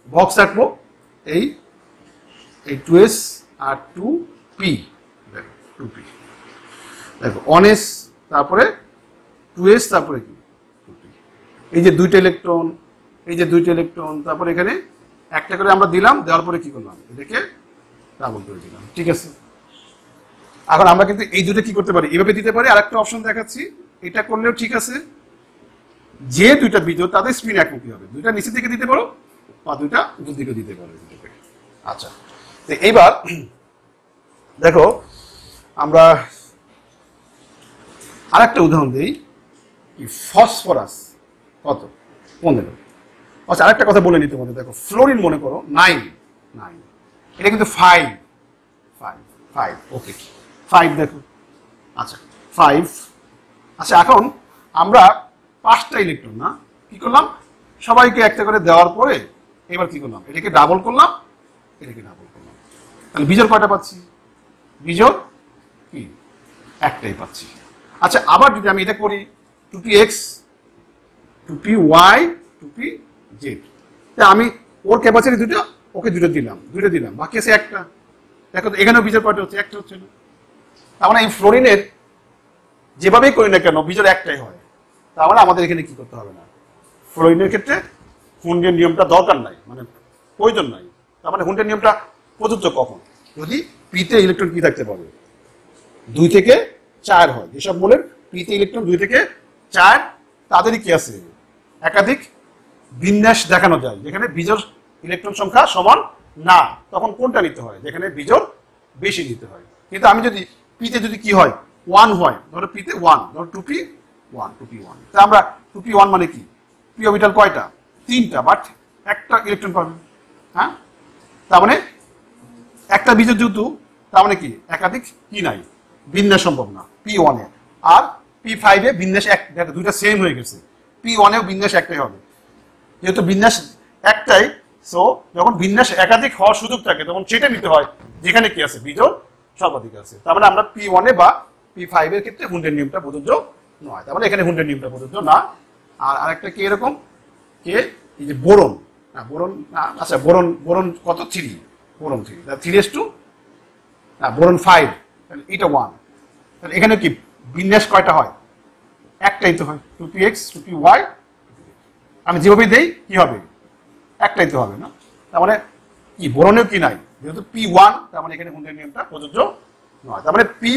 বক্স রাখবো এই 2s আর 2p। দেখো 2p, দেখো 1s, তারপরে 2s, তারপরে কি 2p। এই যে দুইটা ইলেকট্রন, এই যে দুইটা ইলেকট্রন, তারপরে এখানে একটা করে আমরা দিলাম, দেওয়ার পরে কি করলাম? এটাকে ডাবল করে দিলাম। ঠিক আছে, এখন আমরা কিন্তু এই দুটো কি করতে পারি? এভাবে দিতে পারি। আর একটা অপশন দেখাচ্ছি, এটা করলেও ঠিক আছে। যে দুইটা বিজোড় তাদের স্পিন একমুখী হবে। দুইটা নিচের দিকে দিতে পারো বা দুইটা উপর দিকে দিতে পারো। আচ্ছা, তো এইবার দেখো আমরা আরেকটা উদাহরণ দিই। ফসফরাস কত? 15। আচ্ছা, আরেকটা কথা বলে নিতে হবে। দেখো ফ্লোরিন মনে করো 9 9, এটা কিন্তু 5 5 5। ওকে, 5 দেখো। আচ্ছা 5। আচ্ছা, এখন আমরা 5টা ইলেকট্রন না কি করলাম? সবাইকে একটা করে দেওয়ার পরে এবার কি করলাম? এটাকে ডাবল করলাম, এটাকে ডাবল করলাম। তাহলে বিজোড় কয়টা পাচ্ছি? বিজোড় কি একটাই পাচ্ছি। আচ্ছা, আবার যদি আমি এটা করি 2px 2p Y 2p Z. আমি ওর ক্যাপাসিটি দুটো, ওকে দুটো দিলাম, বাকি আছে একটা। দেখো তো এখানেও বিজোড় কয়টা হচ্ছে? একটা হচ্ছে না। তার মানে এই ফ্লোরিনের যেভাবেই করি না কেন বিজোড় একটাই হয়। তার মানে আমাদের এখানে কি করতে হবে না, ফ্লোরিনের ক্ষেত্রে হুন্ডের নিয়মটা দরকার নাই, মানে প্রয়োজন নাই। তার মানে হুন্ডের নিয়মটা প্রযোজ্য কখন? যদি পিতে ইলেকট্রন কি থাকতে পারে, 2 থেকে 4 হয়। যেসব মোলের পিতে ইলেকট্রন 2 থেকে 4, তাদেরই কি আছে, একাধিক বিন্যাস দেখানো যায়। যেখানে বিজোড় ইলেকট্রন সংখ্যা সমান না, তখন কোনটা নিতে হয়? যেখানে বিজোড় বেশি নিতে হয়। কিন্তু আমি যদি পিতে যদি কি হয় 1 হয়, ধরো পিতে 1, ধরো 2p1, তা আমরা 2p1 মানে কি, পি অরবিটাল কয়টা? 3টা, বাট একটা ইলেকট্রন পাবে। হ্যাঁ, তার মানে একটা বিজোড় যেহেতু, তার মানে কি একাধিক কি নাই, বিন্যাস সম্ভব না p1 এ। আর p5 এ বিন্যাস দুইটা সেম হয়ে গেছে, p1 এও বিন্যাস একটাই হবে। যেহেতু বিন্যাস একটাই, সো যখন বিন্যাস একাধিক হওয়ার সুযোগ থাকে তখন সেটা নিতে হয় যেখানে কি আছে, বিজোড় সর্বাধিক আছে। তার মানে আমরা p1 এ বা p5 এর ক্ষেত্রে হুন্ডের নিয়মটা প্রযোজ্য নয়। তার মানে এখানে হুন্ডের নিয়মটা প্রযোজ্য না। আর আরেকটা কি এরকম, কে এই যে বোরন, না বোরন না, আচ্ছা বোরন কত? 3, বোরন 3, 3s2, না বোরন 5, তাহলে এটা 1। তাহলে এখানে কি বিন্যাস কয়টা হয়? একটাই তো হয়, 2px 2py। আমি যেভাবে দেই কি হবে, একটাই তো হবে না। তার মানে কি বোরনেও কি নাই, যেহেতু p1, তার মানে এখানে হুন্ডের নিয়মটা প্রযোজ্য নয়। তার মানে পি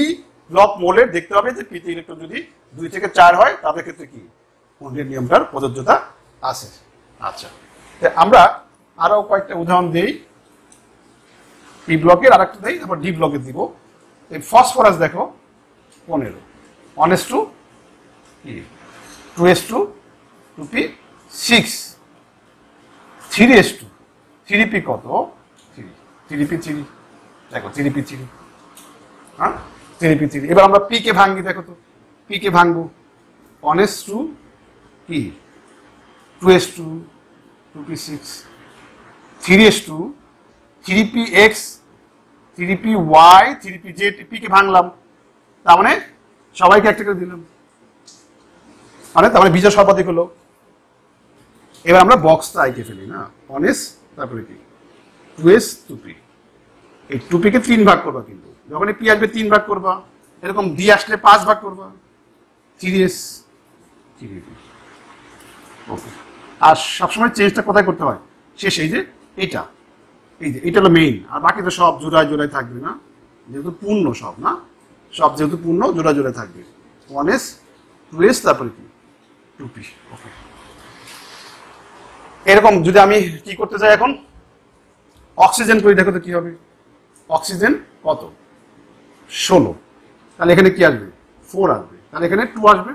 ব্লক মোলের দেখতে হবে যে পিতে ইলেকট্রন যদি 2 থেকে 4 হয়, তাদের ক্ষেত্রে কি হুন্ডের নিয়মটার প্রযোজ্যতা আছে। আচ্ছা, আমরা আরো কয়েকটা উদাহরণ দিই। পি ব্লকের আর একটা দিই, তারপর ডি ব্লকের দিব। এই ফসফরাস দেখো 15, 1s2, 2s2, 2p6, 3s2, 3p কত? 3p3, দেখো 3p3, হ্যাঁ 3p3। এবার আমরা পি কে ভাঙি, দেখো তো পি কে ভাঙবো, 1s2 কি, 2s2, 2p6, 3s2, 3px, 3py, 3pz, P K ভাঙলাম। তার মানে সবাইকে একটা করে দিলাম, মানে তার মানে বিজয় সর্বাধিক হলো। এবার আমরা বক্সটা আইকে ফেলি না, 1s, তারপরে কি 2s, 2p। এই 2p কে 3 ভাগ করবা, কিন্তু যখনই পি আসবে 3 ভাগ করবা, এরকম ডি আসলে 5 ভাগ করবা, 3s, 3p। ওকে, আর সবসময় চেঞ্জটা কোথায় করতে হয়, শেষ এই যে এইটা, এই যে এটা হলো মেইন, আর বাকি তো সব জোড়ায় জোড়ায় থাকবে না, যেহেতু পূর্ণ সব, না সব যেহেতু পূর্ণ জোড়া জোড়ায় থাকবে। 1s, 2s, তারপরে কি 2p। ওকে, এরকম যদি আমি কি করতে চাই এখন, অক্সিজেন করি, দেখো তো কি হবে। অক্সিজেন কত? 16, তাহলে এখানে কি আসবে? 4 আসবে, তাহলে এখানে 2 আসবে,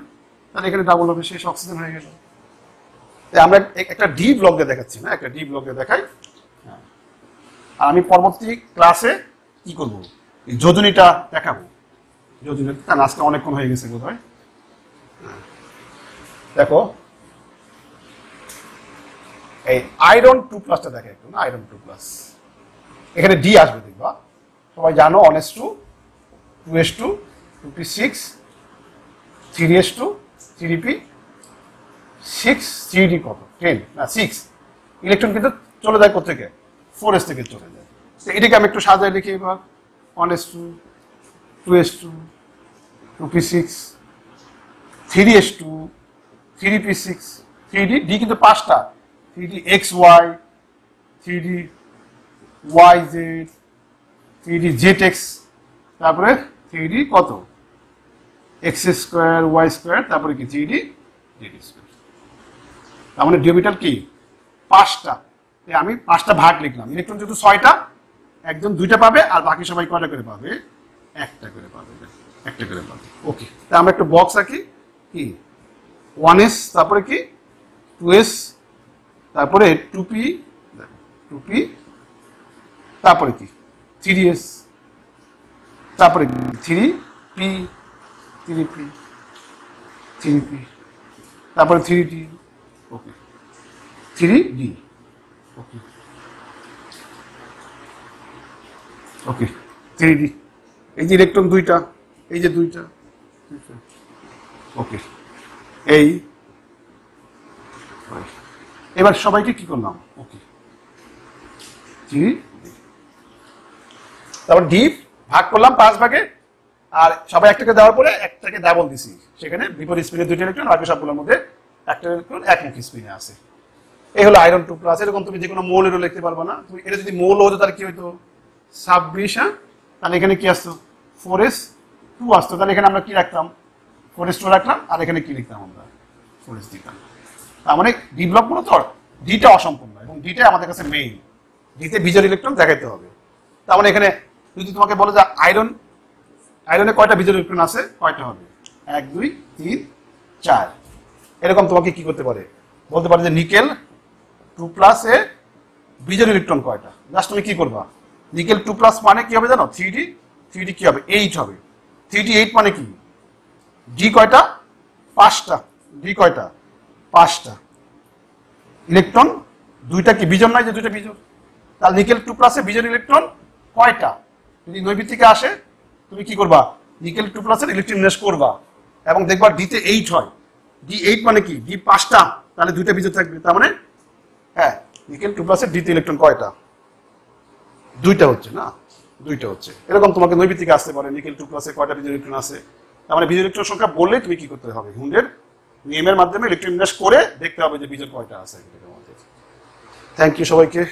তাহলে এখানে ডাবল হবে, শেষ, অক্সিজেন হয়ে গেল। আমরা একটা ডি ব্লকে দেখাচ্ছি না, একটা ডি ব্লকে দেখাই। আর আমি পরবর্তী ক্লাসে কি করবো, যোজনীটা দেখাবো। যোজনী, কারণ আজকে অনেকক্ষণ হয়ে গেছে বোধ হয়। দেখো এই আয়রন 2+টা দেখে একটু না, আয়রন 2+, এখানে ডি আসবে, দেখবা সবাই জানো, 1s2, 2s2, 2p6, 3s2, 3p6, 3d কত? 10 না 6। ইলেকট্রন কিন্তু চলে যায় কোথেকে? 4s থেকে চলে যায়। এটাকে আমি একটু সাজায় লিখি এবার, 1s2, 2s2, 2p6, 3s2, 3p6, 3d, d কিন্তু 5টা, 3d xy, 3d yz, 3d zx, তারপরে 3d কত? x স্কোয়ার, y স্কোয়ার, তারপরে কি 3d z স্কোয়ার। তার মানে ডি অরবিটাল কি 5টা, আমি 5টা ভাগ লিখলাম। ইলেকট্রন যেহেতু 6টা, একজন 2টা পাবে, আর বাকি সবাই কয়টা করে পাবে? একটা করে পাবে, একটা করে পাবে। ওকে, তা আমরা একটা বক্স আঁকি, কি 1s, তারপরে কি 2s, তারপরে 2p, 2p, তারপরে কি 3s, তারপরে 3p, 3p, 3p, তারপরে 3d। ওকে, 3d। ওকে, ওকে 3d। এই যে ইলেকট্রন 2টা, এই যে 2টা। ওকে, এই এবার সবাইকে কি করলাম, ওকে, তারপর ডি ভাগ করলাম 5 ভাগে, আর সবাই একটাকে দেওয়ার পরে একটাকে ডাবল দিছি, সেখানে বিপরীত স্পিনে 2টা ইলেকট্রন, বাকি সবগুলোর মধ্যে একটা ইলেকট্রন একমুখী স্পিনে আছে। এই হলো আয়রন 2 প্লাস। এরকম তুমি যে কোনো মৌলেরও লিখতে পারবে না, তুমি এটা যদি মৌল হতো তাহলে কি হইতো 26, তাহলে এখানে কি আসতো 4s2 আসতো, তাহলে এখানে আমরা কি রাখতাম 4s2 রাখলাম, আর এখানে কি লিখতাম আমরা 4s দিতাম। তার মানে ডি ব্লক মূলত ডিটা অসম্পূর্ণ, এবং ডিটা আমাদের কাছে মেইন, ডিতে বিজোড় ইলেকট্রন দেখাইতে হবে। তার মানে এখানে যদি তোমাকে বলে যে আয়রনে কয়টা বিজোড় ইলেকট্রন আছে, কয়টা হবে 1 2 3 4, এরকম তোমাকে কি করতে পারে বলতে পারে যে নিকেল 2 প্লাস এ বিজোড় ইলেকট্রন কয়টা। জাস্ট তুমি কি করবা, নিকেল 2 প্লাস মানে কি হবে জানো, 3d কি হবে 8 হবে। 3d 8 মানে কি, ডি কয়টা 5টা, ডি কয়টা 5টা, ইলেকট্রন 2টা কি বিজোড় নাই যে 2টা বিজোড়, তাহলে নিকেল 2 প্লাসে বিজোড় ইলেকট্রন কয়টা, যদি নৈবিত্তিকে আসে তুমি কি করবা নিকেল 2 প্লাসের ইলেকট্রন বিন্যাস করবা, এবং দেখবা ডিতে 8 হয়, ডি 8 মানে কি ডি 5টা, তাহলে 2টা বিজোড় থাকবে। তার মানে হ্যাঁ নিকেল 2 প্লাসের ডিতে ইলেকট্রন কয়টা, 2টা হচ্ছে না, 2টা হচ্ছে। এরকম তোমাকে নৈবিত্তিকে আসতে পারে নিকেল 2 প্লাসে কয়টা বিজোড় ইলেকট্রন আছে, তার মানে বিজোড় ইলেকট্রন সংখ্যা বললেই তুমি কি করতে হবে, হুন্ডের নিয়মের মাধ্যমে ইলেকট্রন বিন্যাস করে দেখতে হবে যে বিজোড় কয়টা আছে। থ্যাংক ইউ সবাইকে।